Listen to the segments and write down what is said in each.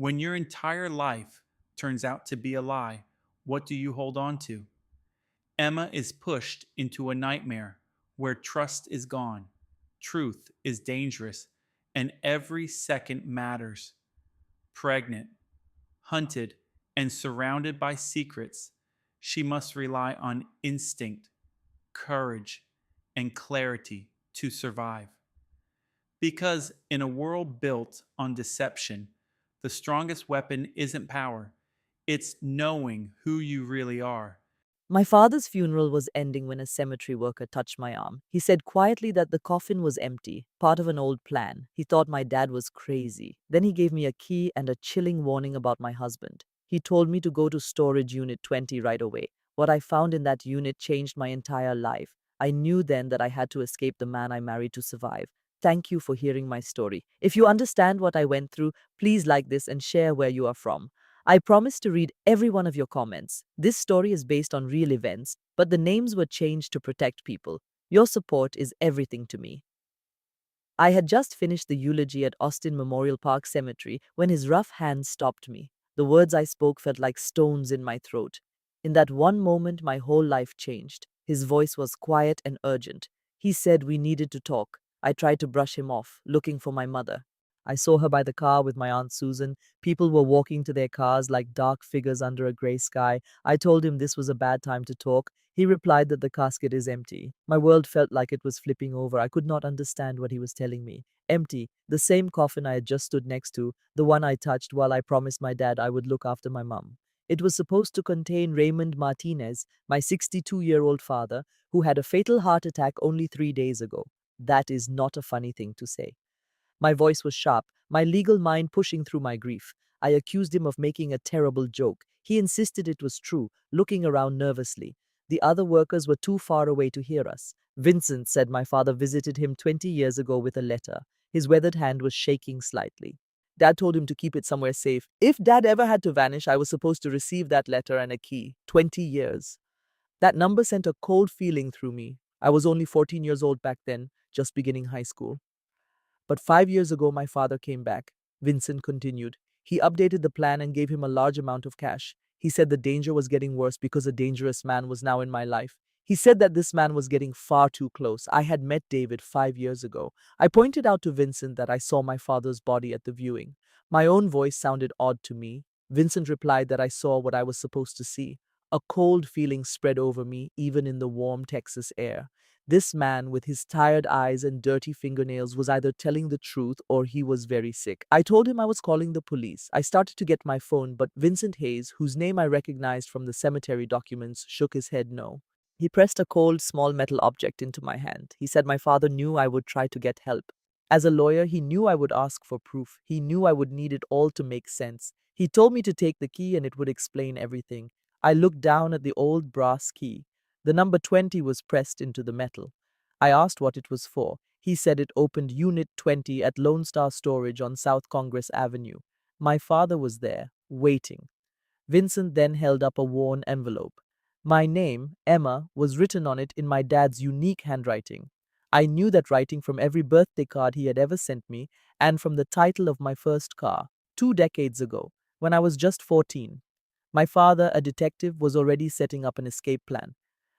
When your entire life turns out to be a lie, what do you hold on to? Emma is pushed into a nightmare where trust is gone, truth is dangerous, and every second matters. Pregnant, hunted, and surrounded by secrets, she must rely on instinct, courage, and clarity to survive. Because in a world built on deception, the strongest weapon isn't power, it's knowing who you really are. My father's funeral was ending when a cemetery worker touched my arm. He said quietly that the coffin was empty, part of an old plan. He thought my dad was crazy. Then he gave me a key and a chilling warning about my husband. He told me to go to storage unit 20 right away. What I found in that unit changed my entire life. I knew then that I had to escape the man I married to survive. Thank you for hearing my story. If you understand what I went through, please like this and share where you are from. I promise to read every one of your comments. This story is based on real events, but the names were changed to protect people. Your support is everything to me. I had just finished the eulogy at Austin Memorial Park Cemetery when his rough hands stopped me. The words I spoke felt like stones in my throat. In that one moment, my whole life changed. His voice was quiet and urgent. He said we needed to talk. I tried to brush him off, looking for my mother. I saw her by the car with my Aunt Susan. People were walking to their cars like dark figures under a gray sky. I told him this was a bad time to talk. He replied that the casket is empty. My world felt like it was flipping over. I could not understand what he was telling me. Empty. The same coffin I had just stood next to, the one I touched while I promised my dad I would look after my mum. It was supposed to contain Raymond Martinez, my 62-year-old father, who had a fatal heart attack only 3 days ago. That is not a funny thing to say. My voice was sharp, my legal mind pushing through my grief. I accused him of making a terrible joke. He insisted it was true, looking around nervously. The other workers were too far away to hear us. Vincent said my father visited him 20 years ago with a letter. His weathered hand was shaking slightly. Dad told him to keep it somewhere safe. If Dad ever had to vanish, I was supposed to receive that letter and a key. 20 years. That number sent a cold feeling through me. I was only 14 years old back then, just beginning high school. But 5 years ago, my father came back. Vincent continued. He updated the plan and gave him a large amount of cash. He said the danger was getting worse because a dangerous man was now in my life. He said that this man was getting far too close. I had met David 5 years ago. I pointed out to Vincent that I saw my father's body at the viewing. My own voice sounded odd to me. Vincent replied that I saw what I was supposed to see. A cold feeling spread over me, even in the warm Texas air. This man, with his tired eyes and dirty fingernails, was either telling the truth or he was very sick. I told him I was calling the police. I started to get my phone, but Vincent Hayes, whose name I recognized from the cemetery documents, shook his head no. He pressed a cold, small metal object into my hand. He said my father knew I would try to get help. As a lawyer, he knew I would ask for proof. He knew I would need it all to make sense. He told me to take the key and it would explain everything. I looked down at the old brass key. The number 20 was pressed into the metal. I asked what it was for. He said it opened Unit 20 at Lone Star Storage on South Congress Avenue. My father was there, waiting. Vincent then held up a worn envelope. My name, Emma, was written on it in my dad's unique handwriting. I knew that writing from every birthday card he had ever sent me and from the title of my first car, 2 decades ago, when I was just 14. My father, a detective, was already setting up an escape plan.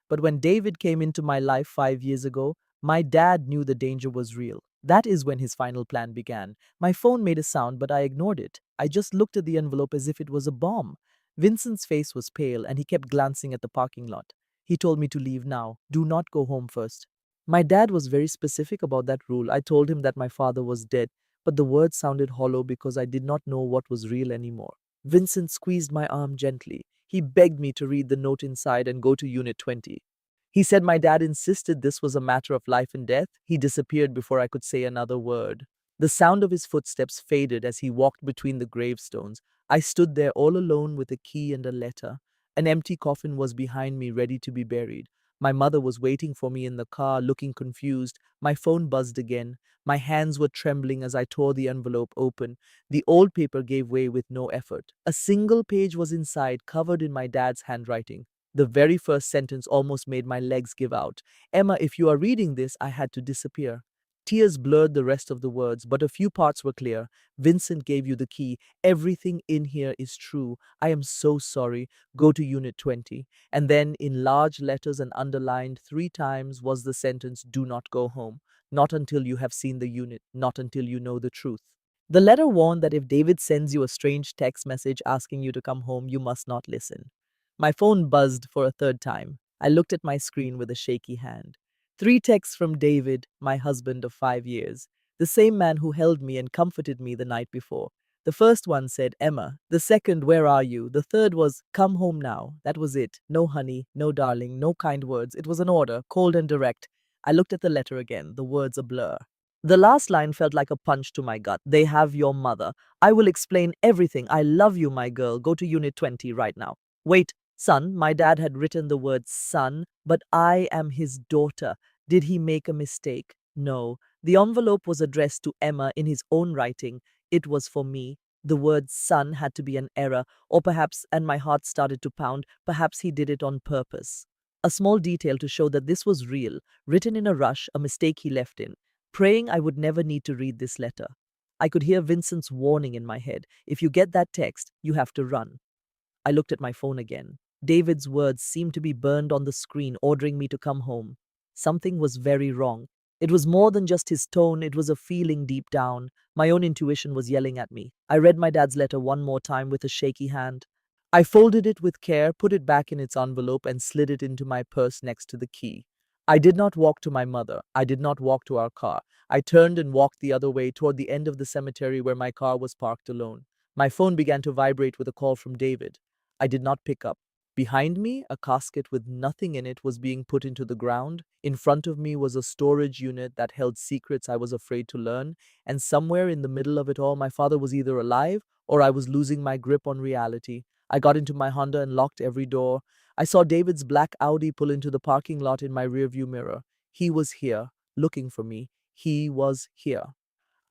But when David came into my life 5 years ago, my dad knew the danger was real. That is when his final plan began. My phone made a sound, but I ignored it. I just looked at the envelope as if it was a bomb. Vincent's face was pale, and he kept glancing at the parking lot. He told me to leave now. Do not go home first. My dad was very specific about that rule. I told him that my father was dead, but the words sounded hollow because I did not know what was real anymore. Vincent squeezed my arm gently. He begged me to read the note inside and go to Unit 20. He said my dad insisted this was a matter of life and death. He disappeared before I could say another word. The sound of his footsteps faded as he walked between the gravestones. I stood there all alone with a key and a letter. An empty coffin was behind me, ready to be buried. My mother was waiting for me in the car, looking confused. My phone buzzed again. My hands were trembling as I tore the envelope open. The old paper gave way with no effort. A single page was inside, covered in my dad's handwriting. The very first sentence almost made my legs give out. Emma, if you are reading this, I had to disappear. Tears blurred the rest of the words, but a few parts were clear. Vincent gave you the key. Everything in here is true. I am so sorry. Go to Unit 20. And then, in large letters and underlined 3 times, was the sentence, "Do not go home. Not until you have seen the unit. Not until you know the truth." The letter warned that if David sends you a strange text message asking you to come home, you must not listen. My phone buzzed for a third time. I looked at my screen with a shaky hand. 3 texts from David, my husband of 5 years, the same man who held me and comforted me the night before. The first one said, "Emma." The second, "Where are you?" The third was, "Come home now." That was it. No honey, no darling, no kind words. It was an order, cold and direct. I looked at the letter again, the words a blur. The last line felt like a punch to my gut. "They have your mother. I will explain everything. I love you, my girl. Go to Unit 20 right now." Wait, son, my dad had written the word son, but I am his daughter. Did he make a mistake? No. The envelope was addressed to Emma in his own writing. It was for me. The word son had to be an error, or perhaps, and my heart started to pound, perhaps he did it on purpose. A small detail to show that this was real, written in a rush, a mistake he left in. Praying I would never need to read this letter. I could hear Vincent's warning in my head. If you get that text, you have to run. I looked at my phone again. David's words seemed to be burned on the screen, ordering me to come home. Something was very wrong. It was more than just his tone, it was a feeling deep down. My own intuition was yelling at me. I read my dad's letter one more time with a shaky hand. I folded it with care, put it back in its envelope, and slid it into my purse next to the key. I did not walk to my mother. I did not walk to our car. I turned and walked the other way toward the end of the cemetery where my car was parked alone. My phone began to vibrate with a call from David. I did not pick up. Behind me, a casket with nothing in it was being put into the ground. In front of me was a storage unit that held secrets I was afraid to learn. And somewhere in the middle of it all, my father was either alive or I was losing my grip on reality. I got into my Honda and locked every door. I saw David's black Audi pull into the parking lot in my rearview mirror. He was here, looking for me. He was here.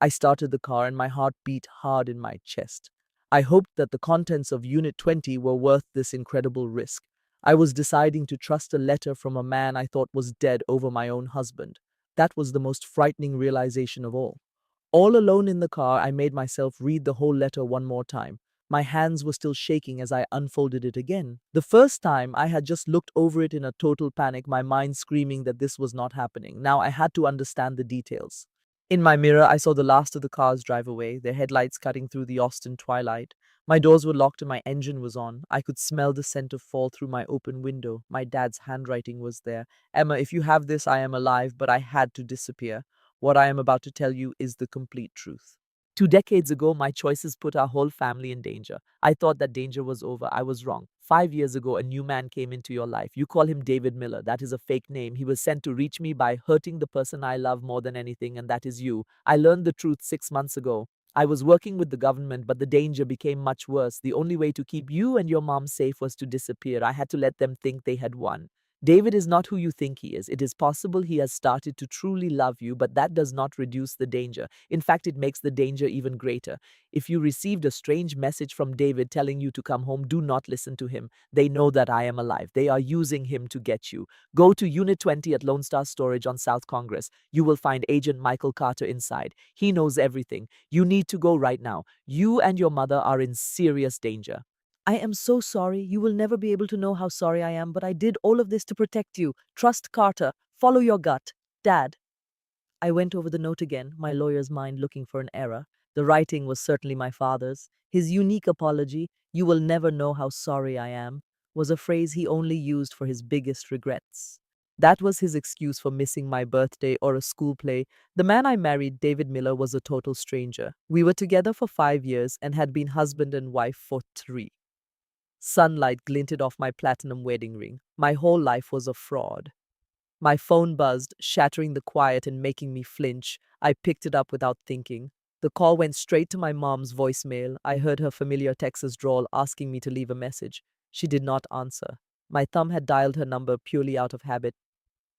I started the car and my heart beat hard in my chest. I hoped that the contents of Unit 20 were worth this incredible risk. I was deciding to trust a letter from a man I thought was dead over my own husband. That was the most frightening realization of all. All alone in the car, I made myself read the whole letter one more time. My hands were still shaking as I unfolded it again. The first time, I had just looked over it in a total panic, my mind screaming that this was not happening. Now I had to understand the details. In my mirror, I saw the last of the cars drive away, their headlights cutting through the Austin twilight. My doors were locked and my engine was on. I could smell the scent of fall through my open window. My dad's handwriting was there. "Emma, if you have this, I am alive, but I had to disappear. What I am about to tell you is the complete truth. 2 decades ago, my choices put our whole family in danger. I thought that danger was over. I was wrong. 5 years ago, a new man came into your life. You call him David Miller. That is a fake name. He was sent to reach me by hurting the person I love more than anything, and that is you. I learned the truth 6 months ago. I was working with the government, but the danger became much worse. The only way to keep you and your mom safe was to disappear. I had to let them think they had won. David is not who you think he is. It is possible he has started to truly love you, but that does not reduce the danger. In fact, it makes the danger even greater. If you received a strange message from David telling you to come home, do not listen to him. They know that I am alive. They are using him to get you. Go to Unit 20 at Lone Star Storage on South Congress. You will find Agent Michael Carter inside. He knows everything. You need to go right now. You and your mother are in serious danger. I am so sorry. You will never be able to know how sorry I am, but I did all of this to protect you. Trust Carter. Follow your gut. Dad. I went over the note again, my lawyer's mind looking for an error. The writing was certainly my father's. His unique apology, "You will never know how sorry I am," was a phrase he only used for his biggest regrets. That was his excuse for missing my birthday or a school play. The man I married, David Miller, was a total stranger. We were together for 5 years and had been husband and wife for 3. Sunlight glinted off my platinum wedding ring. My whole life was a fraud. My phone buzzed, shattering the quiet and making me flinch. I picked it up without thinking. The call went straight to my mom's voicemail. I heard her familiar Texas drawl asking me to leave a message. She did not answer. My thumb had dialed her number purely out of habit.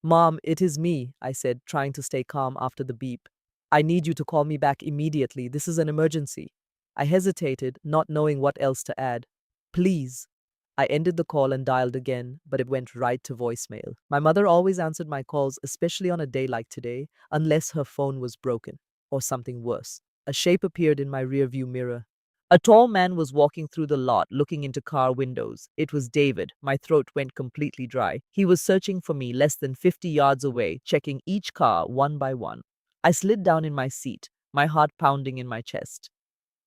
"Mom, it is me," I said, trying to stay calm after the beep. "I need you to call me back immediately. This is an emergency." I hesitated, not knowing what else to add. "Please." I ended the call and dialed again, but it went right to voicemail. My mother always answered my calls, especially on a day like today, unless her phone was broken or something worse. A shape appeared in my rearview mirror. A tall man was walking through the lot, looking into car windows. It was David. My throat went completely dry. He was searching for me less than 50 yards away, checking each car one by one. I slid down in my seat, my heart pounding in my chest.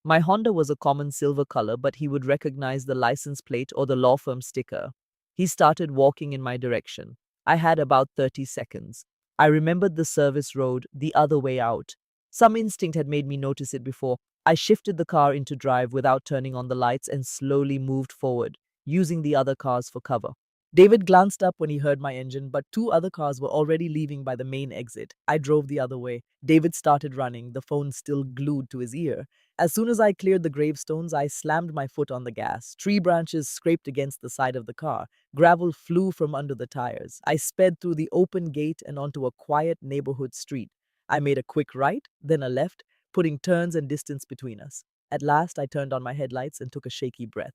My Honda was a common silver color, but he would recognize the license plate or the law firm sticker. He started walking in my direction. I had about 30 seconds. I remembered the service road the other way out. Some instinct had made me notice it before. I shifted the car into drive without turning on the lights and slowly moved forward, using the other cars for cover. David glanced up when he heard my engine, but two other cars were already leaving by the main exit. I drove the other way. David started running, the phone still glued to his ear. As soon as I cleared the gravestones, I slammed my foot on the gas. Tree branches scraped against the side of the car. Gravel flew from under the tires. I sped through the open gate and onto a quiet neighborhood street. I made a quick right, then a left, putting turns and distance between us. At last, I turned on my headlights and took a shaky breath.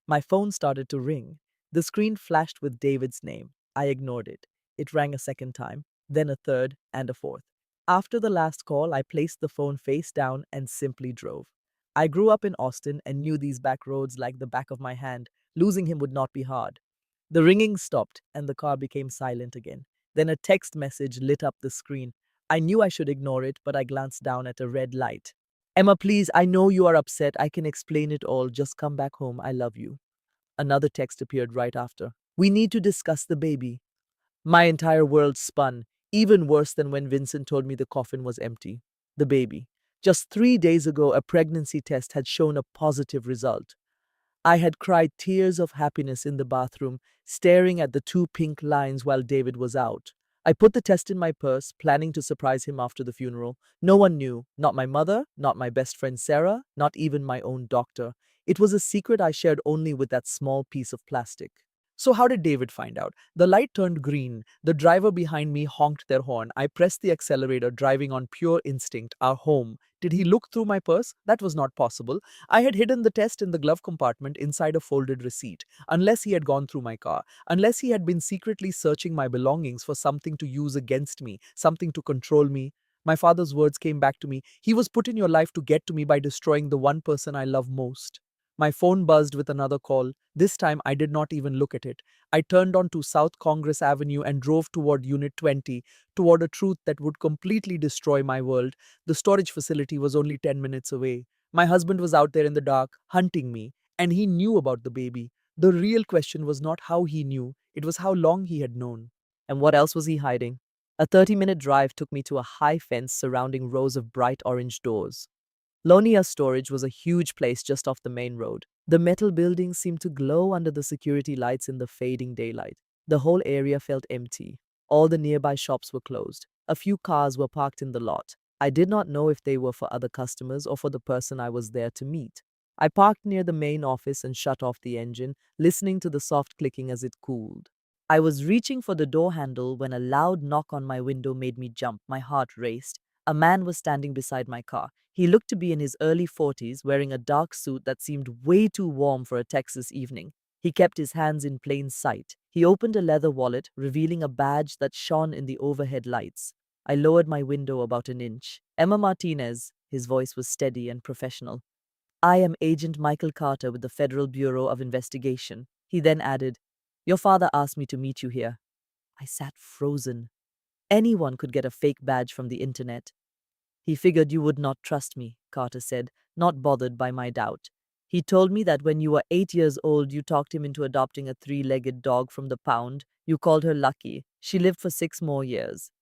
My phone started to ring. The screen flashed with David's name. I ignored it. It rang a second time, then a third, and a fourth. After the last call, I placed the phone face down and simply drove. I grew up in Austin and knew these back roads like the back of my hand. Losing him would not be hard. The ringing stopped and the car became silent again. Then a text message lit up the screen. I knew I should ignore it, but I glanced down at a red light. Emma, please, I know you are upset. I can explain it all. Just come back home. I love you. Another text appeared right after. We need to discuss the baby. My entire world spun, even worse than when Vincent told me the coffin was empty. The baby. Just 3 days ago, a pregnancy test had shown a positive result. I had cried tears of happiness in the bathroom, staring at the two pink lines while David was out. I put the test in my purse, planning to surprise him after the funeral. No one knew, not my mother, not my best friend Sarah, not even my own doctor. It was a secret I shared only with that small piece of plastic. So, how did David find out? The light turned green. The driver behind me honked their horn. I pressed the accelerator, driving on pure instinct, our home. Did he look through my purse? That was not possible. I had hidden the test in the glove compartment inside a folded receipt. Unless he had gone through my car, unless he had been secretly searching my belongings for something to use against me, something to control me. My father's words came back to me. He was put in your life to get to me by destroying the one person I love most. My phone buzzed with another call. This time I did not even look at it. I turned onto South Congress Avenue and drove toward Unit 20, toward a truth that would completely destroy my world. The storage facility was only 10 minutes away. My husband was out there in the dark, hunting me, and he knew about the baby. The real question was not how he knew, it was how long he had known. And what else was he hiding? A 30-minute drive took me to a high fence surrounding rows of bright orange doors. Lonia Storage was a huge place just off the main road. The metal buildings seemed to glow under the security lights in the fading daylight. The whole area felt empty. All the nearby shops were closed. A few cars were parked in the lot. I did not know if they were for other customers or for the person I was there to meet. I parked near the main office and shut off the engine, listening to the soft clicking as it cooled. I was reaching for the door handle when a loud knock on my window made me jump. My heart raced. A man was standing beside my car. He looked to be in his early 40s, wearing a dark suit that seemed way too warm for a Texas evening. He kept his hands in plain sight. He opened a leather wallet, revealing a badge that shone in the overhead lights. I lowered my window about an inch. Emma Martinez, his voice was steady and professional. I am Agent Michael Carter with the Federal Bureau of Investigation. He then added, Your father asked me to meet you here. I sat frozen. Anyone could get a fake badge from the internet. He figured you would not trust me, Carter said, not bothered by my doubt. He told me that when you were 8 years old, you talked him into adopting a three-legged dog from the pound. You called her Lucky. She lived for 6 more years.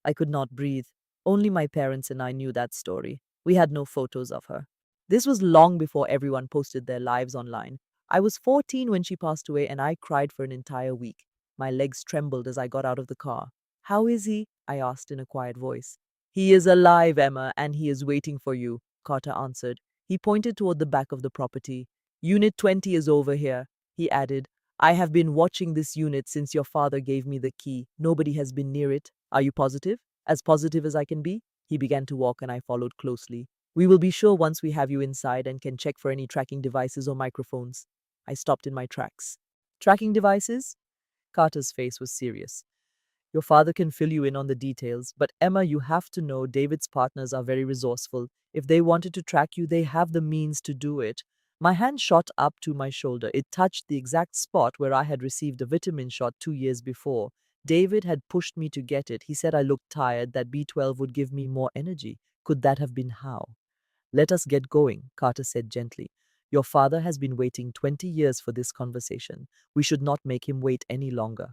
I could not breathe. Only my parents and I knew that story. We had no photos of her. This was long before everyone posted their lives online. I was 14 when she passed away, and I cried for an entire week. My legs trembled as I got out of the car. How is he? I asked in a quiet voice. He is alive, Emma, and he is waiting for you, Carter answered. He pointed toward the back of the property. Unit 20 is over here, he added. I have been watching this unit since your father gave me the key. Nobody has been near it. Are you positive? As positive as I can be? He began to walk and I followed closely. We will be sure once we have you inside and can check for any tracking devices or microphones. I stopped in my tracks. Tracking devices? Carter's face was serious. Your father can fill you in on the details, but Emma, you have to know David's partners are very resourceful. If they wanted to track you, they have the means to do it. My hand shot up to my shoulder. It touched the exact spot where I had received a vitamin shot 2 years before. David had pushed me to get it. He said I looked tired, that B12 would give me more energy. Could that have been how? Let us get going, Carter said gently. Your father has been waiting 20 years for this conversation. We should not make him wait any longer.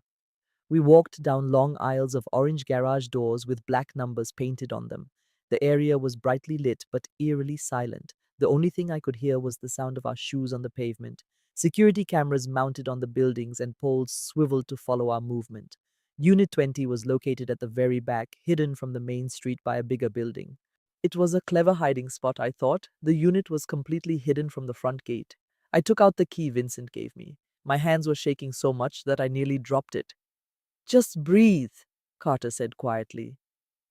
We walked down long aisles of orange garage doors with black numbers painted on them. The area was brightly lit but eerily silent. The only thing I could hear was the sound of our shoes on the pavement. Security cameras mounted on the buildings and poles swiveled to follow our movement. Unit 20 was located at the very back, hidden from the main street by a bigger building. It was a clever hiding spot, I thought. The unit was completely hidden from the front gate. I took out the key Vincent gave me. My hands were shaking so much that I nearly dropped it. Just breathe, Carter said quietly.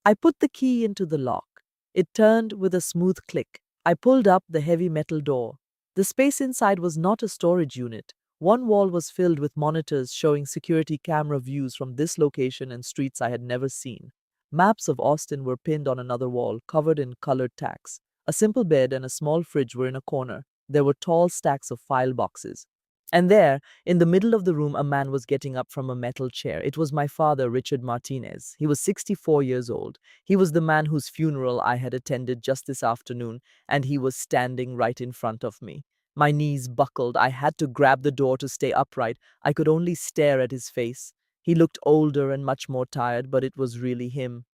I put the key into the lock. It turned with a smooth click. I pulled up the heavy metal door. The space inside was not a storage unit. One wall was filled with monitors showing security camera views from this location and streets I had never seen. Maps of Austin were pinned on another wall, covered in colored tacks. A simple bed and a small fridge were in a corner. There were tall stacks of file boxes. And there, in the middle of the room, a man was getting up from a metal chair. It was my father, Richard Martinez. He was 64 years old. He was the man whose funeral I had attended just this afternoon, and he was standing right in front of me. My knees buckled. I had to grab the door to stay upright. I could only stare at his face. He looked older and much more tired, but it was really him.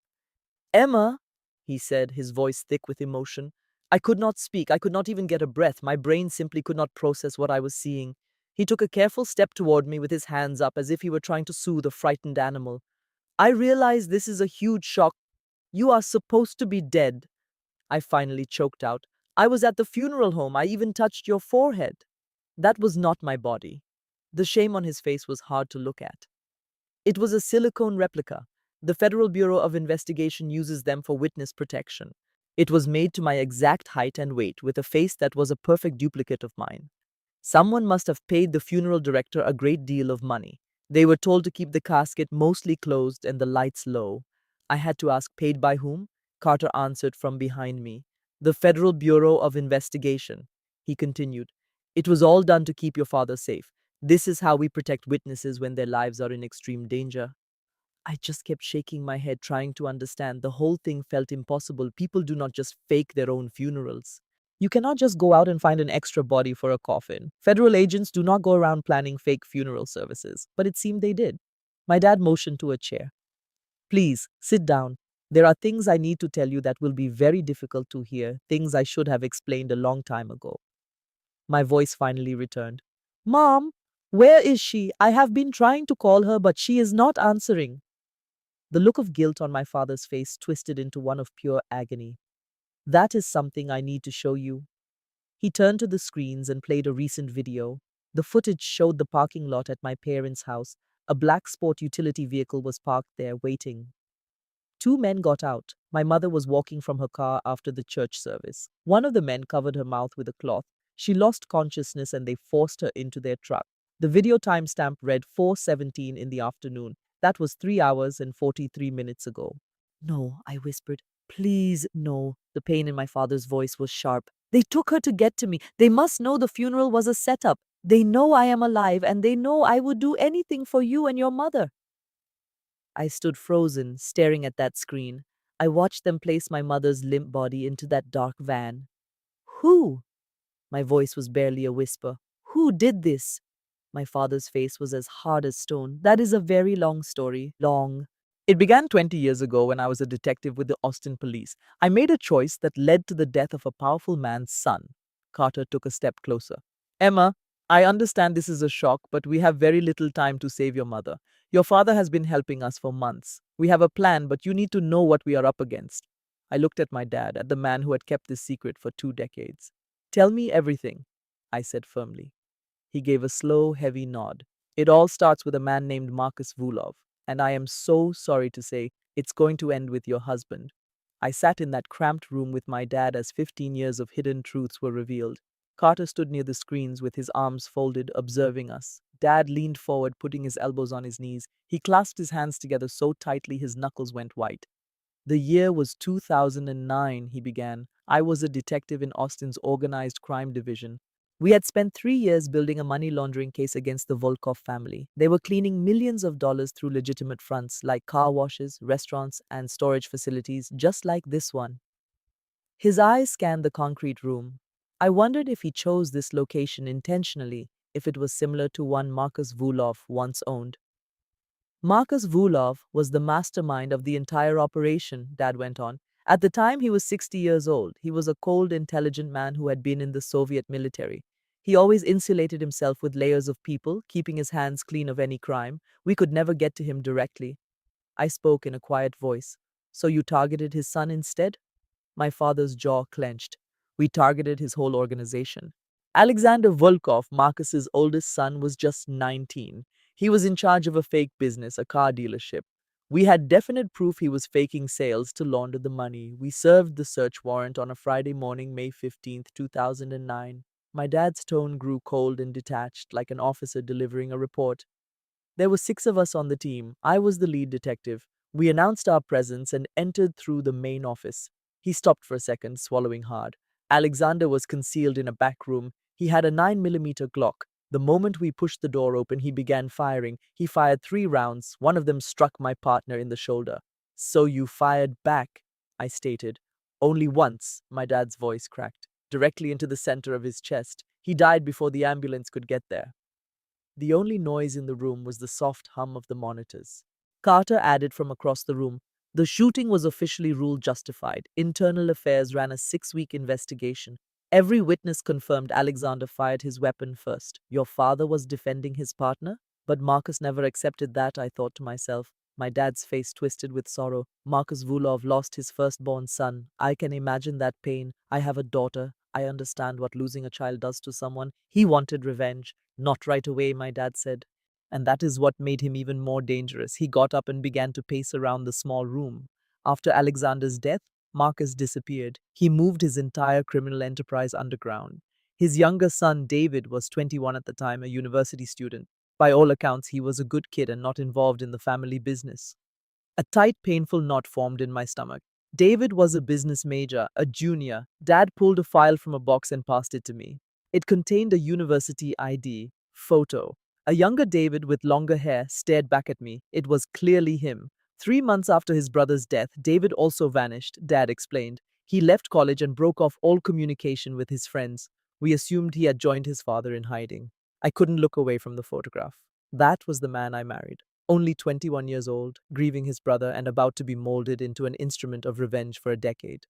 Emma, he said, his voice thick with emotion. I could not speak. I could not even get a breath. My brain simply could not process what I was seeing. He took a careful step toward me with his hands up as if he were trying to soothe a frightened animal. I realize this is a huge shock. You are supposed to be dead, I finally choked out. I was at the funeral home. I even touched your forehead. That was not my body. The shame on his face was hard to look at. It was a silicone replica. The Federal Bureau of Investigation uses them for witness protection. It was made to my exact height and weight, with a face that was a perfect duplicate of mine. Someone must have paid the funeral director a great deal of money. They were told to keep the casket mostly closed and the lights low. I had to ask, paid by whom? Carter answered from behind me. The Federal Bureau of Investigation, he continued. It was all done to keep your father safe. This is how we protect witnesses when their lives are in extreme danger. I just kept shaking my head, trying to understand. The whole thing felt impossible. People do not just fake their own funerals. You cannot just go out and find an extra body for a coffin. Federal agents do not go around planning fake funeral services, but it seemed they did. My dad motioned to a chair. Please, sit down. There are things I need to tell you that will be very difficult to hear, things I should have explained a long time ago. My voice finally returned. Mom, where is she? I have been trying to call her, but she is not answering. The look of guilt on my father's face twisted into one of pure agony. That is something I need to show you. He turned to the screens and played a recent video. The footage showed the parking lot at my parents' house. A black sport utility vehicle was parked there, waiting. Two men got out. My mother was walking from her car after the church service. One of the men covered her mouth with a cloth. She lost consciousness and they forced her into their truck. The video timestamp read 4:17 in the afternoon. That was 3 hours and 43 minutes ago. No, I whispered. Please, no. The pain in my father's voice was sharp. They took her to get to me. They must know the funeral was a setup. They know I am alive and they know I would do anything for you and your mother. I stood frozen, staring at that screen. I watched them place my mother's limp body into that dark van. Who? My voice was barely a whisper. Who did this? My father's face was as hard as stone. That is a very long story. Long. It began 20 years ago when I was a detective with the Austin police. I made a choice that led to the death of a powerful man's son. Carter took a step closer. Emma, I understand this is a shock, but we have very little time to save your mother. Your father has been helping us for months. We have a plan, but you need to know what we are up against. I looked at my dad, at the man who had kept this secret for 2 decades. Tell me everything, I said firmly. He gave a slow, heavy nod. It all starts with a man named Marcus Vulov, and I am so sorry to say it's going to end with your husband. I sat in that cramped room with my dad as 15 years of hidden truths were revealed. Carter stood near the screens with his arms folded, observing us. Dad leaned forward, putting his elbows on his knees. He clasped his hands together so tightly his knuckles went white. The year was 2009, he began. I was a detective in Austin's organized crime division. We had spent 3 years building a money laundering case against the Volkov family. They were cleaning millions of dollars through legitimate fronts like car washes, restaurants, and storage facilities, just like this one. His eyes scanned the concrete room. I wondered if he chose this location intentionally, if it was similar to one Markus Vulov once owned. Markus Vulov was the mastermind of the entire operation, Dad went on. At the time, he was 60 years old. He was a cold, intelligent man who had been in the Soviet military. He always insulated himself with layers of people, keeping his hands clean of any crime. We could never get to him directly. I spoke in a quiet voice. So you targeted his son instead? My father's jaw clenched. We targeted his whole organization. Alexander Volkov, Marcus's oldest son, was just 19. He was in charge of a fake business, a car dealership. We had definite proof he was faking sales to launder the money. We served the search warrant on a Friday morning, May 15th, 2009. My dad's tone grew cold and detached, like an officer delivering a report. There were 6 of us on the team. I was the lead detective. We announced our presence and entered through the main office. He stopped for a second, swallowing hard. Alexander was concealed in a back room. He had a 9mm Glock. The moment we pushed the door open, he began firing. He fired 3 rounds. One of them struck my partner in the shoulder. So you fired back, I stated. Only once, my dad's voice cracked, directly into the center of his chest. He died before the ambulance could get there. The only noise in the room was the soft hum of the monitors. Carter added from across the room, the shooting was officially ruled justified. Internal Affairs ran a 6-week investigation. Every witness confirmed Alexander fired his weapon first. Your father was defending his partner? But Marcus never accepted that, I thought to myself. My dad's face twisted with sorrow. Marcus Vulov lost his firstborn son. I can imagine that pain. I have a daughter. I understand what losing a child does to someone. He wanted revenge. Not right away, my dad said. And that is what made him even more dangerous. He got up and began to pace around the small room. After Alexander's death, Marcus disappeared. He moved his entire criminal enterprise underground. His younger son, David, was 21 at the time, a university student. By all accounts, he was a good kid and not involved in the family business. A tight, painful knot formed in my stomach. David was a business major, a junior. Dad pulled a file from a box and passed it to me. It contained a university ID, photo. A younger David with longer hair stared back at me. It was clearly him. 3 months after his brother's death, David also vanished, Dad explained. He left college and broke off all communication with his friends. We assumed he had joined his father in hiding. I couldn't look away from the photograph. That was the man I married. Only 21 years old, grieving his brother and about to be molded into an instrument of revenge for a decade.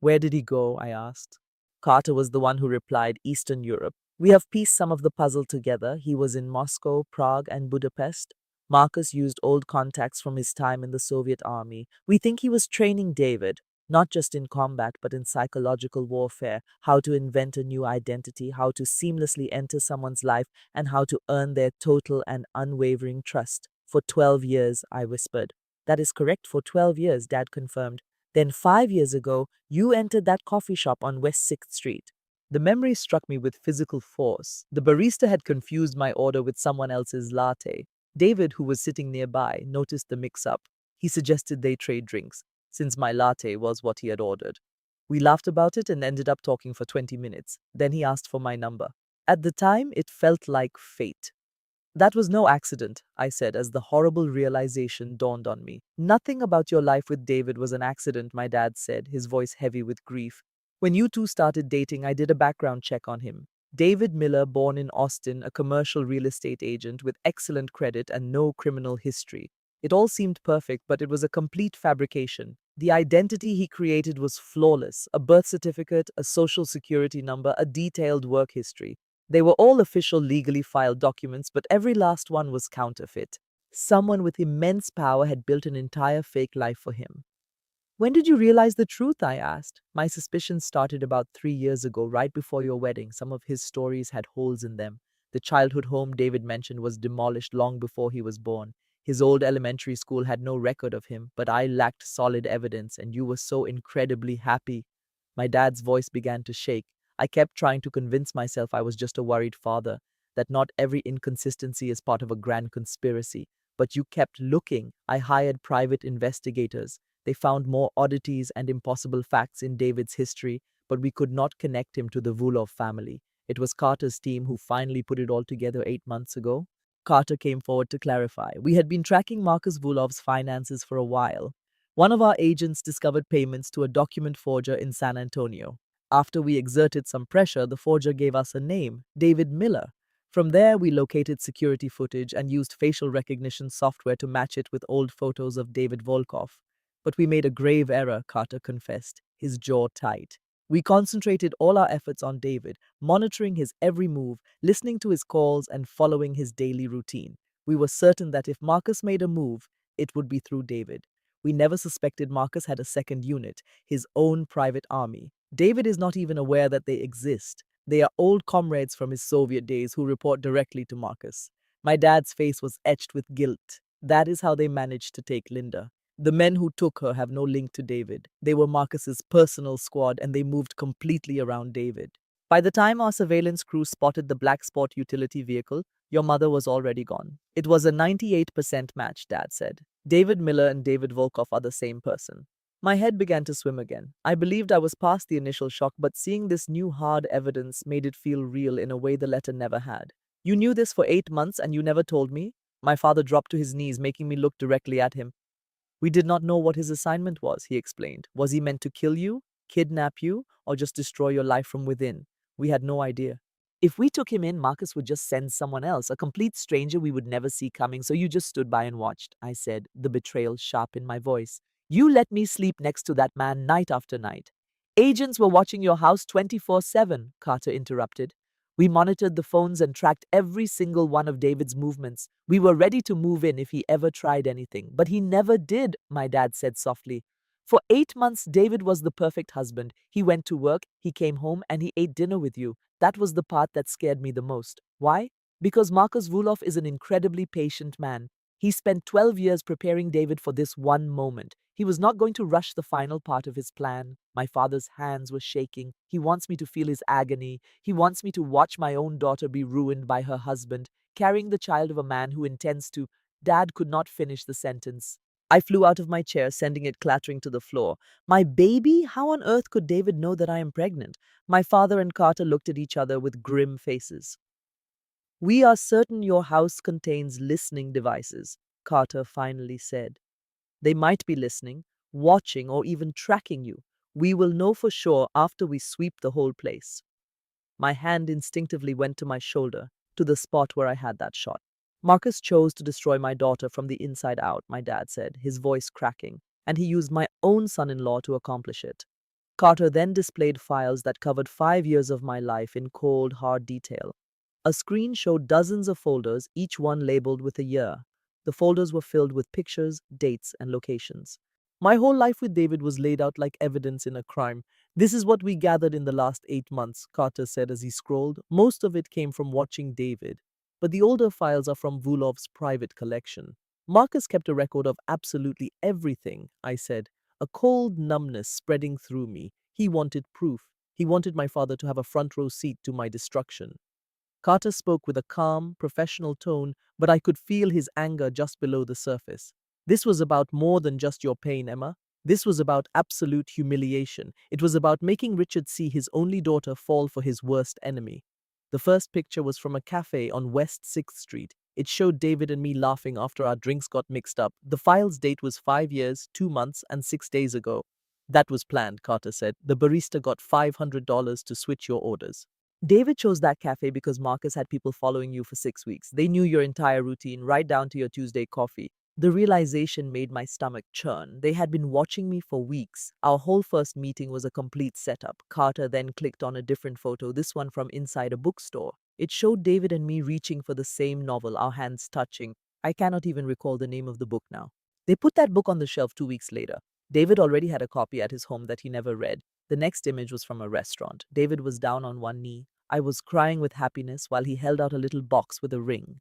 Where did he go? I asked. Carter was the one who replied, Eastern Europe. We have pieced some of the puzzle together. He was in Moscow, Prague, and Budapest. Marcus used old contacts from his time in the Soviet army. We think he was training David, not just in combat, but in psychological warfare, how to invent a new identity, how to seamlessly enter someone's life, and how to earn their total and unwavering trust. For 12 years, I whispered. That is correct, for 12 years, Dad confirmed. Then 5 years ago, you entered that coffee shop on West 6th Street. The memory struck me with physical force. The barista had confused my order with someone else's latte. David, who was sitting nearby, noticed the mix-up. He suggested they trade drinks, since my latte was what he had ordered. We laughed about it and ended up talking for 20 minutes. Then he asked for my number. At the time, it felt like fate. That was no accident, I said as the horrible realization dawned on me. Nothing about your life with David was an accident, my dad said, his voice heavy with grief. When you two started dating, I did a background check on him. David Miller, born in Austin, a commercial real estate agent with excellent credit and no criminal history. It all seemed perfect, but it was a complete fabrication. The identity he created was flawless: a birth certificate, a social security number, a detailed work history. They were all official, legally filed documents, but every last one was counterfeit. Someone with immense power had built an entire fake life for him. When did you realize the truth? I asked. My suspicions started about 3 years ago, right before your wedding. Some of his stories had holes in them. The childhood home David mentioned was demolished long before he was born. His old elementary school had no record of him, but I lacked solid evidence, and you were so incredibly happy. My dad's voice began to shake. I kept trying to convince myself I was just a worried father. that not every inconsistency is part of a grand conspiracy. But you kept looking. I hired private investigators. They found more oddities and impossible facts in David's history, but we could not connect him to the Vulov family. It was Carter's team who finally put it all together 8 months ago. Carter came forward to clarify. We had been tracking Marcus Vulov's finances for a while. One of our agents discovered payments to a document forger in San Antonio. After we exerted some pressure, the forger gave us a name, David Miller. From there, we located security footage and used facial recognition software to match it with old photos of David Volkov. But we made a grave error, Carter confessed, his jaw tight. We concentrated all our efforts on David, monitoring his every move, listening to his calls, and following his daily routine. We were certain that if Marcus made a move, it would be through David. We never suspected Marcus had a second unit, his own private army. David is not even aware that they exist. They are old comrades from his Soviet days who report directly to Marcus. My dad's face was etched with guilt. That is how they managed to take Linda. The men who took her have no link to David. They were Marcus's personal squad and they moved completely around David. By the time our surveillance crew spotted the black sport utility vehicle, your mother was already gone. It was a 98% match, Dad said. David Miller and David Volkov are the same person. My head began to swim again. I believed I was past the initial shock, but seeing this new hard evidence made it feel real in a way the letter never had. You knew this for 8 months and you never told me? My father dropped to his knees, making me look directly at him. We did not know what his assignment was, he explained. Was he meant to kill you, kidnap you, or just destroy your life from within? We had no idea. If we took him in, Marcus would just send someone else, a complete stranger we would never see coming, so you just stood by and watched, I said, the betrayal sharp in my voice. You let me sleep next to that man night after night. Agents were watching your house 24/7, Carter interrupted. We monitored the phones and tracked every single one of David's movements. We were ready to move in if he ever tried anything, but he never did, my dad said softly. For 8 months, David was the perfect husband. He went to work, he came home, and he ate dinner with you. That was the part that scared me the most. Why? Because Marcus Vulov is an incredibly patient man. He spent 12 years preparing David for this one moment. He was not going to rush the final part of his plan. My father's hands were shaking. He wants me to feel his agony. He wants me to watch my own daughter be ruined by her husband, carrying the child of a man who intends to. Dad could not finish the sentence. I flew out of my chair, sending it clattering to the floor. My baby? How on earth could David know that I am pregnant? My father and Carter looked at each other with grim faces. We are certain your house contains listening devices, Carter finally said. They might be listening, watching, or even tracking you. We will know for sure after we sweep the whole place. My hand instinctively went to my shoulder, to the spot where I had that shot. Marcus chose to destroy my daughter from the inside out, my dad said, his voice cracking, and he used my own son-in-law to accomplish it. Carter then displayed files that covered 5 years of my life in cold, hard detail. A screen showed dozens of folders, each one labeled with a year. The folders were filled with pictures, dates, and locations. My whole life with David was laid out like evidence in a crime. This is what we gathered in the last 8 months, Carter said as he scrolled. Most of it came from watching David, but the older files are from Vulov's private collection. Marcus kept a record of absolutely everything, I said, a cold numbness spreading through me. He wanted proof. He wanted my father to have a front row seat to my destruction. Carter spoke with a calm, professional tone, but I could feel his anger just below the surface. This was about more than just your pain, Emma. This was about absolute humiliation. It was about making Richard see his only daughter fall for his worst enemy. The first picture was from a cafe on West 6th Street. It showed David and me laughing after our drinks got mixed up. The file's date was 5 years, 2 months, and 6 days ago. That was planned, Carter said. The barista got $500 to switch your orders. David chose that cafe because Marcus had people following you for 6 weeks. They knew your entire routine, right down to your Tuesday coffee. The realization made my stomach churn. They had been watching me for weeks. Our whole first meeting was a complete setup. Carter then clicked on a different photo, this one from inside a bookstore. It showed David and me reaching for the same novel, our hands touching. I cannot even recall the name of the book now. They put that book on the shelf 2 weeks later. David already had a copy at his home that he never read. The next image was from a restaurant. David was down on one knee. I was crying with happiness while he held out a little box with a ring.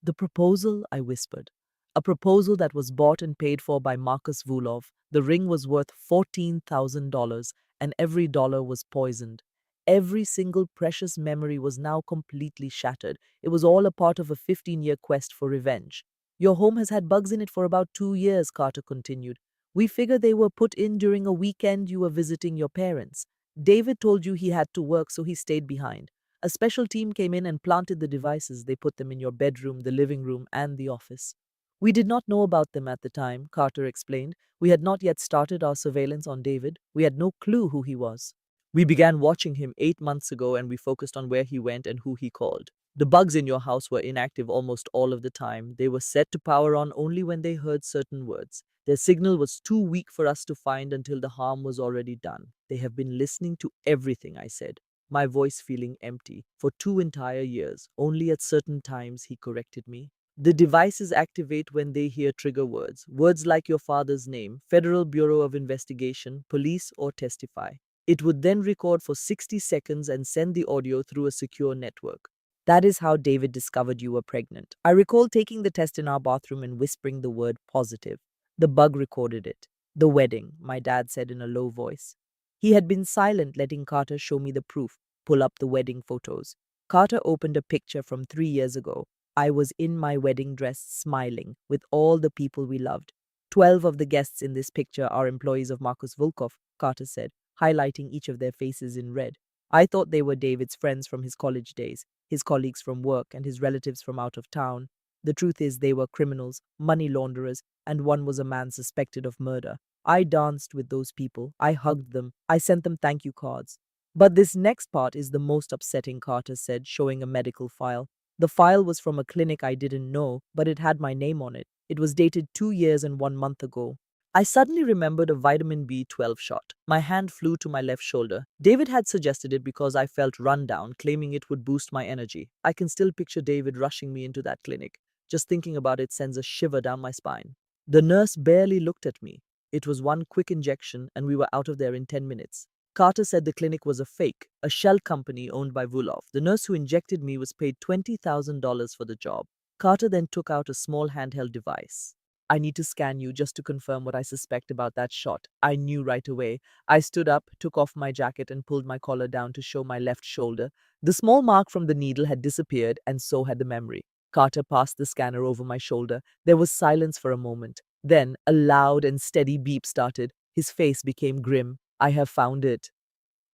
The proposal, I whispered. A proposal that was bought and paid for by Marcus Vulov. The ring was worth $14,000, and every dollar was poisoned. Every single precious memory was now completely shattered. It was all a part of a 15-year quest for revenge. Your home has had bugs in it for about 2 years, Carter continued. We figure they were put in during a weekend you were visiting your parents. David told you he had to work, so he stayed behind. A special team came in and planted the devices. They put them in your bedroom, the living room, and the office. We did not know about them at the time, Carter explained. We had not yet started our surveillance on David. We had no clue who he was. We began watching him 8 months ago and we focused on where he went and who he called. The bugs in your house were inactive almost all of the time. They were set to power on only when they heard certain words. Their signal was too weak for us to find until the harm was already done. They have been listening to everything I said, my voice feeling empty. For 2 entire years, only at certain times he corrected me. The devices activate when they hear trigger words, words like your father's name, Federal Bureau of Investigation, police, or testify. It would then record for 60 seconds and send the audio through a secure network. That is how David discovered you were pregnant. I recall taking the test in our bathroom and whispering the word positive. The bug recorded it. The wedding, my dad said in a low voice. He had been silent, letting Carter show me the proof, pull up the wedding photos. Carter opened a picture from 3 years ago. I was in my wedding dress, smiling, with all the people we loved. 12 of the guests in this picture are employees of Markus Volkov, Carter said, highlighting each of their faces in red. I thought they were David's friends from his college days, his colleagues from work, and his relatives from out of town. The truth is, they were criminals, money launderers, and one was a man suspected of murder. I danced with those people. I hugged them. I sent them thank you cards. But this next part is the most upsetting, Carter said, showing a medical file. The file was from a clinic I didn't know, but it had my name on it. It was dated 2 years and 1 month ago. I suddenly remembered a vitamin B12 shot. My hand flew to my left shoulder. David had suggested it because I felt run down, claiming it would boost my energy. I can still picture David rushing me into that clinic. Just thinking about it sends a shiver down my spine. The nurse barely looked at me. It was one quick injection, and we were out of there in 10 minutes. Carter said the clinic was a fake, a shell company owned by Vulov. The nurse who injected me was paid $20,000 for the job. Carter then took out a small handheld device. I need to scan you just to confirm what I suspect about that shot. I knew right away. I stood up, took off my jacket, and pulled my collar down to show my left shoulder. The small mark from the needle had disappeared, and so had the memory. Carter passed the scanner over my shoulder. There was silence for a moment. Then a loud and steady beep started. His face became grim. I have found it.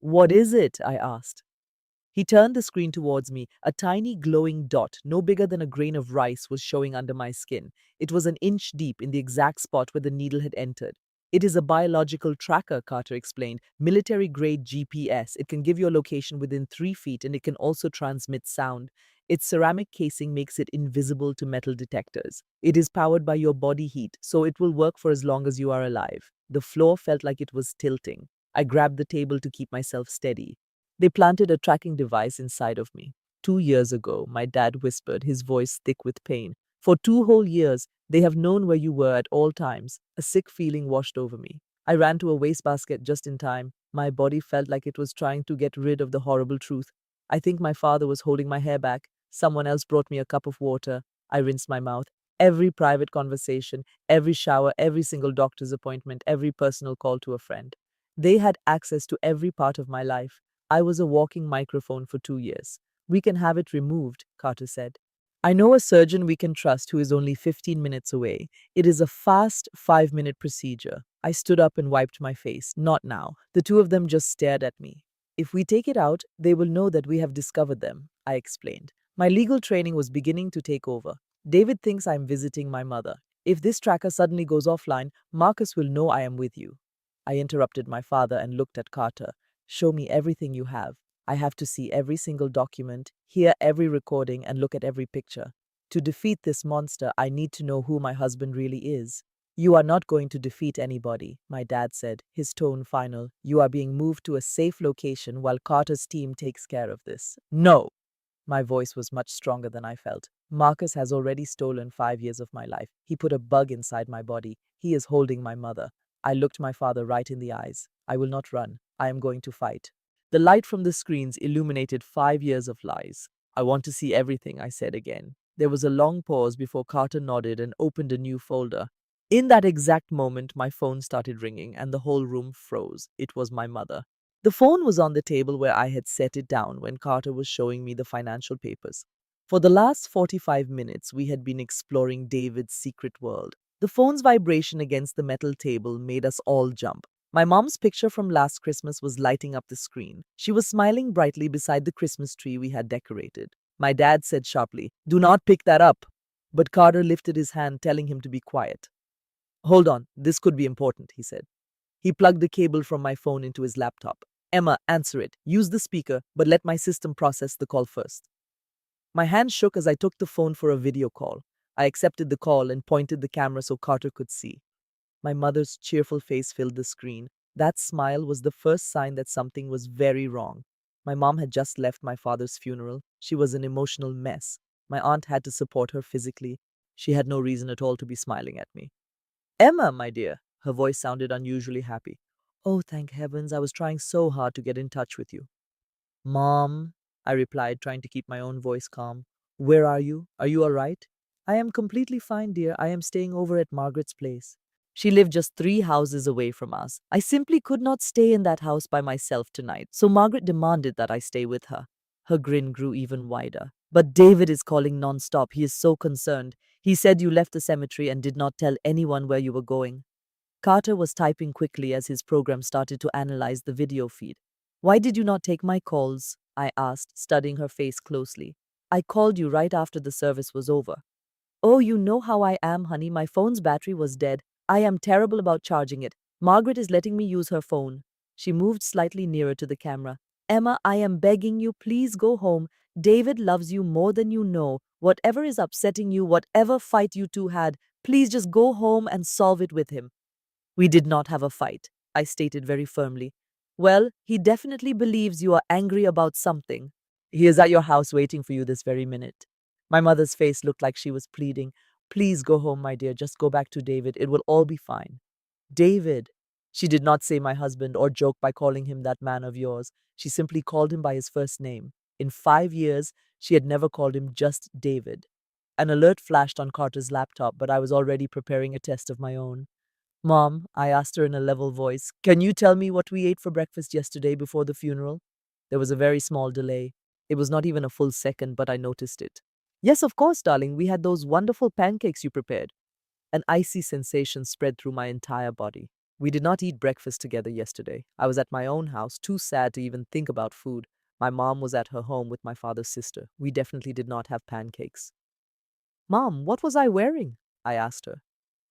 What is it? I asked. He turned the screen towards me. A tiny glowing dot, no bigger than a grain of rice, was showing under my skin. It was an inch deep in the exact spot where the needle had entered. It is a biological tracker, Carter explained. Military-grade GPS. It can give your location within 3 feet and it can also transmit sound. Its ceramic casing makes it invisible to metal detectors. It is powered by your body heat, so it will work for as long as you are alive. The floor felt like it was tilting. I grabbed the table to keep myself steady. They planted a tracking device inside of me. 2 years ago, my dad whispered, his voice thick with pain. For 2 whole years, they have known where you were at all times. A sick feeling washed over me. I ran to a wastebasket just in time. My body felt like it was trying to get rid of the horrible truth. I think my father was holding my hair back. Someone else brought me a cup of water. I rinsed my mouth. Every private conversation, every shower, every single doctor's appointment, every personal call to a friend. They had access to every part of my life. I was a walking microphone for 2 years. We can have it removed, Carter said. I know a surgeon we can trust who is only 15 minutes away. It is a fast 5-minute procedure. I stood up and wiped my face. Not now. The two of them just stared at me. If we take it out, they will know that we have discovered them, I explained. My legal training was beginning to take over. David thinks I'm visiting my mother. If this tracker suddenly goes offline, Marcus will know I am with you. I interrupted my father and looked at Carter. Show me everything you have. I have to see every single document, hear every recording, and look at every picture. To defeat this monster, I need to know who my husband really is. You are not going to defeat anybody, my dad said, his tone final. You are being moved to a safe location while Carter's team takes care of this. No! My voice was much stronger than I felt. Marcus has already stolen 5 years of my life. He put a bug inside my body. He is holding my mother. I looked my father right in the eyes. I will not run. I am going to fight. The light from the screens illuminated 5 years of lies. I want to see everything, I said again. There was a long pause before Carter nodded and opened a new folder. In that exact moment, my phone started ringing and the whole room froze. It was my mother. The phone was on the table where I had set it down when Carter was showing me the financial papers. For the last 45 minutes, we had been exploring David's secret world. The phone's vibration against the metal table made us all jump. My mom's picture from last Christmas was lighting up the screen. She was smiling brightly beside the Christmas tree we had decorated. My dad said sharply, "Do not pick that up." But Carter lifted his hand, telling him to be quiet. "Hold on, this could be important," he said. He plugged the cable from my phone into his laptop. "Emma, answer it. Use the speaker, but let my system process the call first." My hand shook as I took the phone for a video call. I accepted the call and pointed the camera so Carter could see. My mother's cheerful face filled the screen. That smile was the first sign that something was very wrong. My mom had just left my father's funeral. She was an emotional mess. My aunt had to support her physically. She had no reason at all to be smiling at me. "Emma, my dear." Her voice sounded unusually happy. "Oh, thank heavens, I was trying so hard to get in touch with you." "Mom," I replied, trying to keep my own voice calm. "Where are you? Are you all right?" "I am completely fine, dear. I am staying over at Margaret's place." She lived just 3 houses away from us. I simply could not stay in that house by myself tonight, so Margaret demanded that I stay with her. Her grin grew even wider. "But David is calling nonstop. He is so concerned. He said you left the cemetery and did not tell anyone where you were going." Carter was typing quickly as his program started to analyze the video feed. "Why did you not take my calls?" I asked, studying her face closely. "I called you right after the service was over." "Oh, you know how I am, honey. My phone's battery was dead. I am terrible about charging it. Margaret is letting me use her phone." She moved slightly nearer to the camera. "Emma, I am begging you, please go home. David loves you more than you know. Whatever is upsetting you, whatever fight you two had, please just go home and solve it with him." "We did not have a fight," I stated very firmly. "Well, he definitely believes you are angry about something. He is at your house waiting for you this very minute." My mother's face looked like she was pleading. "Please go home, my dear. Just go back to David. It will all be fine." "David." She did not say my husband or joke by calling him that man of yours. She simply called him by his first name. In 5 years, she had never called him just David. An alert flashed on Carter's laptop, but I was already preparing a test of my own. "Mom," I asked her in a level voice, "can you tell me what we ate for breakfast yesterday before the funeral?" There was a very small delay. It was not even a full second, but I noticed it. "Yes, of course, darling. We had those wonderful pancakes you prepared." An icy sensation spread through my entire body. We did not eat breakfast together yesterday. I was at my own house, too sad to even think about food. My mom was at her home with my father's sister. We definitely did not have pancakes. "Mom, what was I wearing?" I asked her.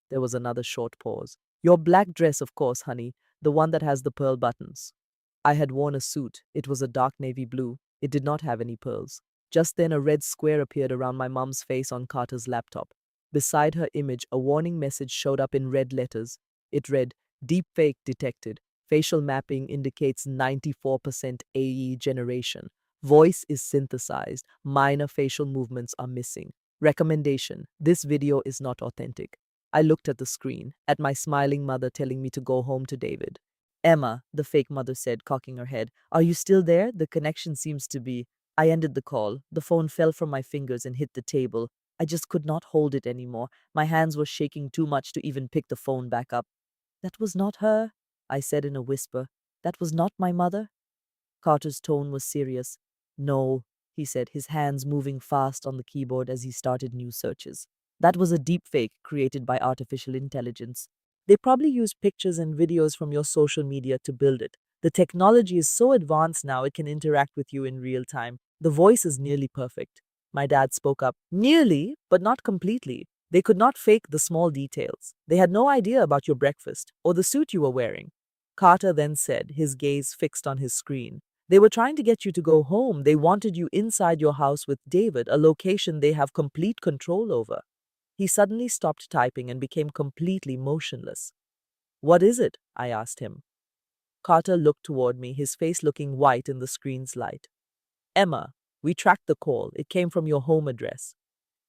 There was another short pause. "Your black dress, of course, honey, the one that has the pearl buttons." I had worn a suit. It was a dark navy blue. It did not have any pearls. Just then, a red square appeared around my mom's face on Carter's laptop. Beside her image, a warning message showed up in red letters. It read, "Deepfake detected. Facial mapping indicates 94% AE generation. Voice is synthesized. Minor facial movements are missing. Recommendation: this video is not authentic." I looked at the screen, at my smiling mother telling me to go home to David. "Emma," the fake mother said, cocking her head, "are you still there? The connection seems to be—" I ended the call. The phone fell from my fingers and hit the table. I just could not hold it anymore. My hands were shaking too much to even pick the phone back up. "That was not her," I said in a whisper. "That was not my mother." Carter's tone was serious. "No," he said, his hands moving fast on the keyboard as he started new searches. "That was a deepfake created by artificial intelligence. They probably used pictures and videos from your social media to build it. The technology is so advanced now it can interact with you in real time. The voice is nearly perfect." My dad spoke up. "Nearly, but not completely. They could not fake the small details. They had no idea about your breakfast or the suit you were wearing." Carter then said, his gaze fixed on his screen. "They were trying to get you to go home. They wanted you inside your house with David, a location they have complete control over." He suddenly stopped typing and became completely motionless. "What is it?" I asked him. Carter looked toward me, his face looking white in the screen's light. "Emma, we tracked the call. It came from your home address."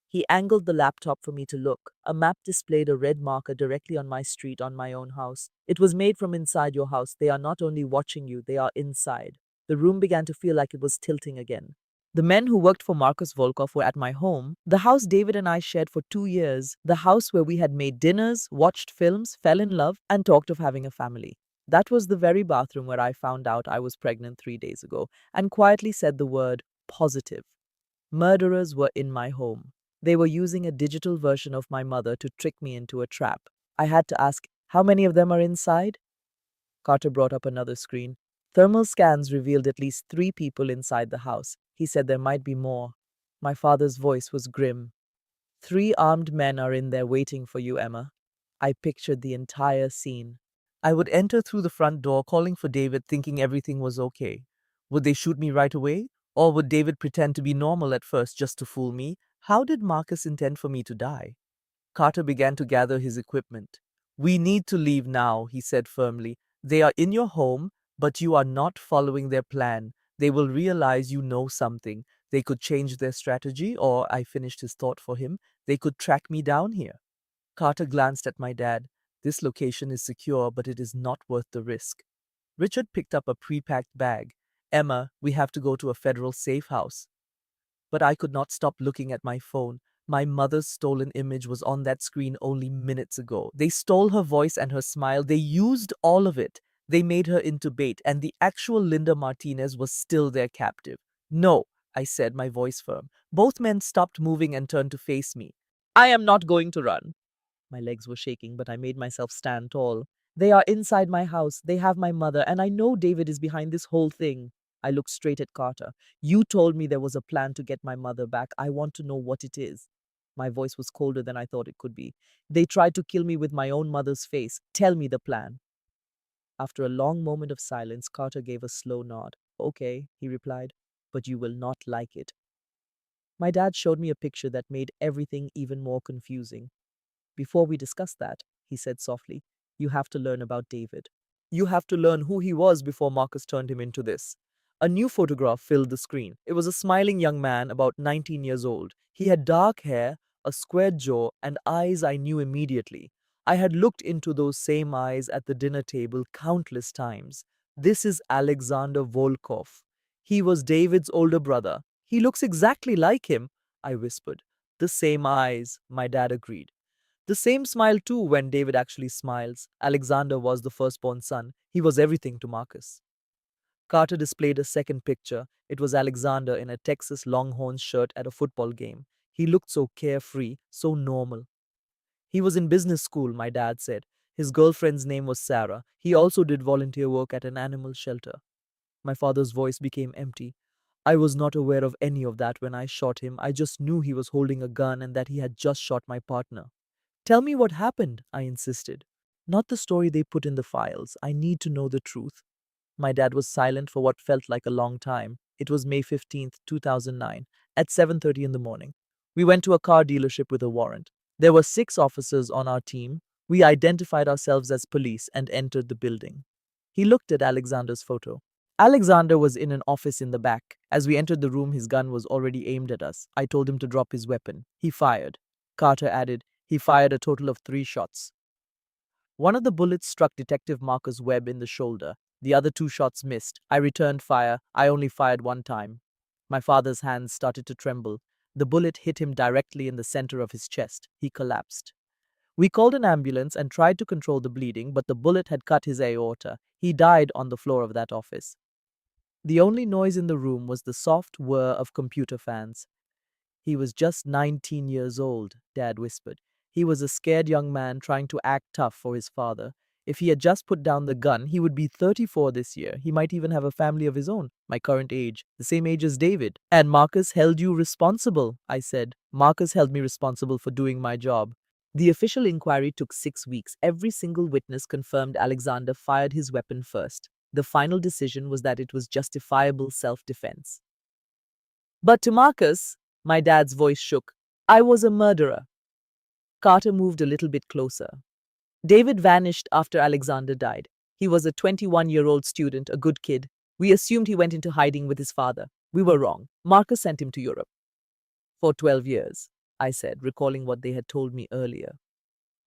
He angled the laptop for me to look. A map displayed a red marker directly on my street on my own house. "It was made from inside your house. They are not only watching you, they are inside." The room began to feel like it was tilting again. "The men who worked for Marcus Volkov were at my home, the house David and I shared for 2 years, the house where we had made dinners, watched films, fell in love, and talked of having a family. That was the very bathroom where I found out I was pregnant 3 days ago and quietly said the word positive. Murderers were in my home. They were using a digital version of my mother to trick me into a trap. I had to ask, how many of them are inside? Carter brought up another screen. Thermal scans revealed at least 3 people inside the house. He said there might be more. My father's voice was grim. 3 armed men are in there waiting for you, Emma. I pictured the entire scene. I would enter through the front door calling for David, thinking everything was okay. Would they shoot me right away? Or would David pretend to be normal at first just to fool me? How did Marcus intend for me to die? Carter began to gather his equipment. We need to leave now, he said firmly. They are in your home, but you are not following their plan. They will realize you know something. They could change their strategy, or I finished his thought for him. They could track me down here. Carter glanced at my dad. This location is secure, but it is not worth the risk. Richard picked up a pre-packed bag. Emma, we have to go to a federal safe house. But I could not stop looking at my phone. My mother's stolen image was on that screen only minutes ago. They stole her voice and her smile. They used all of it. They made her into bait, and the actual Linda Martinez was still their captive. No, I said, my voice firm. Both men stopped moving and turned to face me. I am not going to run. My legs were shaking, but I made myself stand tall. They are inside my house. They have my mother, and I know David is behind this whole thing. I looked straight at Carter. You told me there was a plan to get my mother back. I want to know what it is. My voice was colder than I thought it could be. They tried to kill me with my own mother's face. Tell me the plan. After a long moment of silence, Carter gave a slow nod. Okay, he replied, but you will not like it. My dad showed me a picture that made everything even more confusing. Before we discuss that, he said softly, you have to learn about David. You have to learn who he was before Marcus turned him into this. A new photograph filled the screen. It was a smiling young man about 19 years old. He had dark hair, a square jaw, and eyes I knew immediately. I had looked into those same eyes at the dinner table countless times. This is Alexander Volkov. He was David's older brother. He looks exactly like him, I whispered. The same eyes, my dad agreed. The same smile too when David actually smiles. Alexander was the firstborn son. He was everything to Marcus. Carter displayed a second picture. It was Alexander in a Texas Longhorns shirt at a football game. He looked so carefree, so normal. He was in business school, my dad said. His girlfriend's name was Sarah. He also did volunteer work at an animal shelter. My father's voice became empty. I was not aware of any of that when I shot him. I just knew he was holding a gun and that he had just shot my partner. Tell me what happened, I insisted. Not the story they put in the files. I need to know the truth. My dad was silent for what felt like a long time. It was May 15th, 2009, at 7:30 in the morning. We went to a car dealership with a warrant. There were 6 officers on our team. We identified ourselves as police and entered the building. He looked at Alexander's photo. Alexander was in an office in the back. As we entered the room, his gun was already aimed at us. I told him to drop his weapon. He fired. Carter added, he fired a total of 3 shots. One of the bullets struck Detective Marcus Webb in the shoulder. The other 2 shots missed. I returned fire. I only fired one time. My father's hands started to tremble. The bullet hit him directly in the center of his chest. He collapsed. We called an ambulance and tried to control the bleeding, but the bullet had cut his aorta. He died on the floor of that office. The only noise in the room was the soft whir of computer fans. He was just 19 years old, Dad whispered. He was a scared young man trying to act tough for his father. If he had just put down the gun, he would be 34 this year. He might even have a family of his own, my current age, the same age as David. And Marcus held you responsible, I said. Marcus held me responsible for doing my job. The official inquiry took 6 weeks. Every single witness confirmed Alexander fired his weapon first. The final decision was that it was justifiable self-defense. But to Marcus, my dad's voice shook, I was a murderer. Carter moved a little bit closer. David vanished after Alexander died. He was a 21-year-old student, a good kid. We assumed he went into hiding with his father. We were wrong. Marcus sent him to Europe. For 12 years, I said, recalling what they had told me earlier.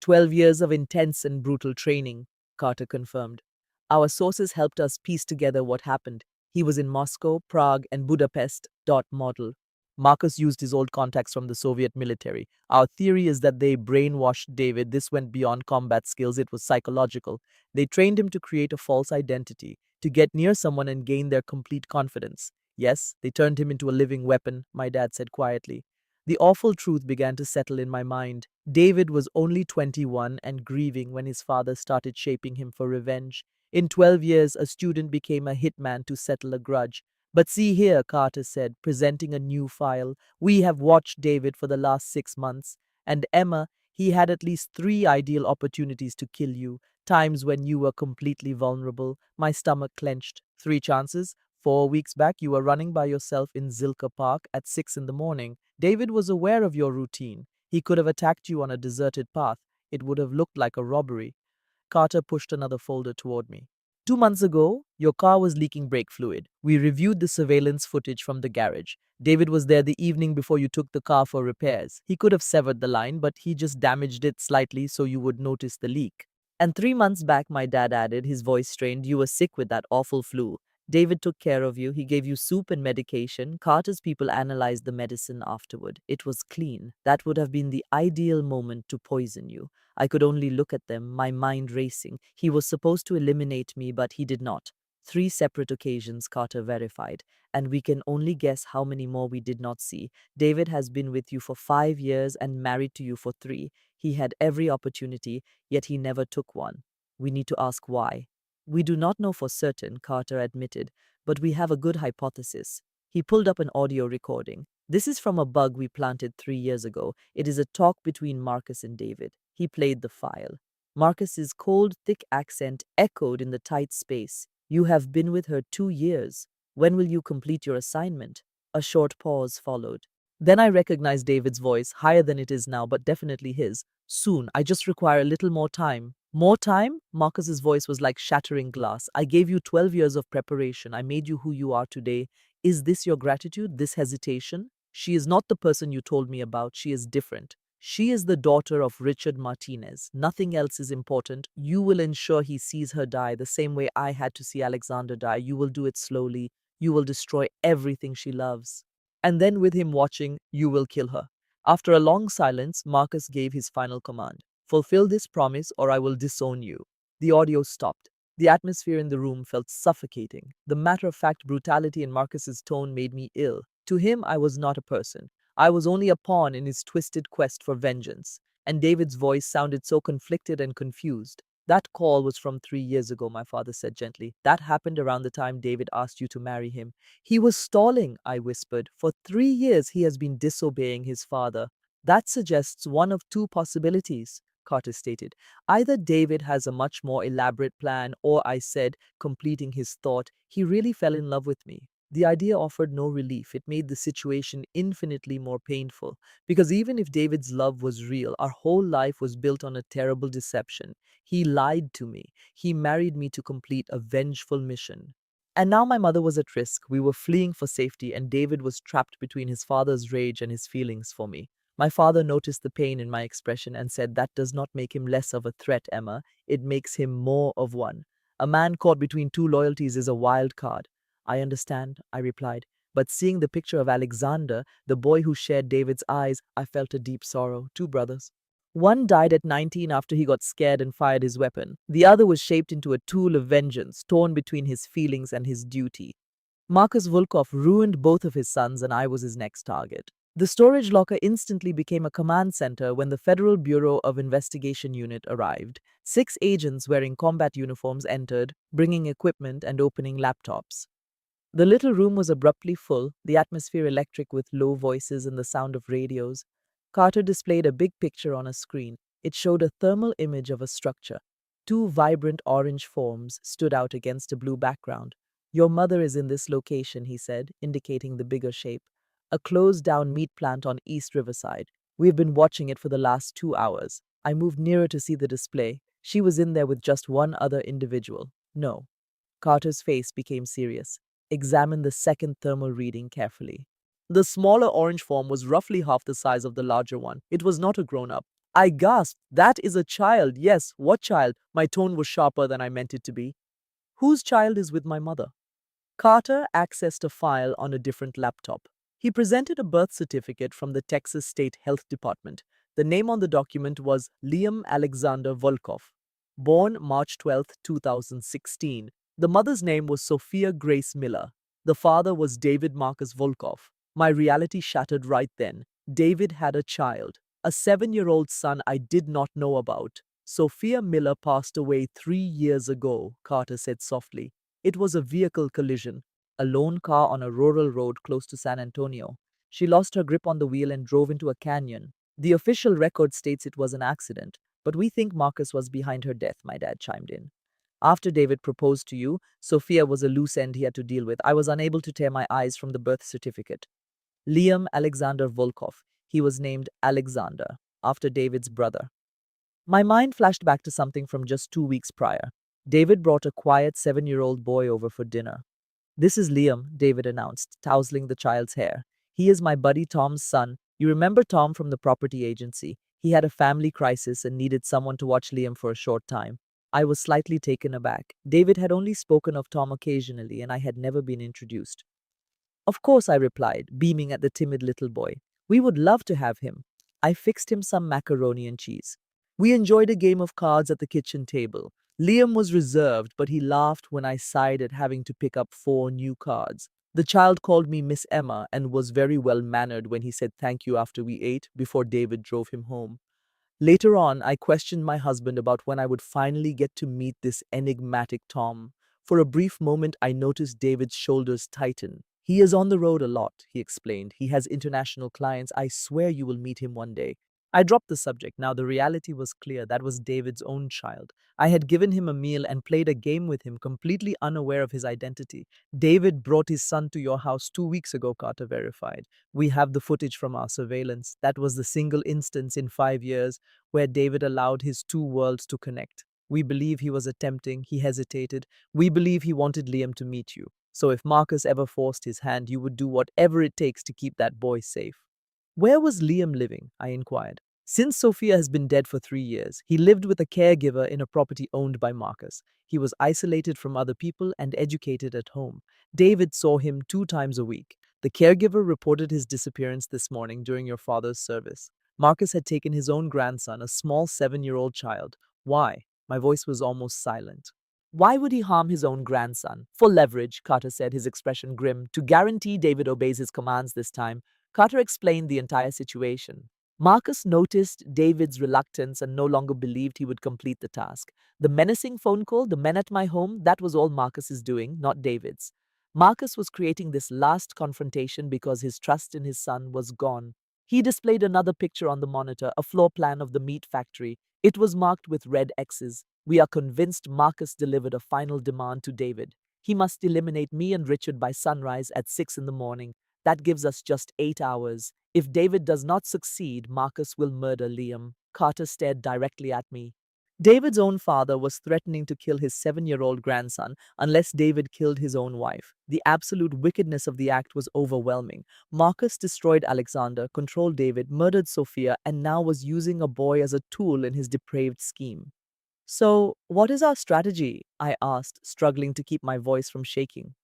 12 years of intense and brutal training, Carter confirmed. Our sources helped us piece together what happened. He was in Moscow, Prague, and Budapest. Model. Marcus used his old contacts from the Soviet military. Our theory is that they brainwashed David. This went beyond combat skills, it was psychological. They trained him to create a false identity, to get near someone and gain their complete confidence. Yes, they turned him into a living weapon, my dad said quietly. The awful truth began to settle in my mind. David was only 21 and grieving when his father started shaping him for revenge. In 12 years, a student became a hitman to settle a grudge. But see here, Carter said, presenting a new file. We have watched David for the last 6 months. And Emma, he had at least 3 ideal opportunities to kill you. Times when you were completely vulnerable. My stomach clenched. 3 chances. 4 weeks back, you were running by yourself in Zilka Park at 6 in the morning. David was aware of your routine. He could have attacked you on a deserted path. It would have looked like a robbery. Carter pushed another folder toward me. 2 months ago, your car was leaking brake fluid. We reviewed the surveillance footage from the garage. David was there the evening before you took the car for repairs. He could have severed the line, but he just damaged it slightly so you would notice the leak. And 3 months back, my dad added, his voice strained, you were sick with that awful flu. David took care of you. He gave you soup and medication. Carter's people analyzed the medicine afterward. It was clean. That would have been the ideal moment to poison you. I could only look at them, my mind racing. He was supposed to eliminate me, but he did not. 3 separate occasions, Carter verified, and we can only guess how many more we did not see. David has been with you for 5 years and married to you for 3. He had every opportunity, yet he never took one. We need to ask why. We do not know for certain, Carter admitted, but we have a good hypothesis. He pulled up an audio recording. This is from a bug we planted 3 years ago. It is a talk between Marcus and David. He played the file. Marcus's cold, thick accent echoed in the tight space. You have been with her 2 years. When will you complete your assignment? A short pause followed. Then I recognized David's voice, higher than it is now, but definitely his. Soon, I just require a little more time. More time? Marcus's voice was like shattering glass. I gave you 12 years of preparation. I made you who you are today. Is this your gratitude, this hesitation? She is not the person you told me about. She is different. She is the daughter of Richard Martinez. Nothing else is important. You will ensure he sees her die the same way I had to see Alexander die. You will do it slowly. You will destroy everything she loves. And then, with him watching, you will kill her. After a long silence, Marcus gave his final command. Fulfill this promise or I will disown you. The audio stopped. The atmosphere in the room felt suffocating. The matter-of-fact brutality in Marcus's tone made me ill. To him, I was not a person. I was only a pawn in his twisted quest for vengeance. And David's voice sounded so conflicted and confused. That call was from 3 years ago, my father said gently. That happened around the time David asked you to marry him. He was stalling, I whispered. For 3 years he has been disobeying his father. That suggests one of 2 possibilities, Carter stated. Either David has a much more elaborate plan, or I said, completing his thought, he really fell in love with me. The idea offered no relief. It made the situation infinitely more painful. Because even if David's love was real, our whole life was built on a terrible deception. He lied to me. He married me to complete a vengeful mission. And now my mother was at risk. We were fleeing for safety, and David was trapped between his father's rage and his feelings for me. My father noticed the pain in my expression and said, that does not make him less of a threat, Emma. It makes him more of one. A man caught between 2 loyalties is a wild card. I understand, I replied. But seeing the picture of Alexander, the boy who shared David's eyes, I felt a deep sorrow. 2 brothers. One died at 19 after he got scared and fired his weapon. The other was shaped into a tool of vengeance, torn between his feelings and his duty. Marcus Volkov ruined both of his sons, and I was his next target. The storage locker instantly became a command center when the Federal Bureau of Investigation unit arrived. 6 agents wearing combat uniforms entered, bringing equipment and opening laptops. The little room was abruptly full, the atmosphere electric with low voices and the sound of radios. Carter displayed a big picture on a screen. It showed a thermal image of a structure. 2 vibrant orange forms stood out against a blue background. Your mother is in this location, he said, indicating the bigger shape. A closed-down meat plant on East Riverside. We've been watching it for the last 2 hours. I moved nearer to see the display. She was in there with just one other individual. No. Carter's face became serious. Examine the second thermal reading carefully. The smaller orange form was roughly half the size of the larger one. It was not a grown-up. I gasped. That is a child. Yes, what child? My tone was sharper than I meant it to be. Whose child is with my mother? Carter accessed a file on a different laptop. He presented a birth certificate from the Texas State Health Department. The name on the document was Liam Alexander Volkov, born March 12, 2016. The mother's name was Sophia Grace Miller. The father was David Marcus Volkov. My reality shattered right then. David had a child, a 7-year-old son I did not know about. Sophia Miller passed away 3 years ago, Carter said softly. It was a vehicle collision, a lone car on a rural road close to San Antonio. She lost her grip on the wheel and drove into a canyon. The official record states it was an accident, but we think Marcus was behind her death, my dad chimed in. After David proposed to you, Sophia was a loose end he had to deal with. I was unable to tear my eyes from the birth certificate. Liam Alexander Volkov. He was named Alexander, after David's brother. My mind flashed back to something from just 2 weeks prior. David brought a quiet 7-year-old boy over for dinner. This is Liam, David announced, tousling the child's hair. He is my buddy Tom's son. You remember Tom from the property agency. He had a family crisis and needed someone to watch Liam for a short time. I was slightly taken aback. David had only spoken of Tom occasionally, and I had never been introduced. Of course, I replied, beaming at the timid little boy. We would love to have him. I fixed him some macaroni and cheese. We enjoyed a game of cards at the kitchen table. Liam was reserved, but he laughed when I sighed at having to pick up 4 new cards. The child called me Miss Emma and was very well mannered when he said thank you after we ate before David drove him home. Later on, I questioned my husband about when I would finally get to meet this enigmatic Tom. For a brief moment, I noticed David's shoulders tighten. He is on the road a lot, he explained. He has international clients. I swear you will meet him one day. I dropped the subject. Now the reality was clear. That was David's own child. I had given him a meal and played a game with him, completely unaware of his identity. David brought his son to your house 2 weeks ago, Carter verified. We have the footage from our surveillance. That was the single instance in 5 years where David allowed his two worlds to connect. We believe he was attempting, he hesitated. We believe he wanted Liam to meet you. So if Marcus ever forced his hand, you would do whatever it takes to keep that boy safe. Where was Liam living? I inquired. Since Sophia has been dead for 3 years, he lived with a caregiver in a property owned by Marcus. He was isolated from other people and educated at home. David saw him 2 times a week. The caregiver reported his disappearance this morning during your father's service. Marcus had taken his own grandson, a small 7-year-old child. Why? My voice was almost silent. Why would he harm his own grandson? For leverage, Carter said, his expression grim. To guarantee David obeys his commands this time, Carter explained the entire situation. Marcus noticed David's reluctance and no longer believed he would complete the task. The menacing phone call, the men at my home, that was all Marcus's doing, not David's. Marcus was creating this last confrontation because his trust in his son was gone. He displayed another picture on the monitor, a floor plan of the meat factory. It was marked with red X's. We are convinced Marcus delivered a final demand to David. He must eliminate me and Richard by sunrise at 6 in the morning. That gives us just 8 hours. If David does not succeed, Marcus will murder Liam. Carter stared directly at me. David's own father was threatening to kill his 7-year-old grandson unless David killed his own wife. The absolute wickedness of the act was overwhelming. Marcus destroyed Alexander, controlled David, murdered Sophia, and now was using a boy as a tool in his depraved scheme. So, what is our strategy? I asked, struggling to keep my voice from shaking.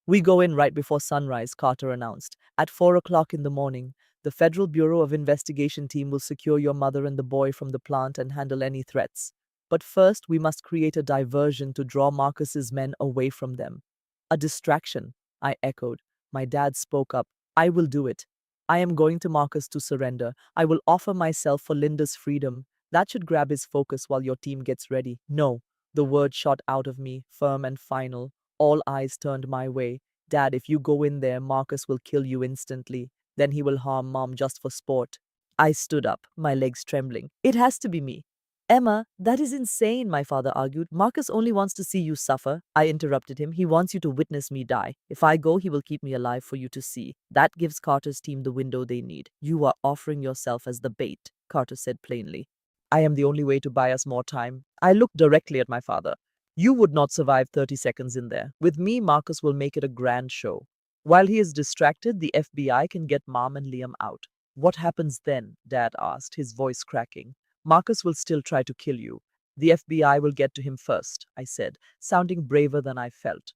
We go in right before sunrise, Carter announced. At 4 o'clock in the morning, the Federal Bureau of Investigation team will secure your mother and the boy from the plant and handle any threats. But first, we must create a diversion to draw Marcus's men away from them. A distraction, I echoed. My dad spoke up. I will do it. I am going to Marcus to surrender. I will offer myself for Linda's freedom. That should grab his focus while your team gets ready. No, the word shot out of me, firm and final. All eyes turned my way. Dad, if you go in there, Marcus will kill you instantly. Then he will harm Mom just for sport. I stood up, my legs trembling. It has to be me. Emma, that is insane, my father argued. Marcus only wants to see you suffer. I interrupted him. He wants you to witness me die. If I go, he will keep me alive for you to see. That gives Carter's team the window they need. You are offering yourself as the bait, Carter said plainly. I am the only way to buy us more time. I looked directly at my father. You would not survive 30 seconds in there. With me, Marcus will make it a grand show. While he is distracted, the FBI can get Mom and Liam out. What happens then? Dad asked, his voice cracking. Marcus will still try to kill you. The FBI will get to him first, I said, sounding braver than I felt.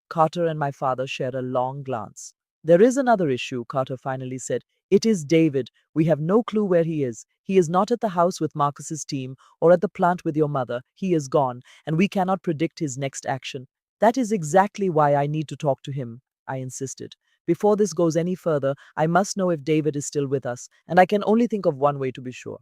Carter and my father shared a long glance. There is another issue, Carter finally said. It is David. We have no clue where he is. He is not at the house with Marcus's team or at the plant with your mother. He is gone, and we cannot predict his next action. That is exactly why I need to talk to him, I insisted. Before this goes any further, I must know if David is still with us, and I can only think of one way to be sure.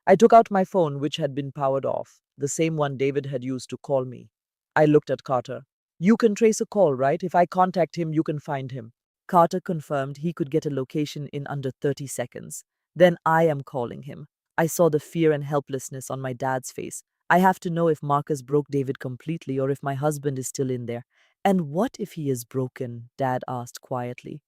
I took out my phone, which had been powered off, the same one David had used to call me. I looked at Carter. You can trace a call, right? If I contact him, you can find him. Carter confirmed he could get a location in under 30 seconds. Then I am calling him. I saw the fear and helplessness on my dad's face. I have to know if Marcus broke David completely or if my husband is still in there. And what if he is broken? Dad asked quietly.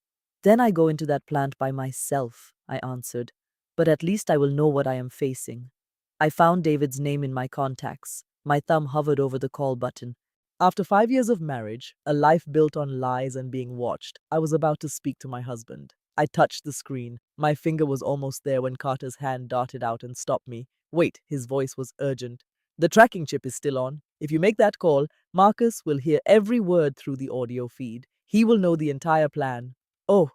Then I go into that plant by myself, I answered. But at least I will know what I am facing. I found David's name in my contacts. My thumb hovered over the call button. After 5 years of marriage, a life built on lies and being watched, I was about to speak to my husband. I touched the screen. My finger was almost there when Carter's hand darted out and stopped me. Wait, his voice was urgent. The tracking chip is still on. If you make that call, Marcus will hear every word through the audio feed. He will know the entire plan. Oh,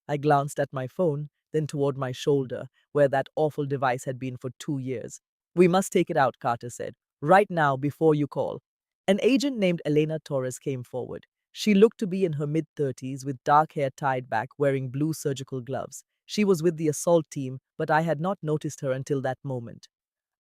I glanced at my phone, then toward my shoulder, where that awful device had been for 2 years. We must take it out, Carter said. Right now, before you call. An agent named Elena Torres came forward. She looked to be in her mid-30s with dark hair tied back, wearing blue surgical gloves. She was with the assault team, but I had not noticed her until that moment.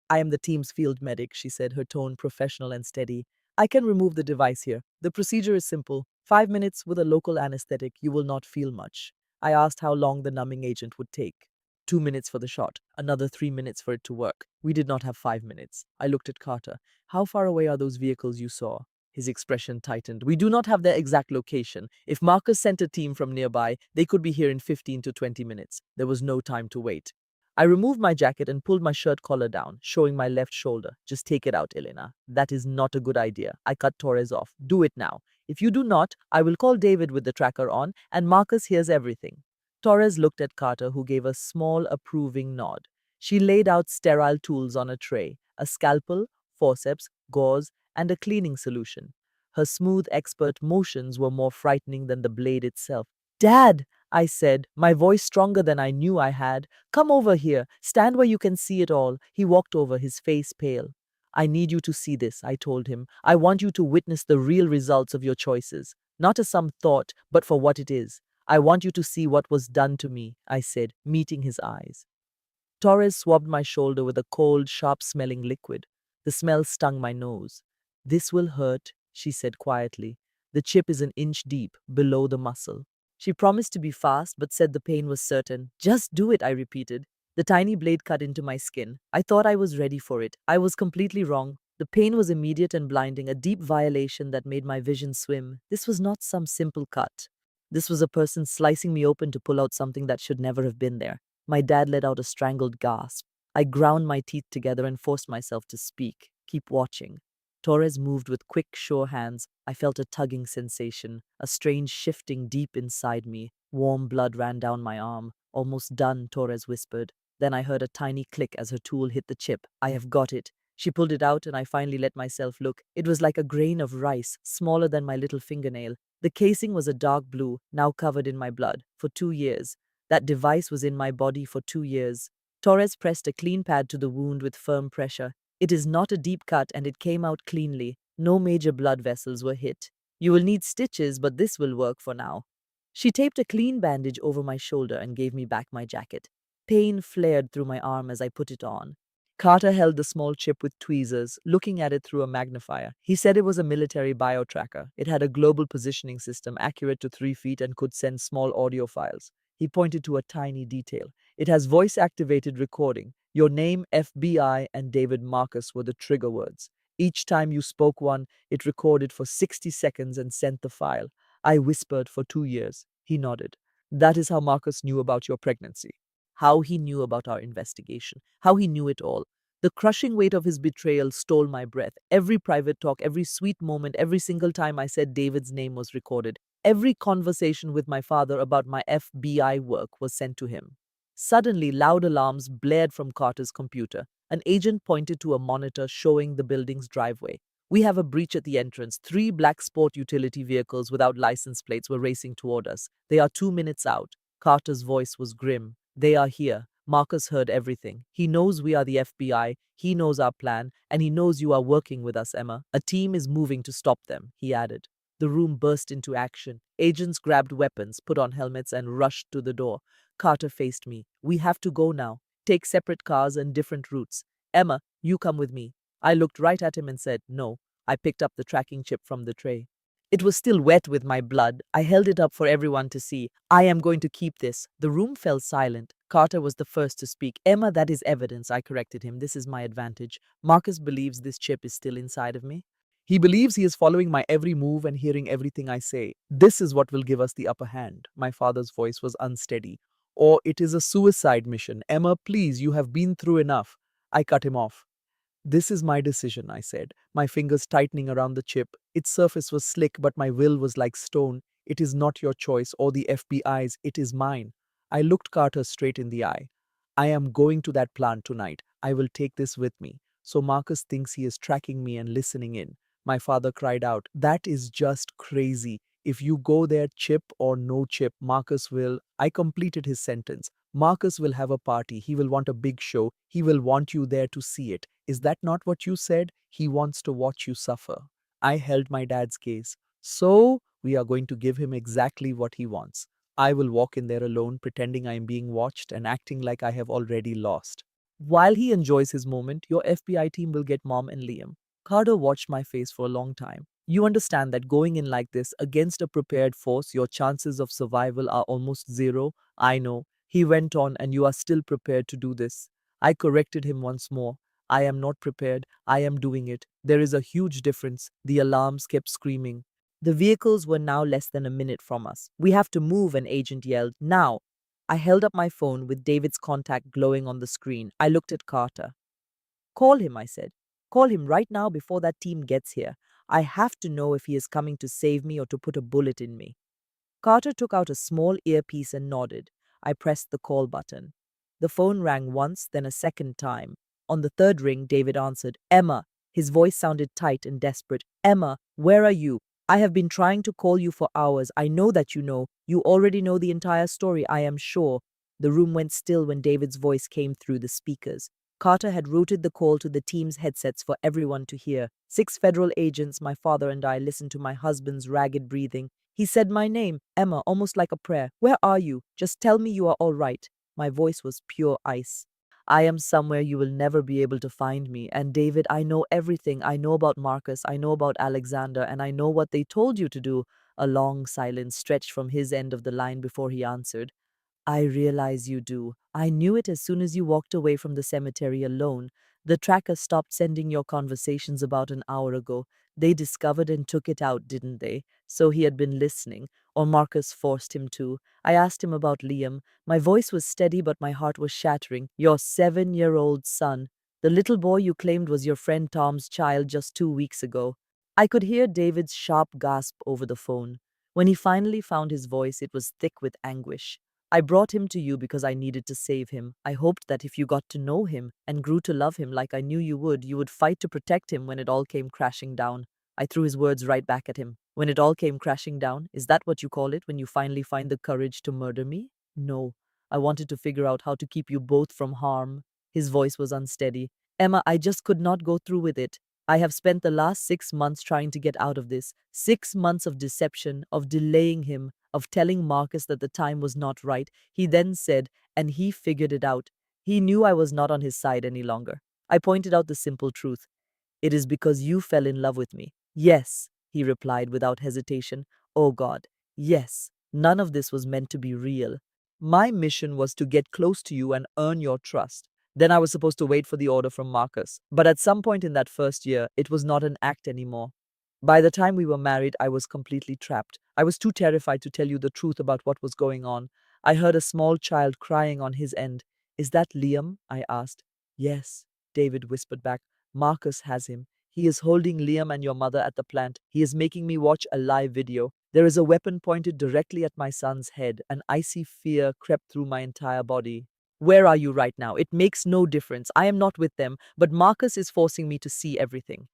I am the team's field medic, she said, her tone professional and steady. I can remove the device here. The procedure is simple. 5 minutes with a local anesthetic, you will not feel much. I asked how long the numbing agent would take. 2 minutes for the shot, another 3 minutes for it to work. We did not have 5 minutes. I looked at Carter. How far away are those vehicles you saw? His expression tightened. We do not have their exact location. If Marcus sent a team from nearby, they could be here in 15 to 20 minutes. There was no time to wait. I removed my jacket and pulled my shirt collar down, showing my left shoulder. Just take it out, Elena. That is not a good idea. I cut Torres off. Do it now. If you do not, I will call David with the tracker on, and Marcus hears everything. Torres looked at Carter, who gave a small, approving nod. She laid out sterile tools on a tray, a scalpel, forceps, gauze, and a cleaning solution. Her smooth, expert motions were more frightening than the blade itself. Dad, I said, my voice stronger than I knew I had. Come over here. Stand where you can see it all. He walked over, his face pale. I need you to see this, I told him. I want you to witness the real results of your choices. Not as some thought, but for what it is. I want you to see what was done to me, I said, meeting his eyes. Torres swabbed my shoulder with a cold, sharp-smelling liquid. The smell stung my nose. This will hurt, she said quietly. The chip is an inch deep, below the muscle. She promised to be fast, but said the pain was certain. Just do it, I repeated. The tiny blade cut into my skin. I thought I was ready for it. I was completely wrong. The pain was immediate and blinding, a deep violation that made my vision swim. This was not some simple cut. This was a person slicing me open to pull out something that should never have been there. My dad let out a strangled gasp. I ground my teeth together and forced myself to speak. Keep watching. Torres moved with quick, sure hands. I felt a tugging sensation, a strange shifting deep inside me. Warm blood ran down my arm. Almost done, Torres whispered. Then I heard a tiny click as her tool hit the chip. I have got it. She pulled it out and I finally let myself look. It was like a grain of rice, smaller than my little fingernail. The casing was a dark blue, now covered in my blood. For 2 years. That device was in my body for 2 years. Torres pressed a clean pad to the wound with firm pressure. It is not a deep cut and it came out cleanly. No major blood vessels were hit. You will need stitches, but this will work for now. She taped a clean bandage over my shoulder and gave me back my jacket. Pain flared through my arm as I put it on. Carter held the small chip with tweezers, looking at it through a magnifier. He said it was a military biotracker. It had a global positioning system accurate to 3 feet and could send small audio files. He pointed to a tiny detail. It has voice-activated recording. Your name, FBI, and David Marcus were the trigger words. Each time you spoke one, it recorded for 60 seconds and sent the file. I whispered for 2 years. He nodded. That is how Marcus knew about your pregnancy. How he knew about our investigation. How he knew it all. The crushing weight of his betrayal stole my breath. Every private talk, every sweet moment, every single time I said David's name was recorded. Every conversation with my father about my FBI work was sent to him. Suddenly, loud alarms blared from Carter's computer. An agent pointed to a monitor showing the building's driveway. We have a breach at the entrance. 3 black sport utility vehicles without license plates were racing toward us. They are 2 minutes out. Carter's voice was grim. They are here. Marcus heard everything. He knows we are the FBI. He knows our plan. And he knows you are working with us, Emma. A team is moving to stop them, he added. The room burst into action. Agents grabbed weapons, put on helmets, and rushed to the door. Carter faced me. We have to go now. Take separate cars and different routes. Emma, you come with me. I looked right at him and said, no. I picked up the tracking chip from the tray. It was still wet with my blood. I held it up for everyone to see. I am going to keep this. The room fell silent. Carter was the first to speak. Emma, that is evidence, I corrected him. This is my advantage. Marcus believes this chip is still inside of me. He believes he is following my every move and hearing everything I say. This is what will give us the upper hand. My father's voice was unsteady. Or it is a suicide mission. Emma, please, you have been through enough. I cut him off. This is my decision, I said, my fingers tightening around the chip. Its surface was slick, but my will was like stone. It is not your choice or the FBI's, it is mine. I looked Carter straight in the eye. I am going to that plant tonight. I will take this with me. So Marcus thinks he is tracking me and listening in. My father cried out, that is just crazy. If you go there, chip or no chip, Marcus will. I completed his sentence. Marcus will have a party. He will want a big show. He will want you there to see it. Is that not what you said? He wants to watch you suffer. I held my dad's gaze. So, we are going to give him exactly what he wants. I will walk in there alone, pretending I am being watched and acting like I have already lost. While he enjoys his moment, your FBI team will get Mom and Liam. Carter watched my face for a long time. You understand that going in like this against a prepared force, your chances of survival are almost zero? I know. He went on, and you are still prepared to do this. I corrected him once more. I am not prepared. I am doing it. There is a huge difference. The alarms kept screaming. The vehicles were now less than a minute from us. We have to move, an agent yelled. Now! I held up my phone with David's contact glowing on the screen. I looked at Carter. Call him, I said. Call him right now before that team gets here. I have to know if he is coming to save me or to put a bullet in me. Carter took out a small earpiece and nodded. I pressed the call button. The phone rang once, then a second time. On the third ring, David answered, Emma. His voice sounded tight and desperate. Emma, where are you? I have been trying to call you for hours. I know that you know. You already know the entire story, I am sure. The room went still when David's voice came through the speakers. Carter had routed the call to the team's headsets for everyone to hear. 6 federal agents, my father and I, listened to my husband's ragged breathing. He said my name, Emma, almost like a prayer. Where are you? Just tell me you are all right. My voice was pure ice. I am somewhere you will never be able to find me. And David, I know everything. I know about Marcus. I know about Alexander. And I know what they told you to do. A long silence stretched from his end of the line before he answered. I realize you do. I knew it as soon as you walked away from the cemetery alone. The tracker stopped sending your conversations about an hour ago. They discovered and took it out, didn't they? So he had been listening, or Marcus forced him to. I asked him about Liam. My voice was steady, but my heart was shattering. Your 7-year-old son. The little boy you claimed was your friend Tom's child just 2 weeks ago. I could hear David's sharp gasp over the phone. When he finally found his voice, it was thick with anguish. I brought him to you because I needed to save him. I hoped that if you got to know him and grew to love him like I knew you would fight to protect him when it all came crashing down. I threw his words right back at him. When it all came crashing down, is that what you call it when you finally find the courage to murder me? No. I wanted to figure out how to keep you both from harm. His voice was unsteady. Emma, I just could not go through with it. I have spent the last 6 months trying to get out of this. 6 months of deception, of delaying him, of telling Marcus that the time was not right. He then said, and he figured it out. He knew I was not on his side any longer. I pointed out the simple truth. It is because you fell in love with me. Yes, he replied without hesitation. Oh God, yes. None of this was meant to be real. My mission was to get close to you and earn your trust. Then I was supposed to wait for the order from Marcus. But at some point in that first year, it was not an act anymore. By the time we were married, I was completely trapped. I was too terrified to tell you the truth about what was going on. I heard a small child crying on his end. Is that Liam? I asked. Yes, David whispered back. Marcus has him. He is holding Liam and your mother at the plant. He is making me watch a live video. There is a weapon pointed directly at my son's head. An icy fear crept through my entire body. Where are you right now? It makes no difference. I am not with them, but Marcus is forcing me to see everything.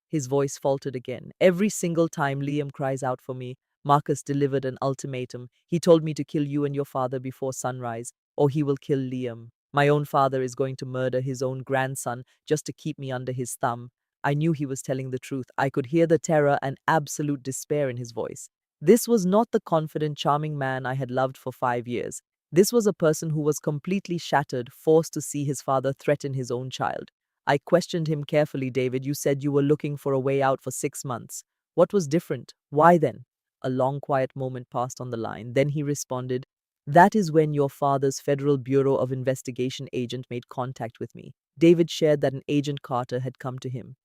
His voice faltered again. Every single time Liam cries out for me, Marcus delivered an ultimatum. He told me to kill you and your father before sunrise, or he will kill Liam. My own father is going to murder his own grandson just to keep me under his thumb. I knew he was telling the truth. I could hear the terror and absolute despair in his voice. This was not the confident, charming man I had loved for 5 years. This was a person who was completely shattered, forced to see his father threaten his own child. I questioned him carefully. David, you said you were looking for a way out for 6 months. What was different? Why then? A long, quiet moment passed on the line. Then he responded, that is when your father's Federal Bureau of Investigation agent made contact with me. David shared that an Agent Carter had come to him.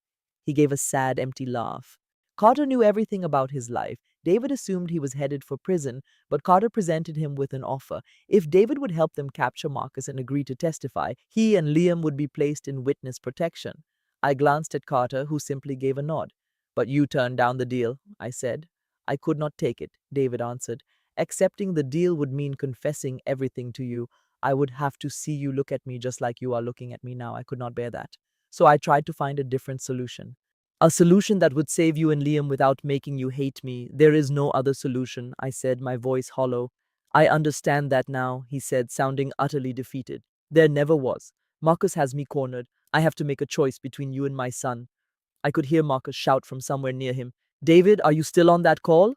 He gave a sad, empty laugh. Carter knew everything about his life. David assumed he was headed for prison, but Carter presented him with an offer. If David would help them capture Marcus and agree to testify, he and Liam would be placed in witness protection. I glanced at Carter, who simply gave a nod. But you turned down the deal, I said. I could not take it, David answered. Accepting the deal would mean confessing everything to you. I would have to see you look at me just like you are looking at me now. I could not bear that. So I tried to find a different solution. A solution that would save you and Liam without making you hate me. There is no other solution, I said, my voice hollow. I understand that now, he said, sounding utterly defeated. There never was. Marcus has me cornered. I have to make a choice between you and my son. I could hear Marcus shout from somewhere near him, David, are you still on that call?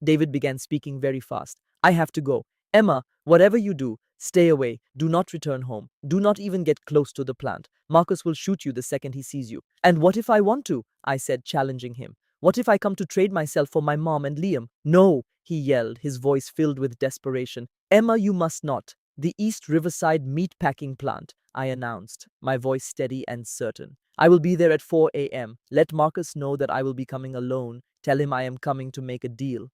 David began speaking very fast. I have to go. Emma, whatever you do, stay away. Do not return home. Do not even get close to the plant. Marcus will shoot you the second he sees you. And what if I want to? I said, challenging him. What if I come to trade myself for my mom and Liam? No, he yelled, his voice filled with desperation. Emma, you must not. The East Riverside meatpacking plant, I announced, my voice steady and certain. I will be there at 4 a.m. Let Marcus know that I will be coming alone. Tell him I am coming to make a deal.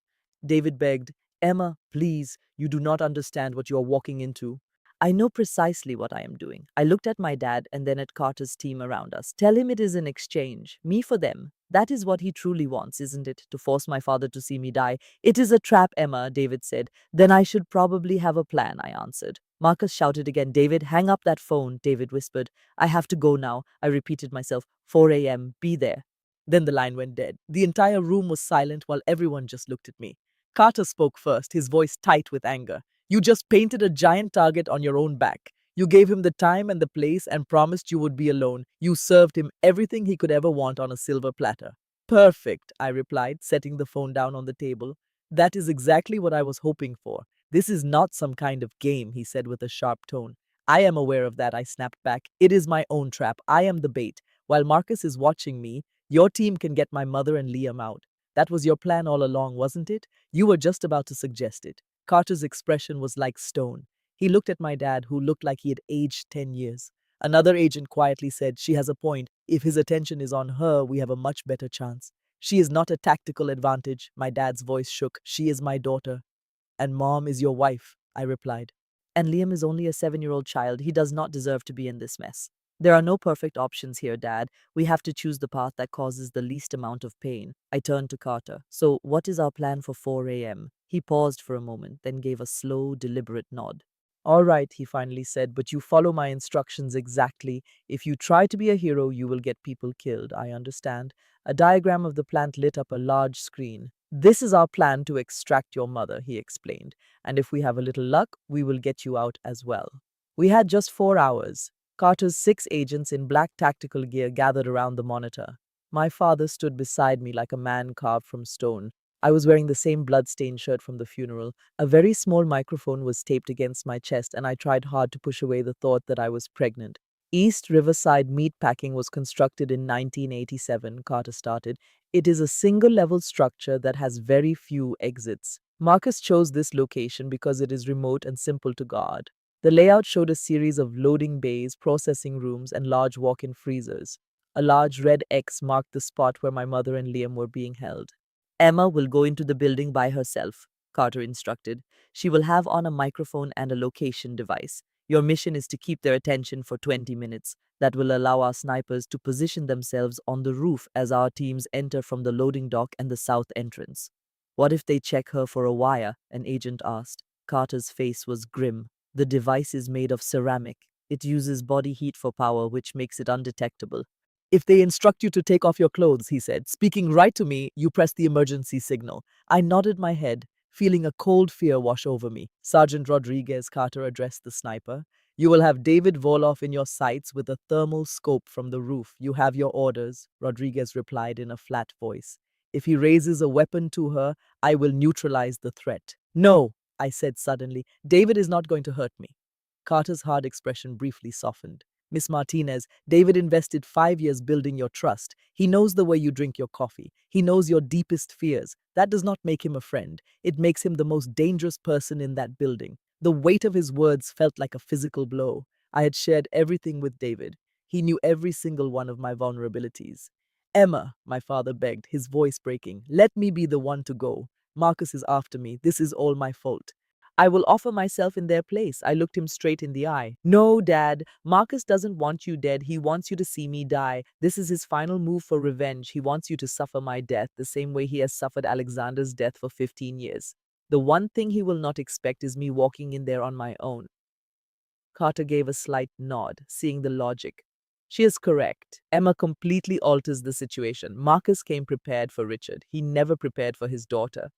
David begged, Emma, please, you do not understand what you are walking into. I know precisely what I am doing. I looked at my dad and then at Carter's team around us. Tell him it is an exchange, me for them. That is what he truly wants, isn't it? To force my father to see me die. It is a trap, Emma, David said. Then I should probably have a plan, I answered. Marcus shouted again. David, hang up that phone, David whispered. I have to go now, I repeated myself. 4 a.m., be there. Then the line went dead. The entire room was silent while everyone just looked at me. Carter spoke first, his voice tight with anger. You just painted a giant target on your own back. You gave him the time and the place and promised you would be alone. You served him everything he could ever want on a silver platter. Perfect, I replied, setting the phone down on the table. That is exactly what I was hoping for. This is not some kind of game, he said with a sharp tone. I am aware of that, I snapped back. It is my own trap. I am the bait. While Marcus is watching me, your team can get my mother and Liam out. That was your plan all along, wasn't it? You were just about to suggest it. Carter's expression was like stone. He looked at my dad, who looked like he had aged 10 years. Another agent quietly said, she has a point. If his attention is on her, we have a much better chance. She is not a tactical advantage. My dad's voice shook. She is my daughter. And Mom is your wife, I replied. And Liam is only a 7-year-old child. He does not deserve to be in this mess. There are no perfect options here, Dad. We have to choose the path that causes the least amount of pain. I turned to Carter. So, what is our plan for 4 a.m.? He paused for a moment, then gave a slow, deliberate nod. All right, he finally said, but you follow my instructions exactly. If you try to be a hero, you will get people killed. I understand. A diagram of the plant lit up a large screen. This is our plan to extract your mother, he explained. And if we have a little luck, we will get you out as well. We had just 4 hours. Carter's 6 agents in black tactical gear gathered around the monitor. My father stood beside me like a man carved from stone. I was wearing the same blood-stained shirt from the funeral. A very small microphone was taped against my chest, and I tried hard to push away the thought that I was pregnant. East Riverside Meatpacking was constructed in 1987, Carter started. It is a single-level structure that has very few exits. Marcus chose this location because it is remote and simple to guard. The layout showed a series of loading bays, processing rooms, and large walk-in freezers. A large red X marked the spot where my mother and Liam were being held. Emma will go into the building by herself, Carter instructed. She will have on a microphone and a location device. Your mission is to keep their attention for 20 minutes. That will allow our snipers to position themselves on the roof as our teams enter from the loading dock and the south entrance. What if they check her for a wire? An agent asked. Carter's face was grim. The device is made of ceramic. It uses body heat for power, which makes it undetectable. If they instruct you to take off your clothes, he said, speaking right to me, you press the emergency signal. I nodded my head, feeling a cold fear wash over me. Sergeant Rodriguez, Carter addressed the sniper. You will have David Voloff in your sights with a thermal scope from the roof. You have your orders, Rodriguez replied in a flat voice. If he raises a weapon to her, I will neutralize the threat. No, I said suddenly. David is not going to hurt me. Carter's hard expression briefly softened. Miss Martinez, David invested 5 years building your trust. He knows the way you drink your coffee. He knows your deepest fears. That does not make him a friend. It makes him the most dangerous person in that building. The weight of his words felt like a physical blow. I had shared everything with David. He knew every single one of my vulnerabilities. Emma, my father begged, his voice breaking, let me be the one to go. Marcus is after me. This is all my fault. I will offer myself in their place. I looked him straight in the eye. No, Dad. Marcus doesn't want you dead. He wants you to see me die. This is his final move for revenge. He wants you to suffer my death the same way he has suffered Alexander's death for 15 years. The one thing he will not expect is me walking in there on my own. Carter gave a slight nod, seeing the logic. She is correct. Emma completely alters the situation. Marcus came prepared for Richard. He never prepared for his daughter.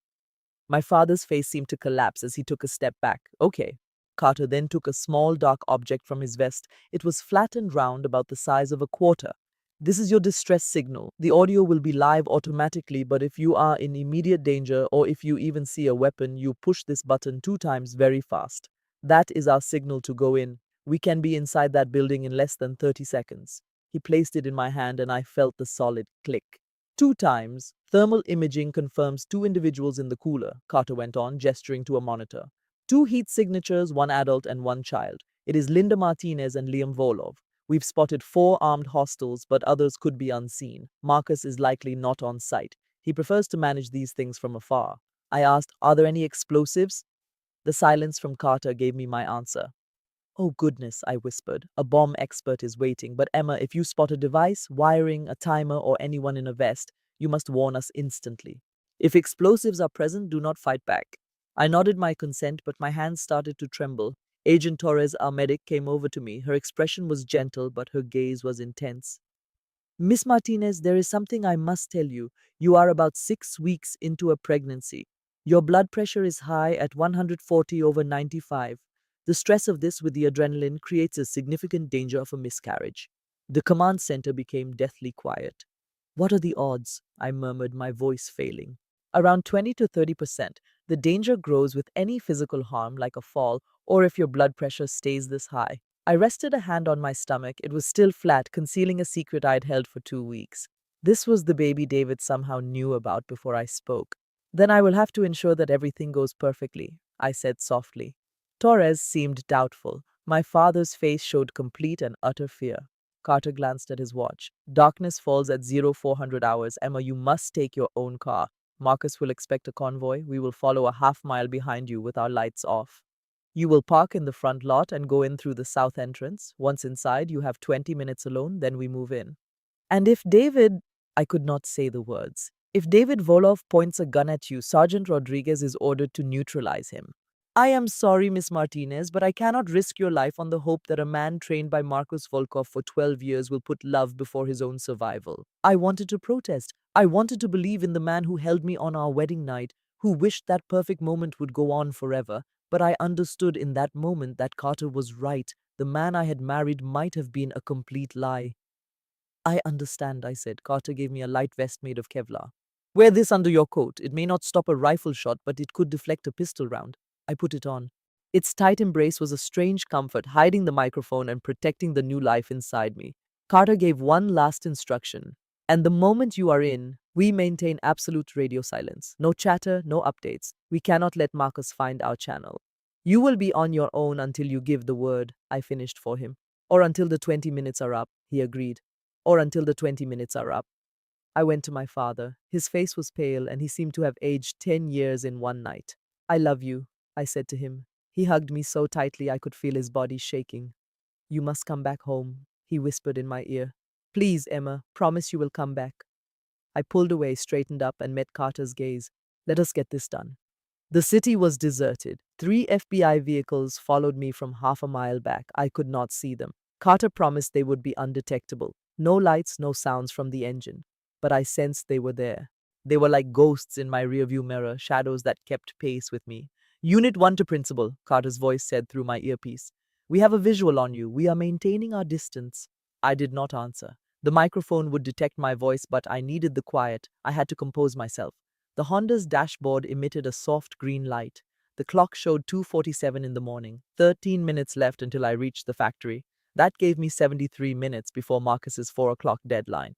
My father's face seemed to collapse as he took a step back. Okay. Carter then took a small dark object from his vest. It was flat and round, about the size of a quarter. This is your distress signal. The audio will be live automatically, but if you are in immediate danger or if you even see a weapon, you push this button 2 times very fast. That is our signal to go in. We can be inside that building in less than 30 seconds. He placed it in my hand and I felt the solid click. 2 times. Thermal imaging confirms 2 individuals in the cooler, Carter went on, gesturing to a monitor. 2 heat signatures, 1 adult and 1 child. It is Linda Martinez and Liam Volov. We've spotted 4 armed hostiles, but others could be unseen. Marcus is likely not on site. He prefers to manage these things from afar. I asked, are there any explosives? The silence from Carter gave me my answer. Oh goodness, I whispered. A bomb expert is waiting, but Emma, if you spot a device, wiring, a timer, or anyone in a vest, you must warn us instantly. If explosives are present, do not fight back. I nodded my consent, but my hands started to tremble. Agent Torres, our medic, came over to me. Her expression was gentle, but her gaze was intense. Miss Martinez, there is something I must tell you. You are about 6 weeks into a pregnancy. Your blood pressure is high at 140/95. The stress of this with the adrenaline creates a significant danger of a miscarriage. The command center became deathly quiet. What are the odds? I murmured, my voice failing. Around 20 to 30%. The danger grows with any physical harm like a fall or if your blood pressure stays this high. I rested a hand on my stomach. It was still flat, concealing a secret I'd held for 2 weeks. This was the baby David somehow knew about before I spoke. Then I will have to ensure that everything goes perfectly, I said softly. Torres seemed doubtful. My father's face showed complete and utter fear. Carter glanced at his watch. Darkness falls at 0400 hours. Emma, you must take your own car. Marcus will expect a convoy. We will follow a half-mile behind you with our lights off. You will park in the front lot and go in through the south entrance. Once inside, you have 20 minutes alone, then we move in. And if David, I could not say the words. If David Volov points a gun at you, Sergeant Rodriguez is ordered to neutralize him. I am sorry, Miss Martinez, but I cannot risk your life on the hope that a man trained by Marcus Volkov for 12 years will put love before his own survival. I wanted to protest. I wanted to believe in the man who held me on our wedding night, who wished that perfect moment would go on forever. But I understood in that moment that Carter was right. The man I had married might have been a complete lie. I understand, I said. Carter gave me a light vest made of Kevlar. Wear this under your coat. It may not stop a rifle shot, but it could deflect a pistol round. I put it on. Its tight embrace was a strange comfort, hiding the microphone and protecting the new life inside me. Carter gave one last instruction. And the moment you are in, we maintain absolute radio silence. No chatter, no updates. We cannot let Marcus find our channel. You will be on your own until you give the word, I finished for him. Or until the 20 minutes are up, he agreed. Or until the 20 minutes are up. I went to my father. His face was pale and he seemed to have aged 10 years in one night. I love you, I said to him. He hugged me so tightly I could feel his body shaking. You must come back home, he whispered in my ear. Please, Emma, promise you will come back. I pulled away, straightened up, and met Carter's gaze. Let us get this done. The city was deserted. 3 FBI vehicles followed me from half a mile back. I could not see them. Carter promised they would be undetectable. No lights, no sounds from the engine, but I sensed they were there. They were like ghosts in my rearview mirror, shadows that kept pace with me. Unit 1 to principal, Carter's voice said through my earpiece. We have a visual on you. We are maintaining our distance. I did not answer. The microphone would detect my voice, but I needed the quiet. I had to compose myself. The Honda's dashboard emitted a soft green light. The clock showed 2:47 in the morning, 13 minutes left until I reached the factory. That gave me 73 minutes before Marcus's 4 o'clock deadline.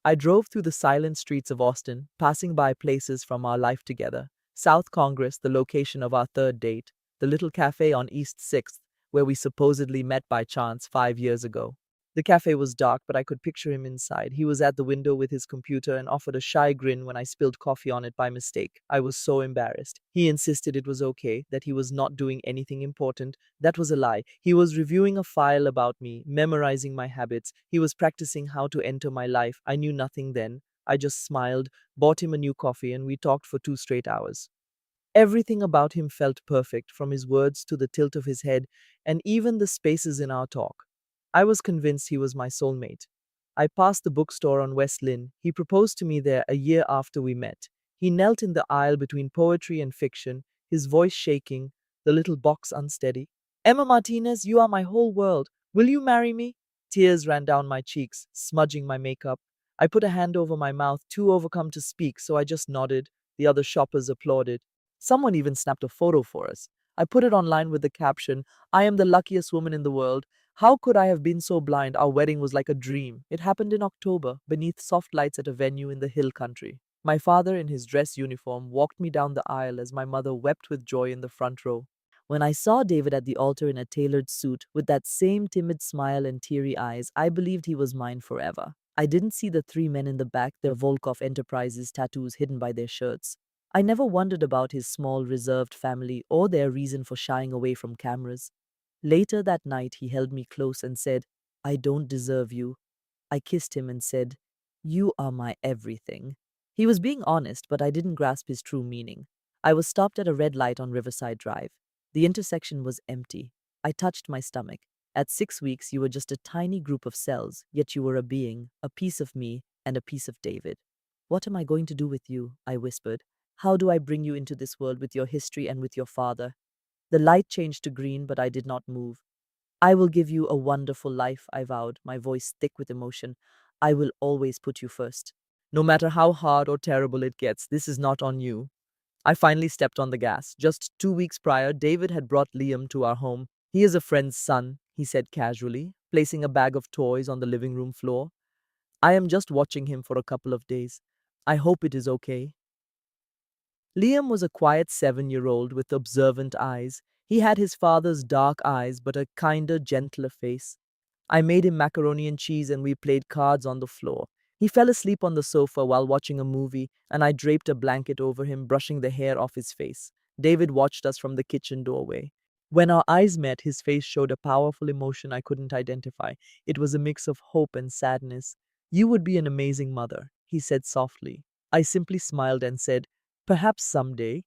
I drove through the silent streets of Austin, passing by places from our life together. South Congress, the location of our third date, the little cafe on East 6th, where we supposedly met by chance 5 years ago. The cafe was dark, but I could picture him inside. He was at the window with his computer and offered a shy grin when I spilled coffee on it by mistake. I was so embarrassed. He insisted it was okay, that he was not doing anything important. That was a lie. He was reviewing a file about me, memorizing my habits. He was practicing how to enter my life. I knew nothing then. I just smiled, bought him a new coffee, and we talked for 2 straight hours. Everything about him felt perfect, from his words to the tilt of his head, and even the spaces in our talk. I was convinced he was my soulmate. I passed the bookstore on West Lynn. He proposed to me there a year after we met. He knelt in the aisle between poetry and fiction, his voice shaking, the little box unsteady. Emma Martinez, you are my whole world. Will you marry me? Tears ran down my cheeks, smudging my makeup. I put a hand over my mouth, too overcome to speak, so I just nodded. The other shoppers applauded. Someone even snapped a photo for us. I put it online with the caption, I am the luckiest woman in the world. How could I have been so blind? Our wedding was like a dream. It happened in October, beneath soft lights at a venue in the hill country. My father, in his dress uniform, walked me down the aisle as my mother wept with joy in the front row. When I saw David at the altar in a tailored suit, with that same timid smile and teary eyes, I believed he was mine forever. I didn't see the three men in the back, their Volkov Enterprises tattoos hidden by their shirts. I never wondered about his small, reserved family or their reason for shying away from cameras. Later that night, he held me close and said, I don't deserve you. I kissed him and said, You are my everything. He was being honest, but I didn't grasp his true meaning. I was stopped at a red light on Riverside Drive. The intersection was empty. I touched my stomach. At 6 weeks, you were just a tiny group of cells, yet you were a being, a piece of me, and a piece of David. What am I going to do with you? I whispered. How do I bring you into this world with your history and with your father? The light changed to green, but I did not move. I will give you a wonderful life, I vowed, my voice thick with emotion. I will always put you first. No matter how hard or terrible it gets, this is not on you. I finally stepped on the gas. Just 2 weeks prior, David had brought Liam to our home. He is a friend's son, he said casually, placing a bag of toys on the living room floor. I am just watching him for a couple of days. I hope it is okay. Liam was a quiet 7-year-old with observant eyes. He had his father's dark eyes, but a kinder, gentler face. I made him macaroni and cheese and we played cards on the floor. He fell asleep on the sofa while watching a movie, and I draped a blanket over him, brushing the hair off his face. David watched us from the kitchen doorway. When our eyes met, his face showed a powerful emotion I couldn't identify. It was a mix of hope and sadness. You would be an amazing mother, he said softly. I simply smiled and said, Perhaps someday.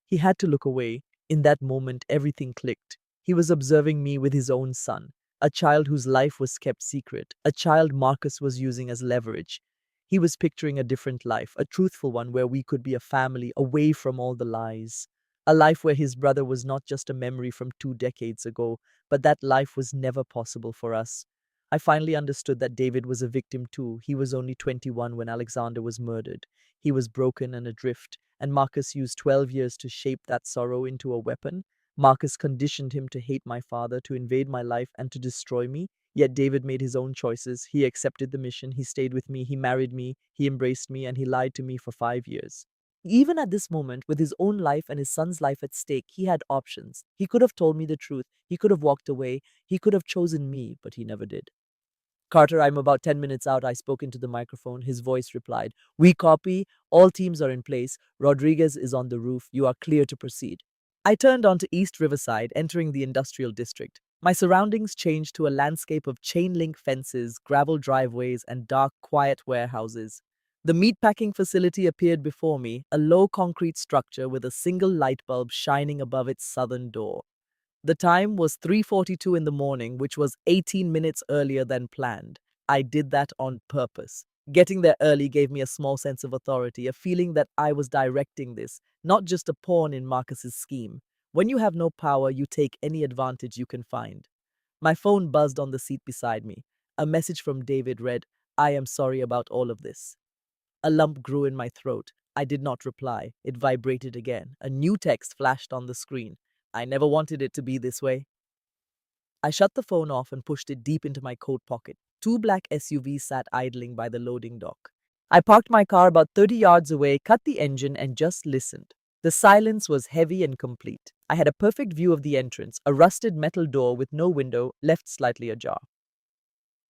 He had to look away. In that moment, everything clicked. He was observing me with his own son, a child whose life was kept secret, a child Marcus was using as leverage. He was picturing a different life, a truthful one where we could be a family away from all the lies. A life where his brother was not just a memory from 2 decades ago, but that life was never possible for us. I finally understood that David was a victim too. He was only 21 when Alexander was murdered. He was broken and adrift, and Marcus used 12 years to shape that sorrow into a weapon. Marcus conditioned him to hate my father, to invade my life, and to destroy me. Yet David made his own choices. He accepted the mission, he stayed with me, he married me, he embraced me, and he lied to me for 5 years. Even at this moment, with his own life and his son's life at stake, he had options. He could have told me the truth, he could have walked away, he could have chosen me, but he never did. Carter, I'm about 10 minutes out. I spoke into the microphone. His voice replied, We copy. All teams are in place. Rodriguez is on the roof. You are clear to proceed. I turned onto East Riverside, entering the industrial district. My surroundings changed to a landscape of chain link fences, gravel driveways, and dark, quiet warehouses. The meatpacking facility appeared before me, a low concrete structure with a single light bulb shining above its southern door. The time was 3:42 in the morning, which was 18 minutes earlier than planned. I did that on purpose. Getting there early gave me a small sense of authority, a feeling that I was directing this, not just a pawn in Marcus's scheme. When you have no power, you take any advantage you can find. My phone buzzed on the seat beside me. A message from David read, "I am sorry about all of this." A lump grew in my throat. I did not reply. It vibrated again. A new text flashed on the screen. I never wanted it to be this way. I shut the phone off and pushed it deep into my coat pocket. Two black SUVs sat idling by the loading dock. I parked my car about 30 yards away, cut the engine, and just listened. The silence was heavy and complete. I had a perfect view of the entrance, a rusted metal door with no window, left slightly ajar.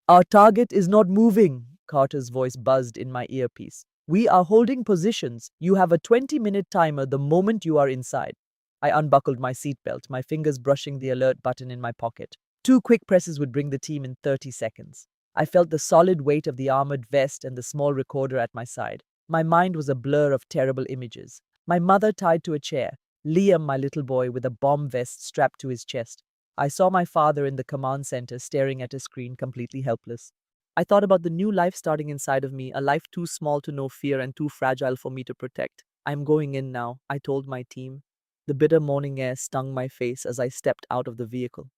"Our target is not moving," Carter's voice buzzed in my earpiece. "We are holding positions. You have a 20-minute timer the moment you are inside." I unbuckled my seatbelt, my fingers brushing the alert button in my pocket. Two quick presses would bring the team in 30 seconds. I felt the solid weight of the armored vest and the small recorder at my side. My mind was a blur of terrible images. My mother tied to a chair, Liam, my little boy, with a bomb vest strapped to his chest. I saw my father in the command center staring at a screen, completely helpless. I thought about the new life starting inside of me, a life too small to know fear and too fragile for me to protect. "I'm going in now," I told my team. The bitter morning air stung my face as I stepped out of the vehicle.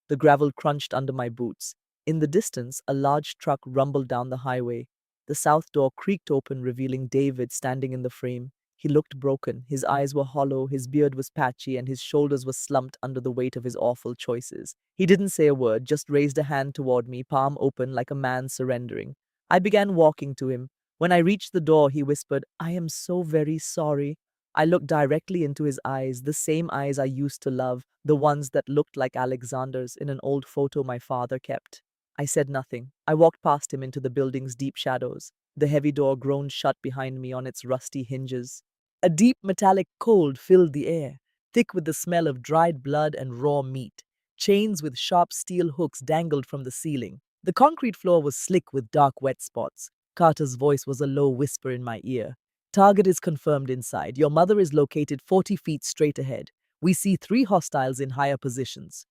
The gravel crunched under my boots. In the distance, a large truck rumbled down the highway. The south door creaked open, revealing David standing in the frame. He looked broken. His eyes were hollow, his beard was patchy, and his shoulders were slumped under the weight of his awful choices. He didn't say a word, just raised a hand toward me, palm open like a man surrendering. I began walking to him. When I reached the door, he whispered, "I am so very sorry." I looked directly into his eyes, the same eyes I used to love, the ones that looked like Alexander's in an old photo my father kept. I said nothing. I walked past him into the building's deep shadows. The heavy door groaned shut behind me on its rusty hinges. A deep metallic cold filled the air, thick with the smell of dried blood and raw meat. Chains with sharp steel hooks dangled from the ceiling. The concrete floor was slick with dark wet spots. Carter's voice was a low whisper in my ear. "Target is confirmed inside. Your mother is located 40 feet straight ahead. We see 3 hostiles in higher positions."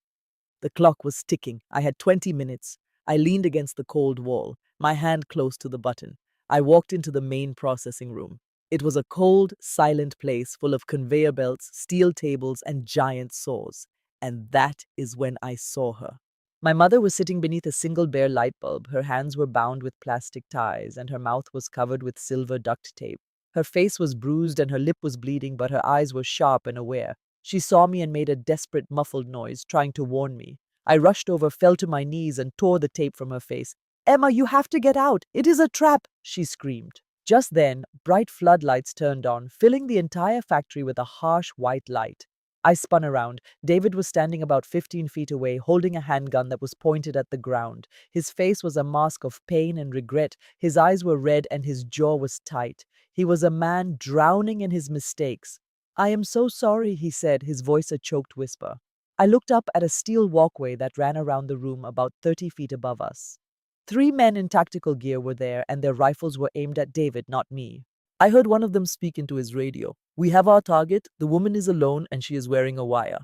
The clock was ticking. I had 20 minutes. I leaned against the cold wall, my hand close to the button. I walked into the main processing room. It was a cold, silent place full of conveyor belts, steel tables, and giant saws. And that is when I saw her. My mother was sitting beneath a single bare light bulb. Her hands were bound with plastic ties, and her mouth was covered with silver duct tape. Her face was bruised and her lip was bleeding, but her eyes were sharp and aware. She saw me and made a desperate, muffled noise, trying to warn me. I rushed over, fell to my knees, and tore the tape from her face. "Emma, you have to get out! It is a trap!" she screamed. Just then, bright floodlights turned on, filling the entire factory with a harsh white light. I spun around. David was standing about 15 feet away, holding a handgun that was pointed at the ground. His face was a mask of pain and regret. His eyes were red and his jaw was tight. He was a man drowning in his mistakes. "I am so sorry," he said, his voice a choked whisper. I looked up at a steel walkway that ran around the room about 30 feet above us. 3 men in tactical gear were there, and their rifles were aimed at David, not me. I heard one of them speak into his radio. "We have our target. The woman is alone, and she is wearing a wire."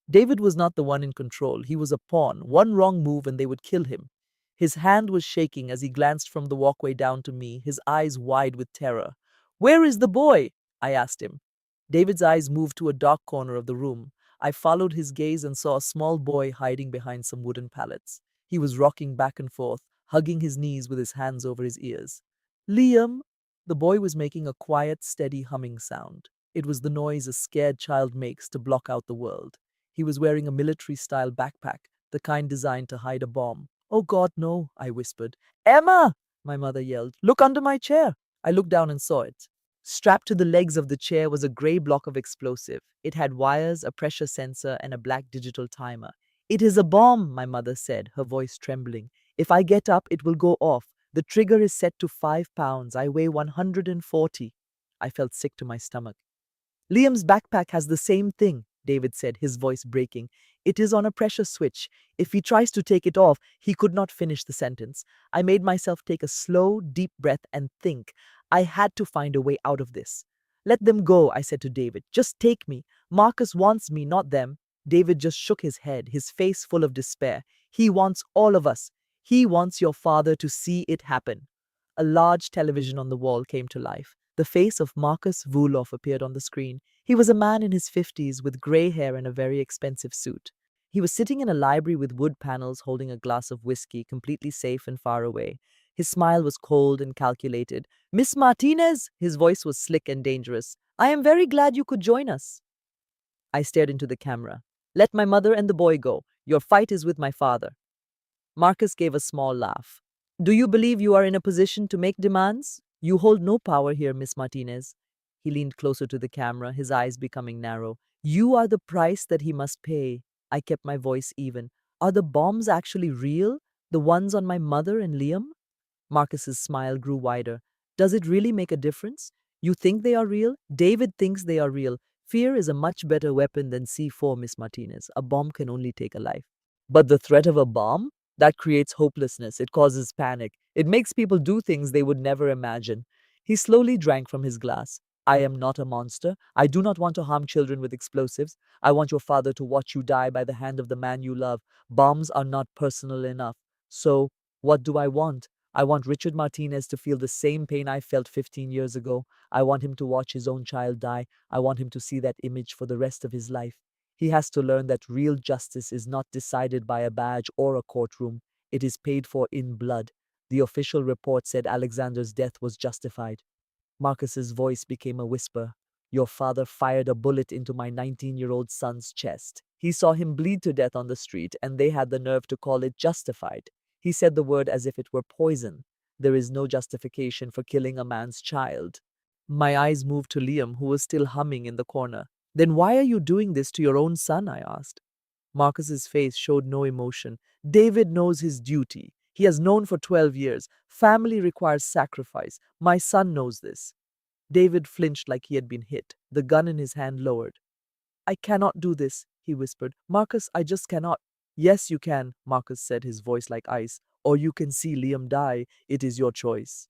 David was not the one in control. He was a pawn. One wrong move and they would kill him. His hand was shaking as he glanced from the walkway down to me, his eyes wide with terror. "Where is the boy?" I asked him. David's eyes moved to a dark corner of the room. I followed his gaze and saw a small boy hiding behind some wooden pallets. He was rocking back and forth, hugging his knees with his hands over his ears. "Liam!" The boy was making a quiet, steady humming sound. It was the noise a scared child makes to block out the world. He was wearing a military-style backpack, the kind designed to hide a bomb. "Oh God, no," I whispered. "Emma!" my mother yelled. "Look under my chair." I looked down and saw it. Strapped to the legs of the chair was a gray block of explosive. It had wires, a pressure sensor, and a black digital timer. "It is a bomb," my mother said, her voice trembling. "If I get up, it will go off. The trigger is set to 5 pounds. I weigh 140. I felt sick to my stomach. "Liam's backpack has the same thing," David said, his voice breaking. "It is on a pressure switch. If he tries to take it off, he could not finish the sentence." I made myself take a slow, deep breath and think. I had to find a way out of this. "Let them go," I said to David. "Just take me. Marcus wants me, not them." David just shook his head, his face full of despair. "He wants all of us. He wants your father to see it happen. A large television on the wall came to life. The face of Marcus Vuloff appeared on the screen. He was a man in his 50s with gray hair and a very expensive suit. He was sitting in a library with wood panels holding a glass of whiskey, completely safe and far away. His smile was cold and calculated. Miss Martinez! His voice was slick and dangerous. I am very glad you could join us. I stared into the camera. Let my mother and the boy go. Your fight is with my father. Marcus gave a small laugh. Do you believe you are in a position to make demands? You hold no power here, Miss Martinez. He leaned closer to the camera, his eyes becoming narrow. You are the price that he must pay. I kept my voice even. Are the bombs actually real? The ones on my mother and Liam? Marcus's smile grew wider. Does it really make a difference? You think they are real? David thinks they are real. Fear is a much better weapon than C4, Miss Martinez. A bomb can only take a life. But the threat of a bomb? That creates hopelessness. It causes panic. It makes people do things they would never imagine. He slowly drank from his glass. I am not a monster. I do not want to harm children with explosives. I want your father to watch you die by the hand of the man you love. Bombs are not personal enough. So, what do I want? I want Richard Martinez to feel the same pain I felt 15 years ago. I want him to watch his own child die. I want him to see that image for the rest of his life. He has to learn that real justice is not decided by a badge or a courtroom. It is paid for in blood. The official report said Alexander's death was justified. Marcus's voice became a whisper. Your father fired a bullet into my 19-year-old son's chest. He saw him bleed to death on the street, and they had the nerve to call it justified. He said the word as if it were poison. There is no justification for killing a man's child. My eyes moved to Liam, who was still humming in the corner. Then why are you doing this to your own son? I asked. Marcus's face showed no emotion. David knows his duty. He has known for 12 years. Family requires sacrifice. My son knows this. David flinched like he had been hit, the gun in his hand lowered. I cannot do this, he whispered. Marcus, I just cannot. Yes, you can, Marcus said, his voice like ice. Or you can see Liam die. It is your choice.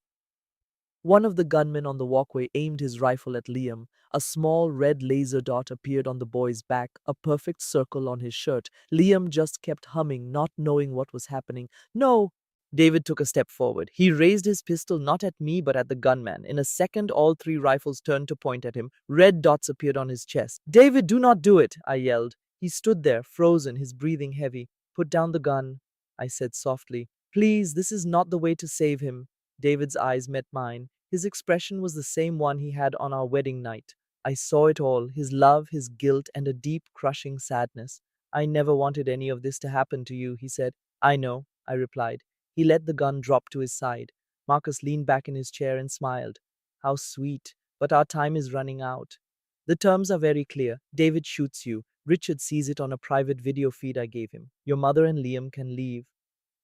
One of the gunmen on the walkway aimed his rifle at Liam. A small red laser dot appeared on the boy's back, a perfect circle on his shirt. Liam just kept humming, not knowing what was happening. No! David took a step forward. He raised his pistol not at me but at the gunman. In a second, all three rifles turned to point at him. Red dots appeared on his chest. David, do not do it, I yelled. He stood there, frozen, his breathing heavy. Put down the gun, I said softly. Please, this is not the way to save him. David's eyes met mine. His expression was the same one he had on our wedding night. I saw it all, his love, his guilt, and a deep, crushing sadness. I never wanted any of this to happen to you, he said. I know, I replied. He let the gun drop to his side. Marcus leaned back in his chair and smiled. How sweet, but our time is running out. The terms are very clear. David shoots you. Richard sees it on a private video feed I gave him. Your mother and Liam can leave.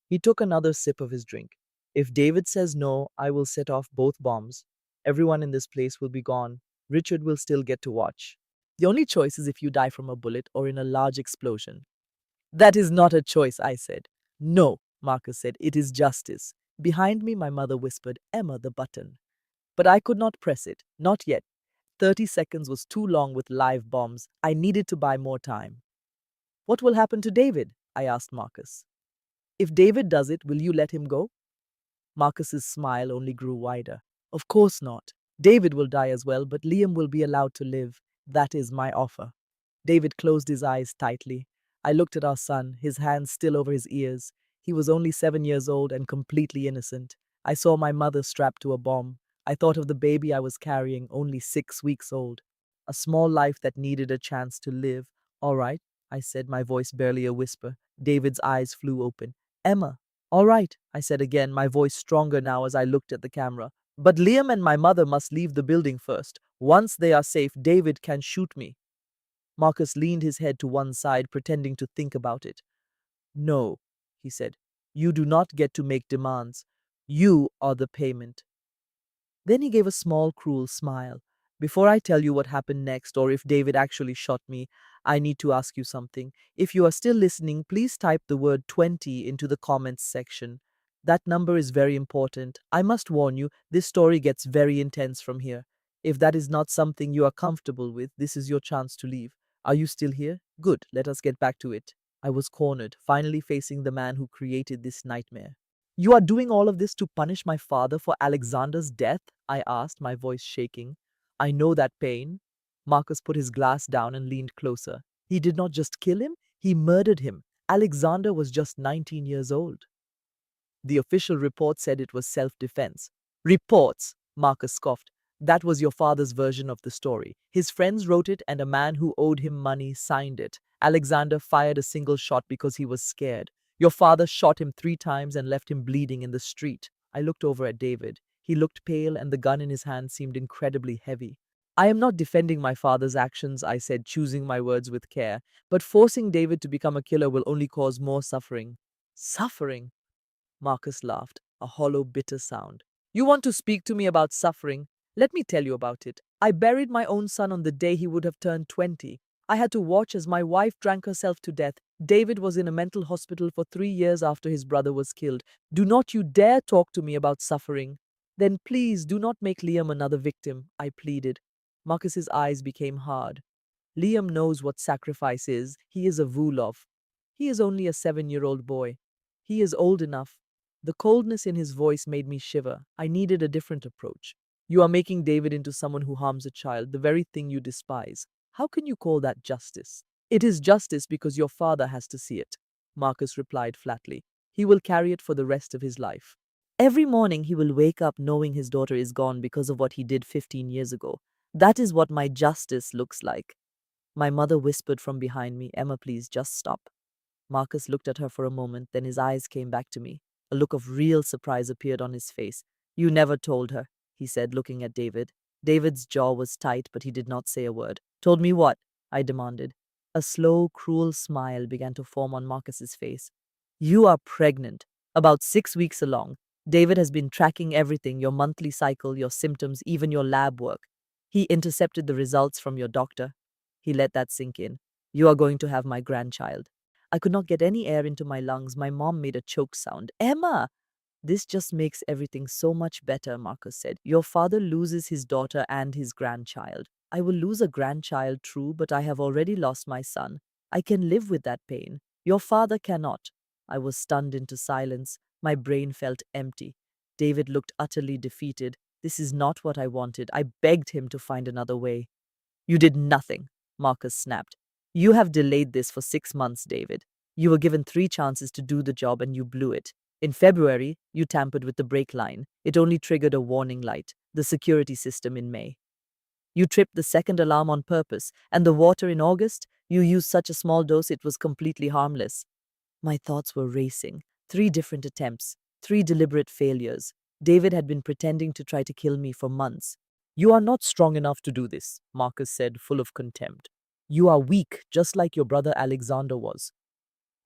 He took another sip of his drink. If David says no, I will set off both bombs. Everyone in this place will be gone. Richard will still get to watch. The only choice is if you die from a bullet or in a large explosion. That is not a choice, I said. No, Marcus said, it is justice. Behind me, my mother whispered, Emma, the button. But I could not press it, not yet. 30 seconds was too long with live bombs. I needed to buy more time. What will happen to David? I asked Marcus. If David does it, will you let him go? Marcus's smile only grew wider. Of course not. David will die as well, but Liam will be allowed to live. That is my offer. David closed his eyes tightly. I looked at our son, his hands still over his ears. He was only 7 years old and completely innocent. I saw my mother strapped to a bomb. I thought of the baby I was carrying, only 6 weeks old. A small life that needed a chance to live. All right, I said, my voice barely a whisper. David's eyes flew open. Emma. All right, I said again, my voice stronger now as I looked at the camera. But Liam and my mother must leave the building first. Once they are safe, David can shoot me. Marcus leaned his head to one side, pretending to think about it. No, he said. You do not get to make demands. You are the payment. Then he gave a small, cruel smile. Before I tell you what happened next, or if David actually shot me, I need to ask you something. If you are still listening, please type the word 20 into the comments section. That number is very important. I must warn you, this story gets very intense from here. If that is not something you are comfortable with, this is your chance to leave. Are you still here? Good, let us get back to it. I was cornered, finally facing the man who created this nightmare. You are doing all of this to punish my father for Alexander's death? I asked, my voice shaking. I know that pain. Marcus put his glass down and leaned closer. He did not just kill him, he murdered him. Alexander was just 19 years old. The official report said it was self-defense. Reports, Marcus scoffed. That was your father's version of the story. His friends wrote it and a man who owed him money signed it. Alexander fired a single shot because he was scared. Your father shot him 3 times and left him bleeding in the street. I looked over at David. He looked pale and the gun in his hand seemed incredibly heavy. I am not defending my father's actions, I said, choosing my words with care, but forcing David to become a killer will only cause more suffering. Suffering? Marcus laughed, a hollow, bitter sound. You want to speak to me about suffering? Let me tell you about it. I buried my own son on the day he would have turned 20. I had to watch as my wife drank herself to death. David was in a mental hospital for 3 years after his brother was killed. Do not you dare talk to me about suffering. Then please do not make Liam another victim, I pleaded. Marcus's eyes became hard. Liam knows what sacrifice is. He is a Vulov. He is only a 7-year-old boy. He is old enough. The coldness in his voice made me shiver. I needed a different approach. You are making David into someone who harms a child, the very thing you despise. How can you call that justice? It is justice because your father has to see it, Marcus replied flatly. He will carry it for the rest of his life. Every morning he will wake up knowing his daughter is gone because of what he did 15 years ago. That is what my justice looks like. My mother whispered from behind me, Emma, please just stop. Marcus looked at her for a moment, then his eyes came back to me. A look of real surprise appeared on his face. You never told her, he said, looking at David. David's jaw was tight, but he did not say a word. Told me what? I demanded. A slow, cruel smile began to form on Marcus's face. You are pregnant, about 6 weeks along. David has been tracking everything, your monthly cycle, your symptoms, even your lab work. He intercepted the results from your doctor. He let that sink in. You are going to have my grandchild. I could not get any air into my lungs. My mom made a choke sound. Emma! This just makes everything so much better, Marcus said. Your father loses his daughter and his grandchild. I will lose a grandchild, true, but I have already lost my son. I can live with that pain. Your father cannot. I was stunned into silence. My brain felt empty. David looked utterly defeated. This is not what I wanted. I begged him to find another way. You did nothing, Marcus snapped. You have delayed this for 6 months, David. You were given 3 chances to do the job and you blew it. In February, you tampered with the brake line. It only triggered a warning light, the security system in May. You tripped the second alarm on purpose, and the water in August, you used such a small dose it was completely harmless. My thoughts were racing. 3 different attempts, 3 deliberate failures. David had been pretending to try to kill me for months. You are not strong enough to do this, Marcus said, full of contempt. You are weak, just like your brother Alexander was.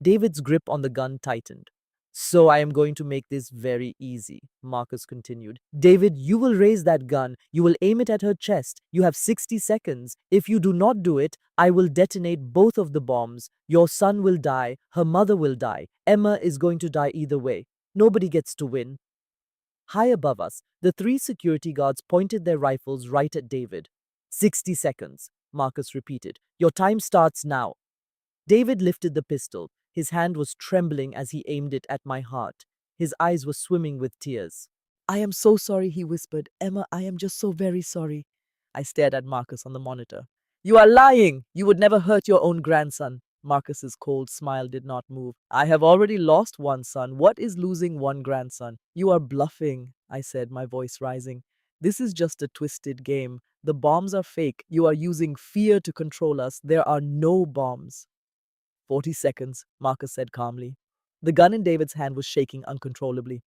David's grip on the gun tightened. So I am going to make this very easy, Marcus continued. David, you will raise that gun. You will aim it at her chest. You have 60 seconds. If you do not do it, I will detonate both of the bombs. Your son will die. Her mother will die. Emma is going to die either way. Nobody gets to win. High above us, the 3 security guards pointed their rifles right at David. 60 seconds, Marcus repeated. Your time starts now. David lifted the pistol. His hand was trembling as he aimed it at my heart. His eyes were swimming with tears. I am so sorry, he whispered. Emma, I am just so very sorry. I stared at Marcus on the monitor. You are lying! You would never hurt your own grandson. Marcus's cold smile did not move. I have already lost one son. What is losing one grandson? You are bluffing, I said, my voice rising. This is just a twisted game. The bombs are fake. You are using fear to control us. There are no bombs. 40 seconds, Marcus said calmly. The gun in David's hand was shaking uncontrollably.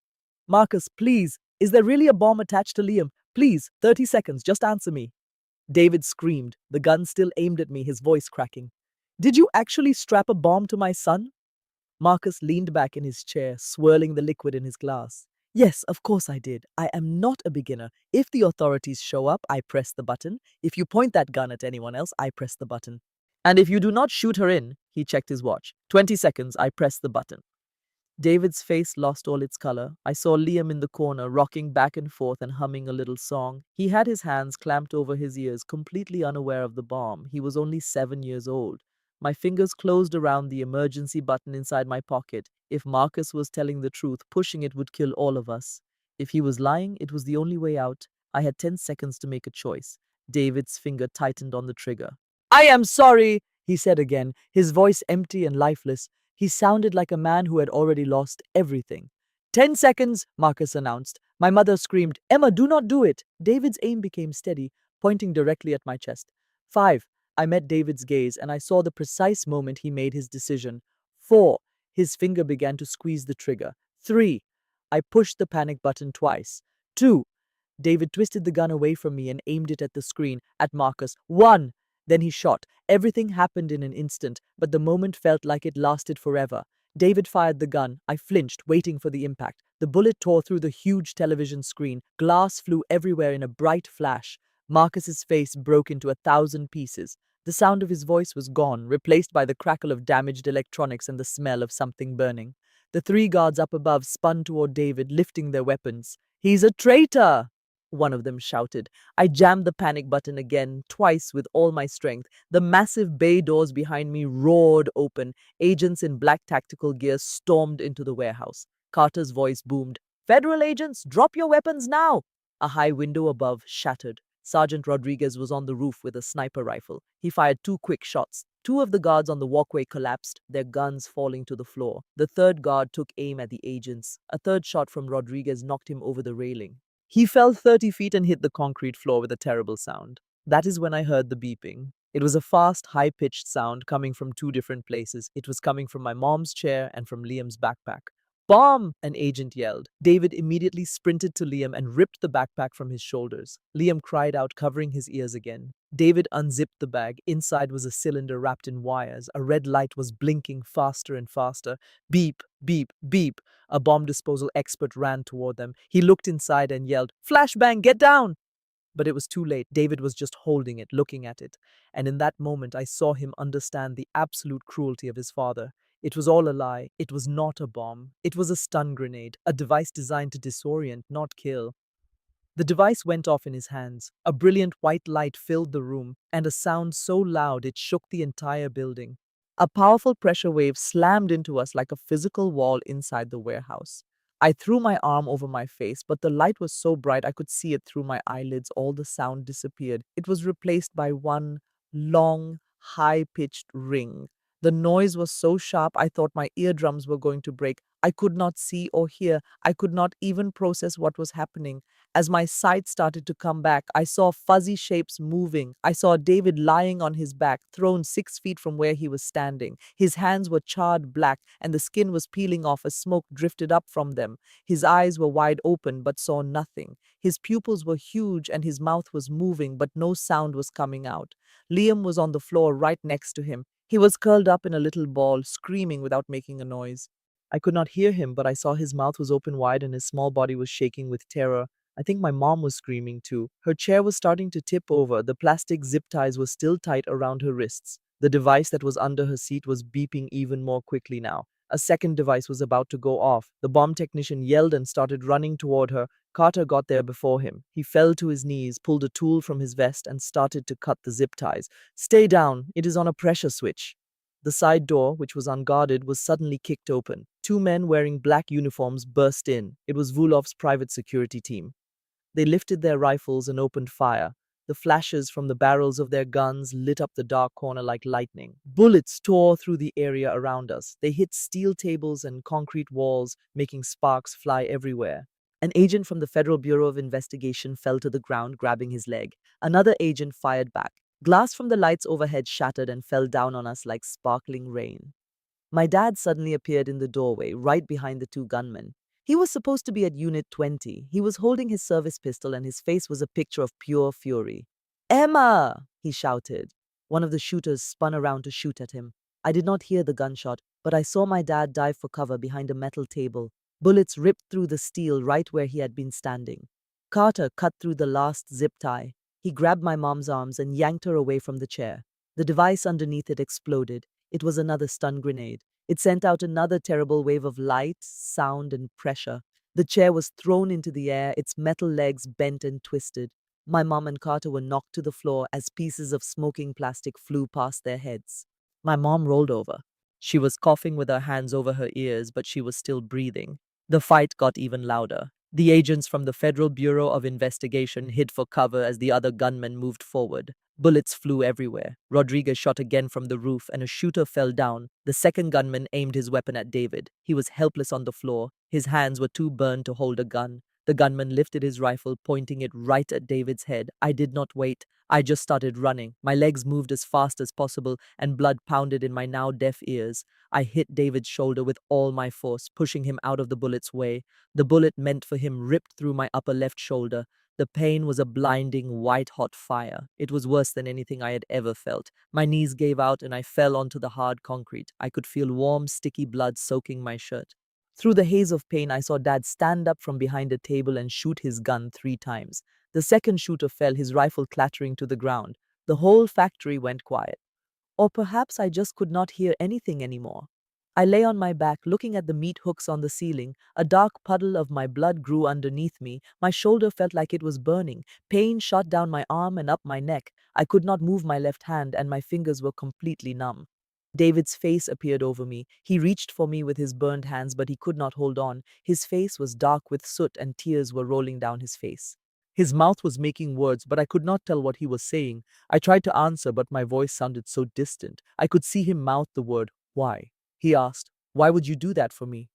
Marcus, please, is there really a bomb attached to Liam? Please, 30 seconds, just answer me. David screamed, the gun still aimed at me, his voice cracking. Did you actually strap a bomb to my son? Marcus leaned back in his chair, swirling the liquid in his glass. Yes, of course I did. I am not a beginner. If the authorities show up, I press the button. If you point that gun at anyone else, I press the button. And if you do not shoot her in, he checked his watch. 20 seconds, I press the button. David's face lost all its color. I saw Liam in the corner, rocking back and forth and humming a little song. He had his hands clamped over his ears, completely unaware of the bomb. He was only 7 years old. My fingers closed around the emergency button inside my pocket. If Marcus was telling the truth, pushing it would kill all of us. If he was lying, it was the only way out. I had 10 seconds to make a choice. David's finger tightened on the trigger. I am sorry, he said again, his voice empty and lifeless. He sounded like a man who had already lost everything. 10 seconds, Marcus announced. My mother screamed, Emma, do not do it. David's aim became steady, pointing directly at my chest. 5. I met David's gaze and I saw the precise moment he made his decision. 4. His finger began to squeeze the trigger. 3. I pushed the panic button twice. 2. David twisted the gun away from me and aimed it at the screen, at Marcus. 1. Then he shot. Everything happened in an instant, but the moment felt like it lasted forever. David fired the gun. I flinched, waiting for the impact. The bullet tore through the huge television screen. Glass flew everywhere in a bright flash. Marcus's face broke into 1,000 pieces. The sound of his voice was gone, replaced by the crackle of damaged electronics and the smell of something burning. The 3 guards up above spun toward David, lifting their weapons. He's a traitor! One of them shouted. I jammed the panic button again, twice with all my strength. The massive bay doors behind me roared open. Agents in black tactical gear stormed into the warehouse. Carter's voice boomed. Federal agents, drop your weapons now! A high window above shattered. Sergeant Rodriguez was on the roof with a sniper rifle. He fired 2 quick shots. 2 of the guards on the walkway collapsed, their guns falling to the floor. The 3rd guard took aim at the agents. A 3rd shot from Rodriguez knocked him over the railing. He fell 30 feet and hit the concrete floor with a terrible sound. That is when I heard the beeping. It was a fast, high-pitched sound coming from 2 different places. It was coming from my mom's chair and from Liam's backpack. Bomb! An agent yelled. David immediately sprinted to Liam and ripped the backpack from his shoulders. Liam cried out, covering his ears again. David unzipped the bag. Inside was a cylinder wrapped in wires. A red light was blinking faster and faster. Beep, beep, beep. A bomb disposal expert ran toward them. He looked inside and yelled, Flashbang, get down! But it was too late. David was just holding it, looking at it. And in that moment, I saw him understand the absolute cruelty of his father. It was all a lie. It was not a bomb. It was a stun grenade, a device designed to disorient, not kill. The device went off in his hands. A brilliant white light filled the room, and a sound so loud it shook the entire building. A powerful pressure wave slammed into us like a physical wall inside the warehouse. I threw my arm over my face, but the light was so bright I could see it through my eyelids. All the sound disappeared. It was replaced by one long, high-pitched ring. The noise was so sharp I thought my eardrums were going to break. I could not see or hear. I could not even process what was happening. As my sight started to come back, I saw fuzzy shapes moving. I saw David lying on his back, thrown 6 feet from where he was standing. His hands were charred black, and the skin was peeling off as smoke drifted up from them. His eyes were wide open, but saw nothing. His pupils were huge, and his mouth was moving, but no sound was coming out. Liam was on the floor right next to him. He was curled up in a little ball, screaming without making a noise. I could not hear him, but I saw his mouth was open wide and his small body was shaking with terror. I think my mom was screaming too. Her chair was starting to tip over. The plastic zip ties were still tight around her wrists. The device that was under her seat was beeping even more quickly now. A second device was about to go off. The bomb technician yelled and started running toward her. Carter got there before him. He fell to his knees, pulled a tool from his vest, and started to cut the zip ties. Stay down. It is on a pressure switch. The side door, which was unguarded, was suddenly kicked open. 2 men wearing black uniforms burst in. It was Vulov's private security team. They lifted their rifles and opened fire. The flashes from the barrels of their guns lit up the dark corner like lightning. Bullets tore through the area around us. They hit steel tables and concrete walls, making sparks fly everywhere. An agent from the Federal Bureau of Investigation fell to the ground, grabbing his leg. Another agent fired back. Glass from the lights overhead shattered and fell down on us like sparkling rain. My dad suddenly appeared in the doorway, right behind the 2 gunmen. He was supposed to be at Unit 20. He was holding his service pistol and his face was a picture of pure fury. Emma! He shouted. One of the shooters spun around to shoot at him. I did not hear the gunshot, but I saw my dad dive for cover behind a metal table. Bullets ripped through the steel right where he had been standing. Carter cut through the last zip tie. He grabbed my mom's arms and yanked her away from the chair. The device underneath it exploded. It was another stun grenade. It sent out another terrible wave of light, sound, and pressure. The chair was thrown into the air, its metal legs bent and twisted. My mom and Carter were knocked to the floor as pieces of smoking plastic flew past their heads. My mom rolled over. She was coughing with her hands over her ears, but she was still breathing. The fight got even louder. The agents from the Federal Bureau of Investigation hid for cover as the other gunmen moved forward. Bullets flew everywhere. Rodriguez shot again from the roof, and a shooter fell down. The second gunman aimed his weapon at David. He was helpless on the floor. His hands were too burned to hold a gun. The gunman lifted his rifle, pointing it right at David's head. I did not wait. I just started running. My legs moved as fast as possible, and blood pounded in my now deaf ears. I hit David's shoulder with all my force, pushing him out of the bullet's way. The bullet meant for him ripped through my upper left shoulder. The pain was a blinding, white-hot fire. It was worse than anything I had ever felt. My knees gave out and I fell onto the hard concrete. I could feel warm, sticky blood soaking my shirt. Through the haze of pain, I saw Dad stand up from behind a table and shoot his gun 3 times. The second shooter fell, his rifle clattering to the ground. The whole factory went quiet. Or perhaps I just could not hear anything anymore. I lay on my back, looking at the meat hooks on the ceiling. A dark puddle of my blood grew underneath me. My shoulder felt like it was burning. Pain shot down my arm and up my neck. I could not move my left hand, and my fingers were completely numb. David's face appeared over me. He reached for me with his burned hands, but he could not hold on. His face was dark with soot, and tears were rolling down his face. His mouth was making words, but I could not tell what he was saying. I tried to answer, but my voice sounded so distant. I could see him mouth the word, "Why?" He asked, "Why would you do that for me?"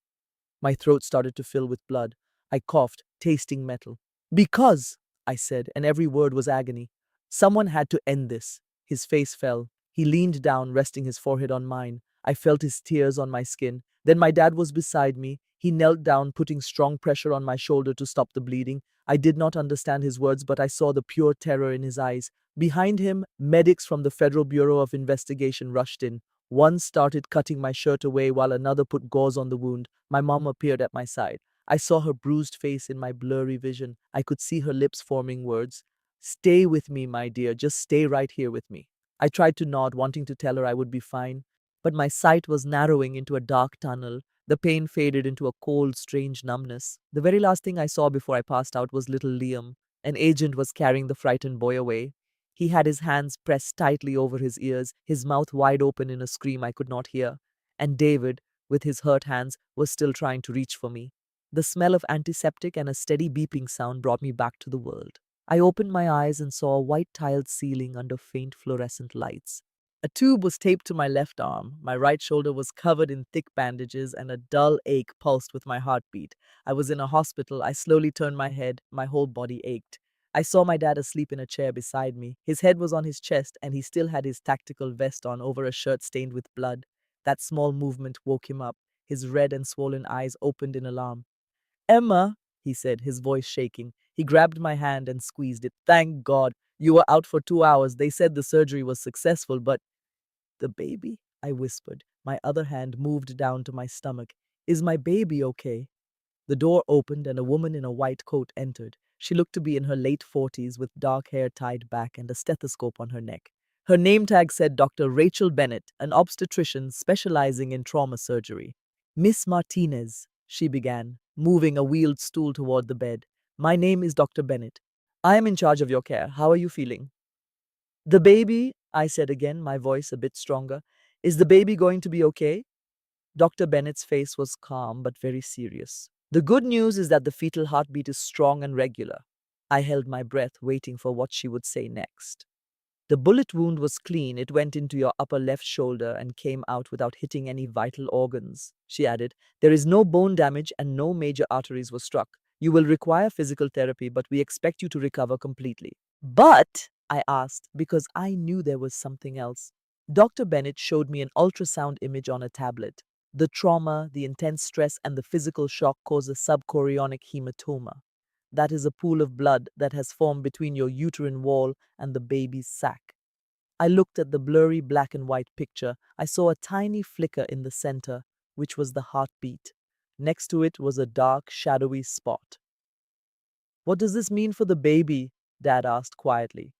My throat started to fill with blood. I coughed, tasting metal. "Because," I said, and every word was agony. "Someone had to end this." His face fell. He leaned down, resting his forehead on mine. I felt his tears on my skin. Then my dad was beside me. He knelt down, putting strong pressure on my shoulder to stop the bleeding. I did not understand his words, but I saw the pure terror in his eyes. Behind him, medics from the Federal Bureau of Investigation rushed in. One started cutting my shirt away while another put gauze on the wound. My mom appeared at my side. I saw her bruised face in my blurry vision. I could see her lips forming words. "Stay with me, my dear. Just stay right here with me." I tried to nod, wanting to tell her I would be fine, but my sight was narrowing into a dark tunnel. The pain faded into a cold, strange numbness. The very last thing I saw before I passed out was little Liam. An agent was carrying the frightened boy away. He had his hands pressed tightly over his ears, his mouth wide open in a scream I could not hear. And David, with his hurt hands, was still trying to reach for me. The smell of antiseptic and a steady beeping sound brought me back to the world. I opened my eyes and saw a white tiled ceiling under faint fluorescent lights. A tube was taped to my left arm. My right shoulder was covered in thick bandages, and a dull ache pulsed with my heartbeat. I was in a hospital. I slowly turned my head. My whole body ached. I saw my dad asleep in a chair beside me. His head was on his chest, and he still had his tactical vest on over a shirt stained with blood. That small movement woke him up. His red and swollen eyes opened in alarm. "Emma," he said, his voice shaking. He grabbed my hand and squeezed it. "Thank God. You were out for 2 hours. They said the surgery was successful, but—" "The baby?" I whispered. My other hand moved down to my stomach. "Is my baby okay?" The door opened and a woman in a white coat entered. She looked to be in her late 40s with dark hair tied back and a stethoscope on her neck. Her name tag said Dr. Rachel Bennett, an obstetrician specializing in trauma surgery. "Miss Martinez," she began, moving a wheeled stool toward the bed. "My name is Dr. Bennett. I am in charge of your care. How are you feeling?" "The baby," I said again, my voice a bit stronger. "Is the baby going to be okay?" Dr. Bennett's face was calm but very serious. "The good news is that the fetal heartbeat is strong and regular." I held my breath, waiting for what she would say next. "The bullet wound was clean. It went into your upper left shoulder and came out without hitting any vital organs," she added. "There is no bone damage and no major arteries were struck. You will require physical therapy, but we expect you to recover completely." "But," I asked, because I knew there was something else. Dr. Bennett showed me an ultrasound image on a tablet. The trauma, the intense stress, and the physical shock cause a subchorionic hematoma. That is a pool of blood that has formed between your uterine wall and the baby's sac. I looked at the blurry black and white picture. I saw a tiny flicker in the center, which was the heartbeat. Next to it was a dark, shadowy spot. "What does this mean for the baby?" Dad asked quietly.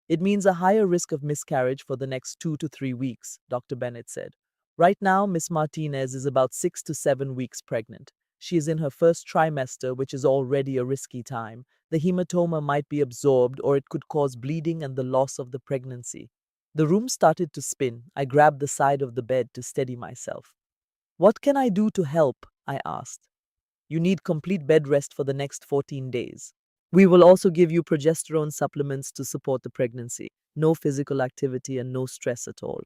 "It means a higher risk of miscarriage for the next 2 to 3 weeks," Dr. Bennett said. "Right now, Miss Martinez is about 6 to 7 weeks pregnant. She is in her first trimester, which is already a risky time. The hematoma might be absorbed, or it could cause bleeding and the loss of the pregnancy." The room started to spin. I grabbed the side of the bed to steady myself. What can I do to help? I asked. You need complete bed rest for the next 14 days. We will also give you progesterone supplements to support the pregnancy. No physical activity and no stress at all.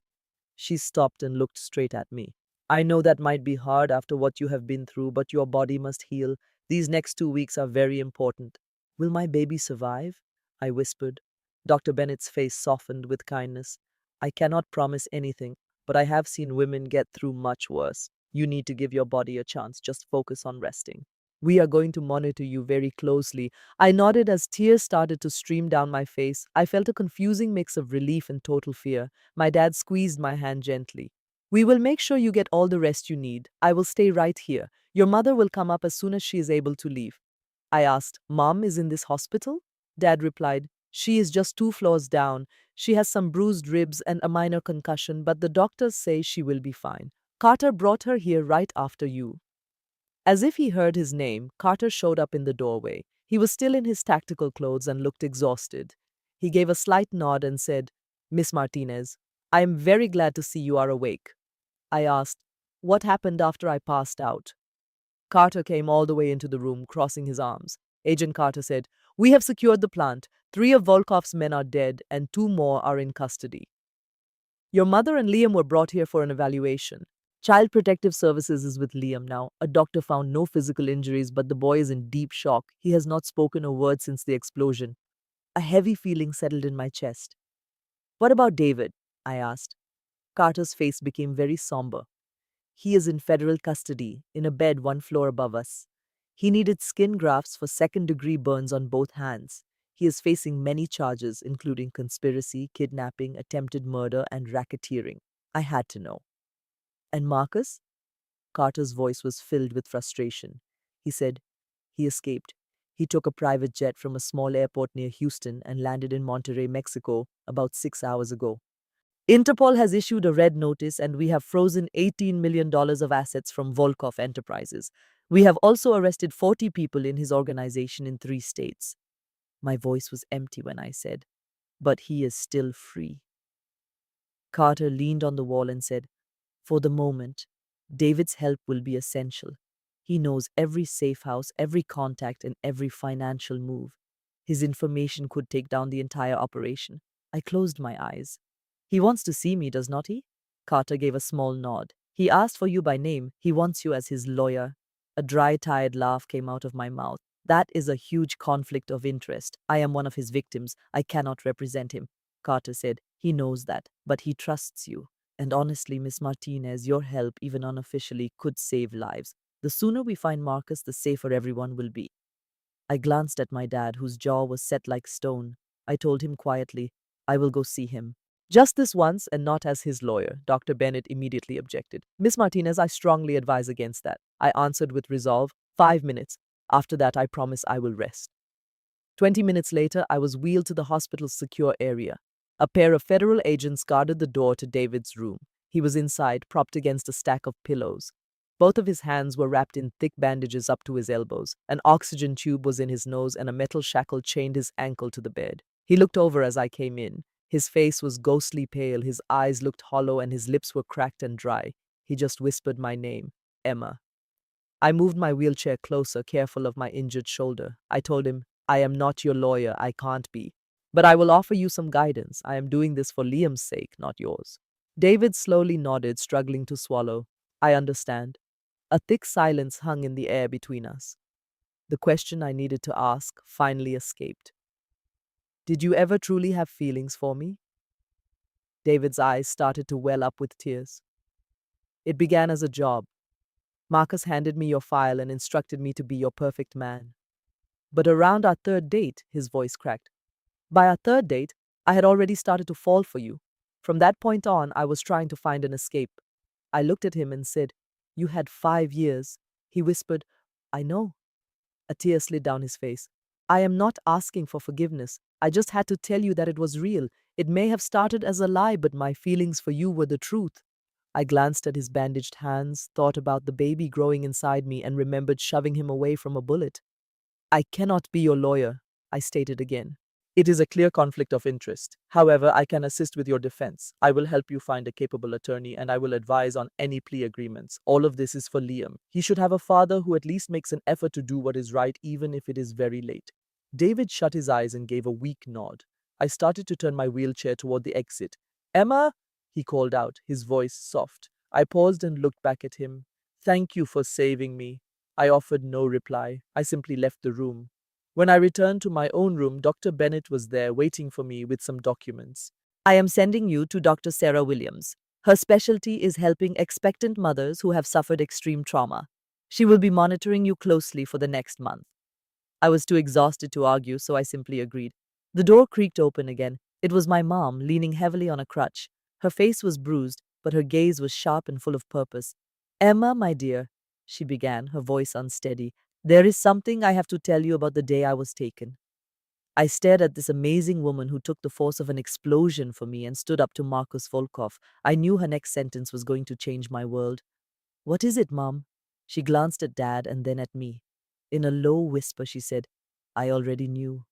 She stopped and looked straight at me. I know that might be hard after what you have been through, but your body must heal. These next 2 weeks are very important. Will my baby survive? I whispered. Dr. Bennett's face softened with kindness. I cannot promise anything, but I have seen women get through much worse. You need to give your body a chance. Just focus on resting. We are going to monitor you very closely. I nodded as tears started to stream down my face. I felt a confusing mix of relief and total fear. My dad squeezed my hand gently. We will make sure you get all the rest you need. I will stay right here. Your mother will come up as soon as she is able to leave. I asked, Mom is in this hospital? Dad replied, She is just 2 floors down. She has some bruised ribs and a minor concussion, but the doctors say she will be fine. Carter brought her here right after you. As if he heard his name, Carter showed up in the doorway. He was still in his tactical clothes and looked exhausted. He gave a slight nod and said, Miss Martinez, I am very glad to see you are awake. I asked, What happened after I passed out? Carter came all the way into the room, crossing his arms. Agent Carter said, We have secured the plant. 3 of Volkov's men are dead, and 2 more are in custody. Your mother and Liam were brought here for an evaluation. Child Protective Services is with Liam now. A doctor found no physical injuries, but the boy is in deep shock. He has not spoken a word since the explosion. A heavy feeling settled in my chest. What about David? I asked. Carter's face became very somber. He is in federal custody, in a bed 1 floor above us. He needed skin grafts for second-degree burns on both hands. He is facing many charges, including conspiracy, kidnapping, attempted murder, and racketeering. I had to know. And Marcus? Carter's voice was filled with frustration. He said, He escaped. He took a private jet from a small airport near Houston and landed in Monterrey, Mexico, about 6 hours ago. Interpol has issued a red notice and we have frozen $18 million of assets from Volkov Enterprises. We have also arrested 40 people in his organization in 3 states. My voice was empty when I said, But he is still free. Carter leaned on the wall and said, For the moment, David's help will be essential. He knows every safe house, every contact, and every financial move. His information could take down the entire operation. I closed my eyes. He wants to see me, does not he? Carter gave a small nod. He asked for you by name. He wants you as his lawyer. A dry, tired laugh came out of my mouth. That is a huge conflict of interest. I am one of his victims. I cannot represent him. Carter said, He knows that, but he trusts you. And honestly, Miss Martinez, your help, even unofficially, could save lives. The sooner we find Marcus, the safer everyone will be. I glanced at my dad, whose jaw was set like stone. I told him quietly, I will go see him. Just this once and not as his lawyer. Dr. Bennett immediately objected. Miss Martinez, I strongly advise against that. I answered with resolve. 5 minutes. After that, I promise I will rest. 20 minutes later, I was wheeled to the hospital's secure area. A pair of federal agents guarded the door to David's room. He was inside, propped against a stack of pillows. Both of his hands were wrapped in thick bandages up to his elbows. An oxygen tube was in his nose and a metal shackle chained his ankle to the bed. He looked over as I came in. His face was ghostly pale, his eyes looked hollow, and his lips were cracked and dry. He just whispered my name, Emma. I moved my wheelchair closer, careful of my injured shoulder. I told him, I am not your lawyer, I can't be. But I will offer you some guidance. I am doing this for Liam's sake, not yours. David slowly nodded, struggling to swallow. I understand. A thick silence hung in the air between us. The question I needed to ask finally escaped. Did you ever truly have feelings for me? David's eyes started to well up with tears. It began as a job. Marcus handed me your file and instructed me to be your perfect man. But around our 3rd date, his voice cracked. By our 3rd date, I had already started to fall for you. From that point on, I was trying to find an escape. I looked at him and said, You had 5 years. He whispered, I know. A tear slid down his face. I am not asking for forgiveness. I just had to tell you that it was real. It may have started as a lie, but my feelings for you were the truth. I glanced at his bandaged hands, thought about the baby growing inside me, and remembered shoving him away from a bullet. I cannot be your lawyer, I stated again. It is a clear conflict of interest. However, I can assist with your defense. I will help you find a capable attorney and I will advise on any plea agreements. All of this is for Liam. He should have a father who at least makes an effort to do what is right, even if it is very late. David shut his eyes and gave a weak nod. I started to turn my wheelchair toward the exit. Emma, he called out, his voice soft. I paused and looked back at him. Thank you for saving me. I offered no reply. I simply left the room. When I returned to my own room, Dr. Bennett was there waiting for me with some documents. I am sending you to Dr. Sarah Williams. Her specialty is helping expectant mothers who have suffered extreme trauma. She will be monitoring you closely for the next month. I was too exhausted to argue, so I simply agreed. The door creaked open again. It was my mom, leaning heavily on a crutch. Her face was bruised, but her gaze was sharp and full of purpose. Emma, my dear, she began, her voice unsteady. There is something I have to tell you about the day I was taken. I stared at this amazing woman who took the force of an explosion for me and stood up to Marcus Volkov. I knew her next sentence was going to change my world. What is it, Mom? She glanced at Dad and then at me. In a low whisper, she said, I already knew.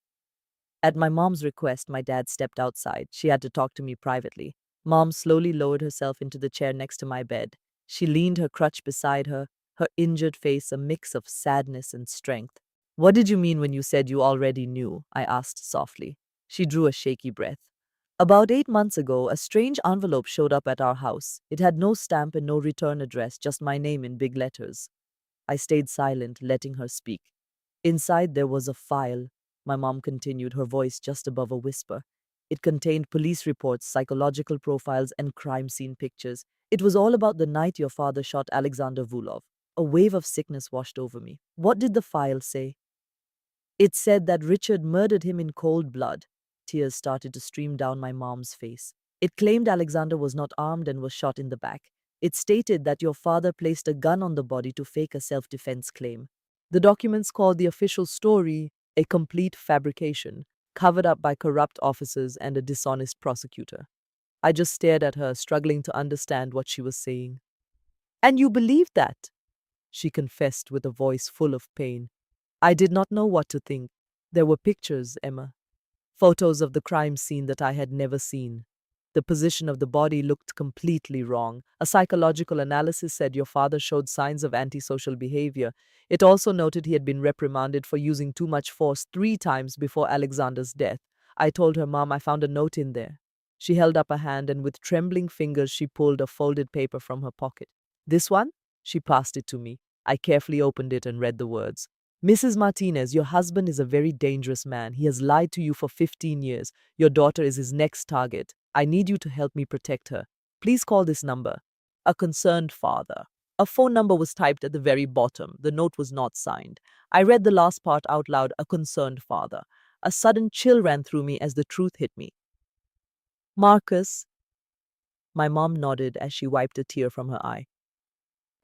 At my mom's request, my dad stepped outside. She had to talk to me privately. Mom slowly lowered herself into the chair next to my bed. She leaned her crutch beside her injured face a mix of sadness and strength. What did you mean when you said you already knew? I asked softly. She drew a shaky breath. About 8 months ago, a strange envelope showed up at our house. It had no stamp and no return address, just my name in big letters. I stayed silent, letting her speak. Inside there was a file, my mom continued, her voice just above a whisper. It contained police reports, psychological profiles, and crime scene pictures. It was all about the night your father shot Alexander Vulov. A wave of sickness washed over me. What did the file say? It said that Richard murdered him in cold blood. Tears started to stream down my mom's face. It claimed Alexander was not armed and was shot in the back. It stated that your father placed a gun on the body to fake a self-defense claim. The documents called the official story a complete fabrication, covered up by corrupt officers and a dishonest prosecutor. I just stared at her, struggling to understand what she was saying. And you believed that? She confessed with a voice full of pain. I did not know what to think. There were pictures, Emma. Photos of the crime scene that I had never seen. The position of the body looked completely wrong. A psychological analysis said your father showed signs of antisocial behavior. It also noted he had been reprimanded for using too much force 3 times before Alexander's death. I told her, Mom, I found a note in there. She held up a hand and with trembling fingers she pulled a folded paper from her pocket. This one? She passed it to me. I carefully opened it and read the words. Mrs. Martinez, your husband is a very dangerous man. He has lied to you for 15 years. Your daughter is his next target. I need you to help me protect her. Please call this number. A concerned father. A phone number was typed at the very bottom. The note was not signed. I read the last part out loud, a concerned father. A sudden chill ran through me as the truth hit me. Marcus. My mom nodded as she wiped a tear from her eye.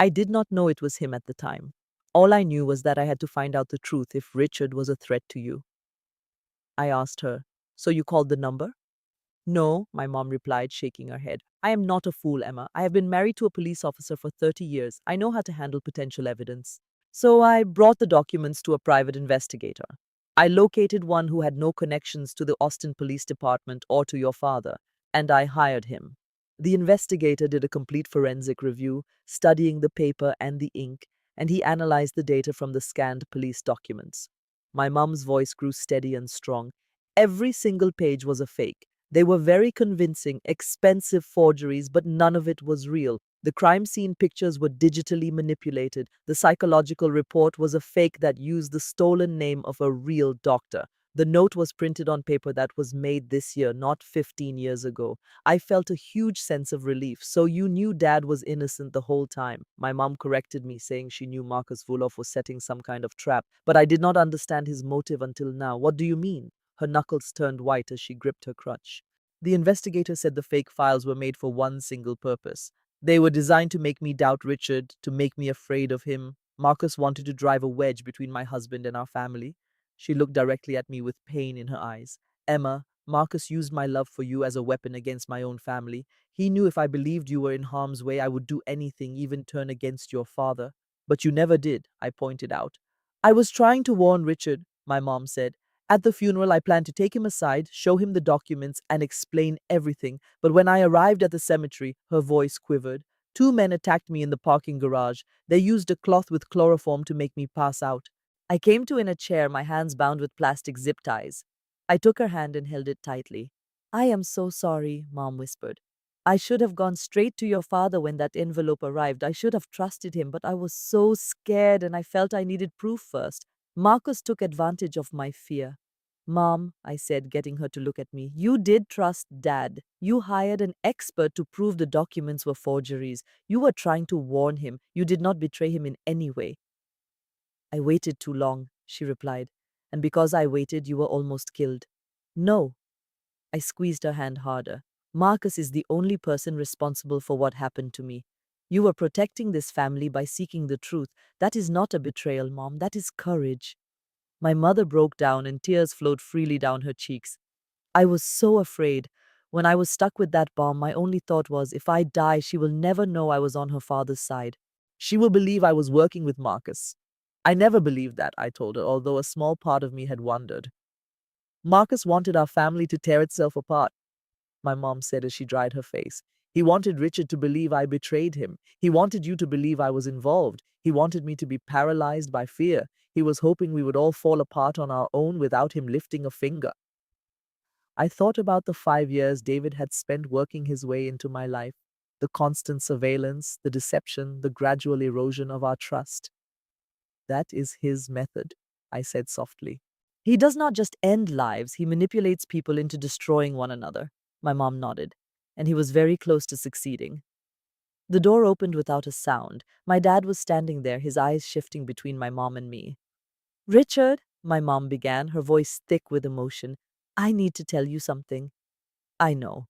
I did not know it was him at the time. All I knew was that I had to find out the truth if Richard was a threat to you. I asked her, So you called the number? No, my mom replied, shaking her head. I am not a fool, Emma. I have been married to a police officer for 30 years. I know how to handle potential evidence. So I brought the documents to a private investigator. I located one who had no connections to the Austin Police Department or to your father, and I hired him. The investigator did a complete forensic review, studying the paper and the ink, and he analyzed the data from the scanned police documents. My mom's voice grew steady and strong. Every single page was a fake. They were very convincing, expensive forgeries, but none of it was real. The crime scene pictures were digitally manipulated. The psychological report was a fake that used the stolen name of a real doctor. The note was printed on paper that was made this year, not 15 years ago. I felt a huge sense of relief. So you knew Dad was innocent the whole time. My mom corrected me, saying she knew Marcus Vulov was setting some kind of trap, but I did not understand his motive until now. What do you mean? Her knuckles turned white as she gripped her crutch. The investigator said the fake files were made for one single purpose. They were designed to make me doubt Richard, to make me afraid of him. Marcus wanted to drive a wedge between my husband and our family. She looked directly at me with pain in her eyes. Emma, Marcus used my love for you as a weapon against my own family. He knew if I believed you were in harm's way, I would do anything, even turn against your father. But you never did, I pointed out. I was trying to warn Richard, my mom said. At the funeral, I planned to take him aside, show him the documents, and explain everything. But when I arrived at the cemetery, her voice quivered. Two men attacked me in the parking garage. They used a cloth with chloroform to make me pass out. I came to in a chair, my hands bound with plastic zip ties. I took her hand and held it tightly. I am so sorry, Mom whispered. I should have gone straight to your father when that envelope arrived. I should have trusted him, but I was so scared and I felt I needed proof first. Marcus took advantage of my fear. Mom, I said, getting her to look at me, you did trust Dad. You hired an expert to prove the documents were forgeries. You were trying to warn him. You did not betray him in any way. I waited too long, she replied, and because I waited, you were almost killed. No. I squeezed her hand harder. Marcus is the only person responsible for what happened to me. You were protecting this family by seeking the truth. That is not a betrayal, Mom. That is courage. My mother broke down and tears flowed freely down her cheeks. I was so afraid. When I was stuck with that bomb, my only thought was, if I die, she will never know I was on her father's side. She will believe I was working with Marcus. I never believed that, I told her, although a small part of me had wondered. Marcus wanted our family to tear itself apart, my mom said as she dried her face. He wanted Richard to believe I betrayed him. He wanted you to believe I was involved. He wanted me to be paralyzed by fear. He was hoping we would all fall apart on our own without him lifting a finger. I thought about the 5 years David had spent working his way into my life, the constant surveillance, the deception, the gradual erosion of our trust. That is his method, I said softly. He does not just end lives, he manipulates people into destroying one another. My mom nodded, and he was very close to succeeding. The door opened without a sound. My dad was standing there, his eyes shifting between my mom and me. Richard, my mom began, her voice thick with emotion, I need to tell you something. I know,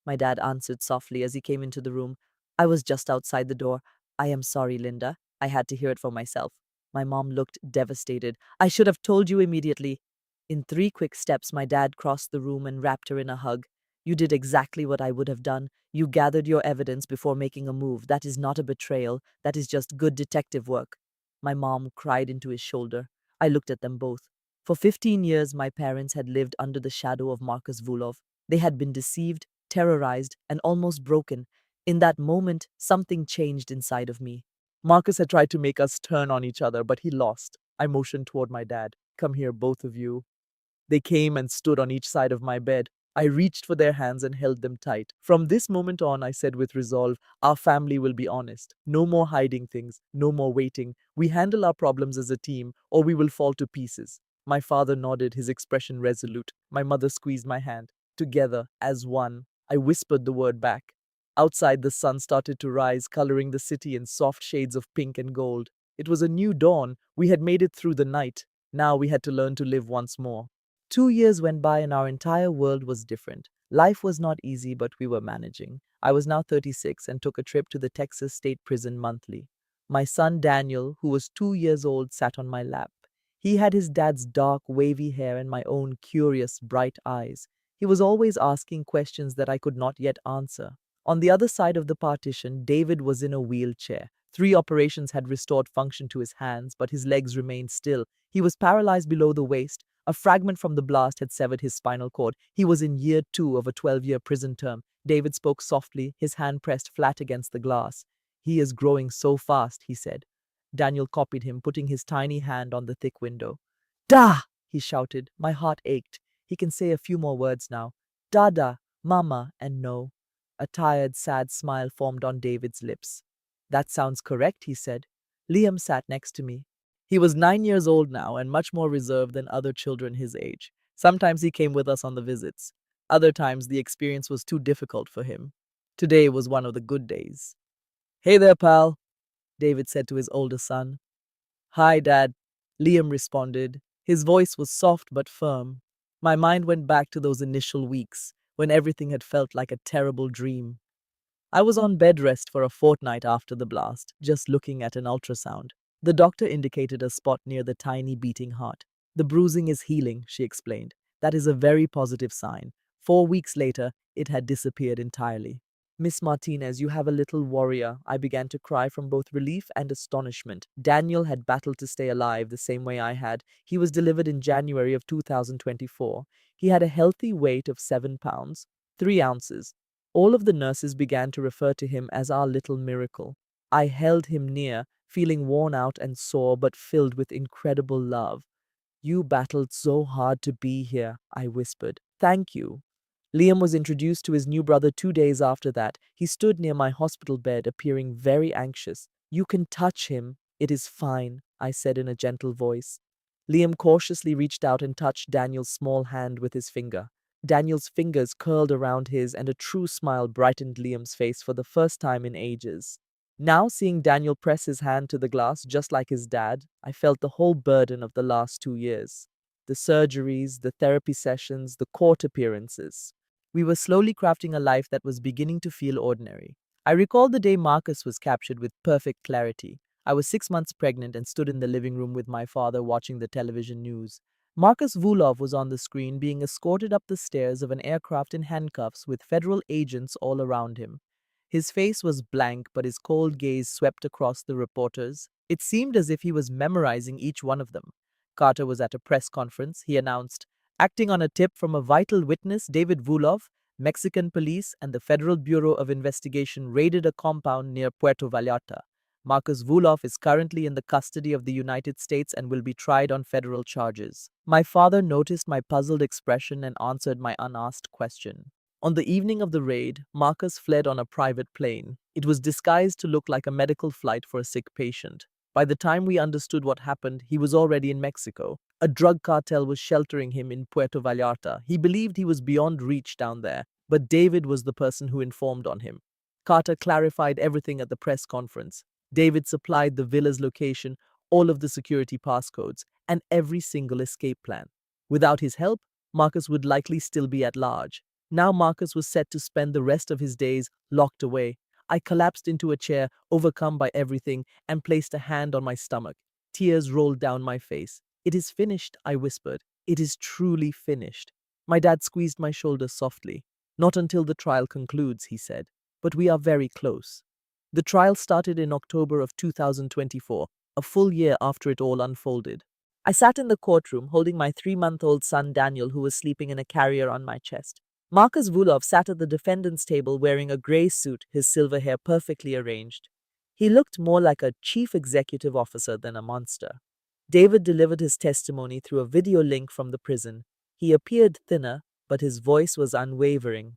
my dad answered softly as he came into the room. I was just outside the door. I am sorry, Linda. I had to hear it for myself. My mom looked devastated. I should have told you immediately. In 3 quick steps, my dad crossed the room and wrapped her in a hug. You did exactly what I would have done. You gathered your evidence before making a move. That is not a betrayal. That is just good detective work. My mom cried into his shoulder. I looked at them both. For 15 years, my parents had lived under the shadow of Marcus Vulov. They had been deceived, terrorized, and almost broken. In that moment, something changed inside of me. Marcus had tried to make us turn on each other, but he lost. I motioned toward my dad. Come here, both of you. They came and stood on each side of my bed. I reached for their hands and held them tight. From this moment on, I said with resolve, our family will be honest. No more hiding things, no more waiting. We handle our problems as a team, or we will fall to pieces. My father nodded, his expression resolute. My mother squeezed my hand. Together, as one, I whispered the word back. Outside, the sun started to rise, coloring the city in soft shades of pink and gold. It was a new dawn. We had made it through the night. Now we had to learn to live once more. 2 years went by and our entire world was different. Life was not easy, but we were managing. I was now 36 and took a trip to the Texas State Prison monthly. My son Daniel, who was 2 years old, sat on my lap. He had his dad's dark, wavy hair and my own curious, bright eyes. He was always asking questions that I could not yet answer. On the other side of the partition, David was in a wheelchair. 3 operations had restored function to his hands, but his legs remained still. He was paralyzed below the waist. A fragment from the blast had severed his spinal cord. He was in year 2 of a 12-year prison term. David spoke softly, his hand pressed flat against the glass. He is growing so fast, he said. Daniel copied him, putting his tiny hand on the thick window. Da! He shouted. My heart ached. He can say a few more words now. Dada, Mama, and no. A tired, sad smile formed on David's lips. That sounds correct, he said. Liam sat next to me. He was 9 years old now and much more reserved than other children his age. Sometimes he came with us on the visits. Other times the experience was too difficult for him. Today was one of the good days. Hey there, pal, David said to his older son. Hi, Dad, Liam responded. His voice was soft but firm. My mind went back to those initial weeks when everything had felt like a terrible dream. I was on bed rest for a fortnight after the blast, just looking at an ultrasound. The doctor indicated a spot near the tiny beating heart. The bruising is healing, she explained. That is a very positive sign. 4 weeks later, it had disappeared entirely. Miss Martinez, you have a little warrior. I began to cry from both relief and astonishment. Daniel had battled to stay alive the same way I had. He was delivered in January of 2024. He had a healthy weight of 7 pounds, 3 ounces. All of the nurses began to refer to him as our little miracle. I held him near, feeling worn out and sore, but filled with incredible love. You battled so hard to be here, I whispered. Thank you. Liam was introduced to his new brother 2 days after that. He stood near my hospital bed, appearing very anxious. You can touch him. It is fine, I said in a gentle voice. Liam cautiously reached out and touched Daniel's small hand with his finger. Daniel's fingers curled around his, and a true smile brightened Liam's face for the first time in ages. Now, seeing Daniel press his hand to the glass just like his dad, I felt the whole burden of the last 2 years. The surgeries, the therapy sessions, the court appearances. We were slowly crafting a life that was beginning to feel ordinary. I recalled the day Marcus was captured with perfect clarity. I was 6 months pregnant and stood in the living room with my father watching the television news. Marcus Vulov was on the screen being escorted up the stairs of an aircraft in handcuffs with federal agents all around him. His face was blank, but his cold gaze swept across the reporters. It seemed as if he was memorizing each one of them. Carter was at a press conference. He announced, acting on a tip from a vital witness, David Vulov, Mexican police and the Federal Bureau of Investigation raided a compound near Puerto Vallarta. Marcus Vulov is currently in the custody of the United States and will be tried on federal charges. My father noticed my puzzled expression and answered my unasked question. On the evening of the raid, Marcus fled on a private plane. It was disguised to look like a medical flight for a sick patient. By the time we understood what happened, he was already in Mexico. A drug cartel was sheltering him in Puerto Vallarta. He believed he was beyond reach down there, but David was the person who informed on him. Carter clarified everything at the press conference. David supplied the villa's location, all of the security passcodes, and every single escape plan. Without his help, Marcus would likely still be at large. Now Marcus was set to spend the rest of his days locked away. I collapsed into a chair, overcome by everything, and placed a hand on my stomach. Tears rolled down my face. It is finished, I whispered. It is truly finished. My dad squeezed my shoulder softly. Not until the trial concludes, he said. But we are very close. The trial started in October of 2024, a full year after it all unfolded. I sat in the courtroom, holding my 3-month-old son Daniel, who was sleeping in a carrier on my chest. Marcus Vulov sat at the defendant's table wearing a gray suit, his silver hair perfectly arranged. He looked more like a chief executive officer than a monster. David delivered his testimony through a video link from the prison. He appeared thinner, but his voice was unwavering.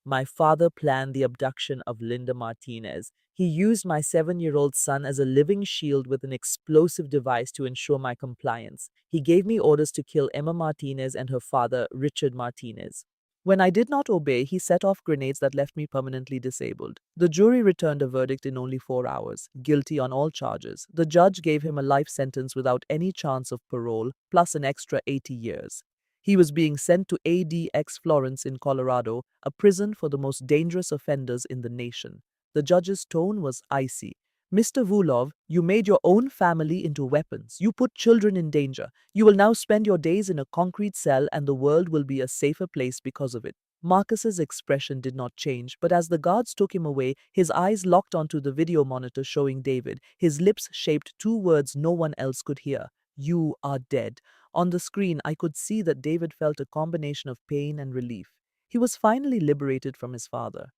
My father planned the abduction of Linda Martinez. He used my 7-year-old son as a living shield with an explosive device to ensure my compliance. He gave me orders to kill Emma Martinez and her father, Richard Martinez. When I did not obey, he set off grenades that left me permanently disabled. The jury returned a verdict in only 4 hours, guilty on all charges. The judge gave him a life sentence without any chance of parole, plus an extra 80 years. He was being sent to ADX Florence in Colorado, a prison for the most dangerous offenders in the nation. The judge's tone was icy. Mr. Vulov, you made your own family into weapons. You put children in danger. You will now spend your days in a concrete cell and the world will be a safer place because of it. Marcus's expression did not change, but as the guards took him away, his eyes locked onto the video monitor showing David. His lips shaped 2 words no one else could hear. You are dead. On the screen, I could see that David felt a combination of pain and relief. He was finally liberated from his father.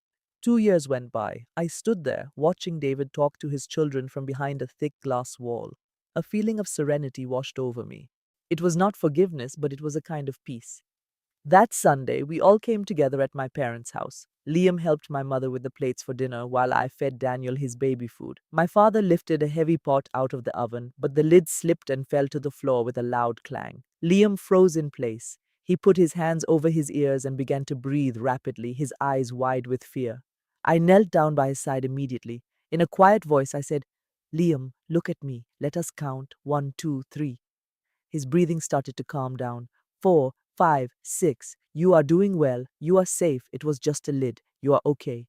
2 years went by. I stood there, watching David talk to his children from behind a thick glass wall. A feeling of serenity washed over me. It was not forgiveness, but it was a kind of peace. That Sunday, we all came together at my parents' house. Liam helped my mother with the plates for dinner while I fed Daniel his baby food. My father lifted a heavy pot out of the oven, but the lid slipped and fell to the floor with a loud clang. Liam froze in place. He put his hands over his ears and began to breathe rapidly, his eyes wide with fear. I knelt down by his side immediately. In a quiet voice, I said, Liam, look at me. Let us count. 1, 2, 3. His breathing started to calm down. 4, 5, 6. You are doing well. You are safe. It was just a lid. You are okay.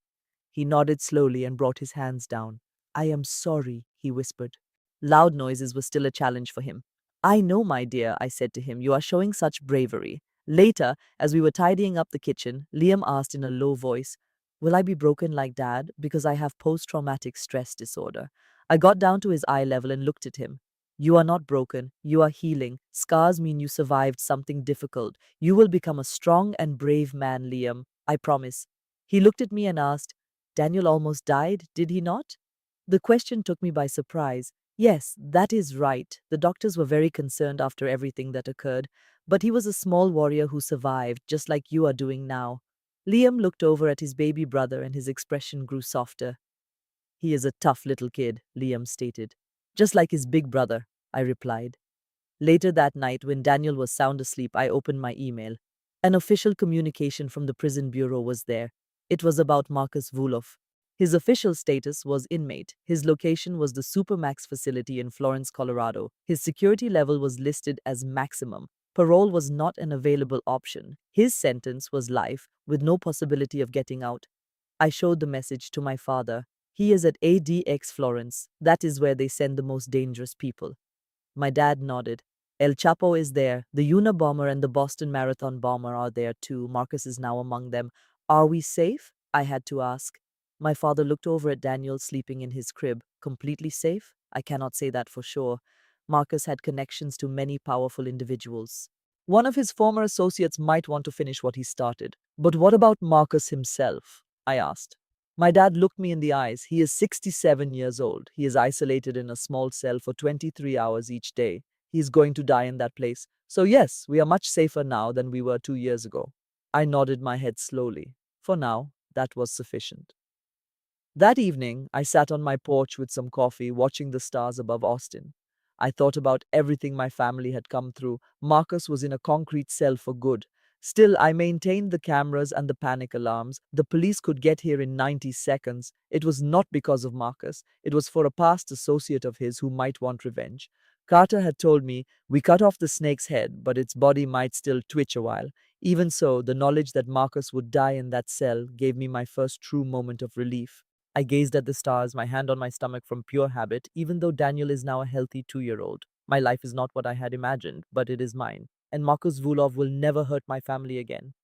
He nodded slowly and brought his hands down. I am sorry, he whispered. Loud noises were still a challenge for him. I know, my dear, I said to him. You are showing such bravery. Later, as we were tidying up the kitchen, Liam asked in a low voice, Will I be broken like dad? Because I have post traumatic stress disorder. I got down to his eye level and looked at him. You are not broken. You are healing. Scars mean you survived something difficult. You will become a strong and brave man, Liam. I promise. He looked at me and asked, Daniel almost died, did he not? The question took me by surprise. Yes, that is right. The doctors were very concerned after everything that occurred, but he was a small warrior who survived, just like you are doing now. Liam looked over at his baby brother and his expression grew softer. He is a tough little kid, Liam stated. Just like his big brother, I replied. Later that night, when Daniel was sound asleep, I opened my email. An official communication from the prison bureau was there. It was about Marcus Vuloff. His official status was inmate. His location was the Supermax facility in Florence, Colorado. His security level was listed as maximum. Parole was not an available option. His sentence was life, with no possibility of getting out. I showed the message to my father. He is at ADX Florence. That is where they send the most dangerous people. My dad nodded. El Chapo is there. The Unabomber and the Boston Marathon bomber are there too. Marcus is now among them. Are we safe? I had to ask. My father looked over at Daniel sleeping in his crib. Completely safe? I cannot say that for sure. Marcus had connections to many powerful individuals. One of his former associates might want to finish what he started. But what about Marcus himself? I asked. My dad looked me in the eyes. He is 67 years old. He is isolated in a small cell for 23 hours each day. He is going to die in that place. So, yes, we are much safer now than we were 2 years ago. I nodded my head slowly. For now, that was sufficient. That evening, I sat on my porch with some coffee, watching the stars above Austin. I thought about everything my family had come through. Marcus was in a concrete cell for good. Still, I maintained the cameras and the panic alarms. The police could get here in 90 seconds. It was not because of Marcus. It was for a past associate of his who might want revenge. Carter had told me, we cut off the snake's head, but its body might still twitch a while. Even so, the knowledge that Marcus would die in that cell gave me my first true moment of relief. I gazed at the stars, my hand on my stomach from pure habit, even though Daniel is now a healthy 2-year-old. My life is not what I had imagined, but it is mine, and Markus Vulov will never hurt my family again.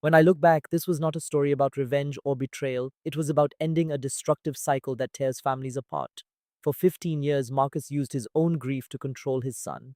When I look back, this was not a story about revenge or betrayal. It was about ending a destructive cycle that tears families apart. For 15 years, Marcus used his own grief to control his son.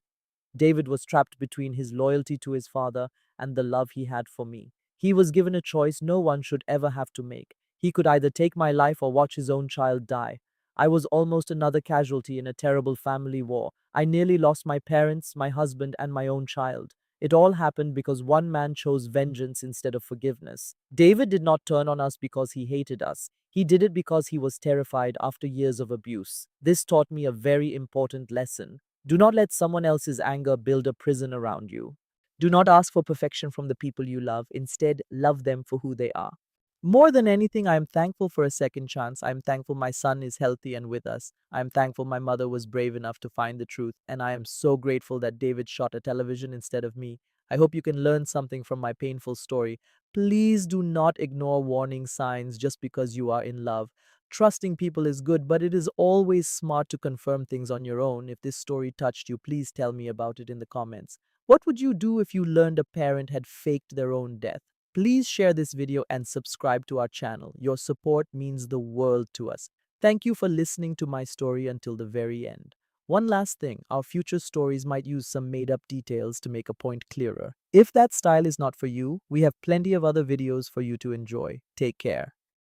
David was trapped between his loyalty to his father and the love he had for me. He was given a choice no one should ever have to make. He could either take my life or watch his own child die. I was almost another casualty in a terrible family war. I nearly lost my parents, my husband, and my own child. It all happened because one man chose vengeance instead of forgiveness. David did not turn on us because he hated us. He did it because he was terrified after years of abuse. This taught me a very important lesson. Do not let someone else's anger build a prison around you. Do not ask for perfection from the people you love. Instead, love them for who they are. More than anything, I am thankful for a second chance. I am thankful my son is healthy and with us. I am thankful my mother was brave enough to find the truth. And I am so grateful that David shot a television instead of me. I hope you can learn something from my painful story. Please do not ignore warning signs just because you are in love. Trusting people is good, but it is always smart to confirm things on your own. If this story touched you, please tell me about it in the comments. What would you do if you learned a parent had faked their own death? Please share this video and subscribe to our channel. Your support means the world to us. Thank you for listening to my story until the very end. One last thing, our future stories might use some made-up details to make a point clearer. If that style is not for you, we have plenty of other videos for you to enjoy. Take care.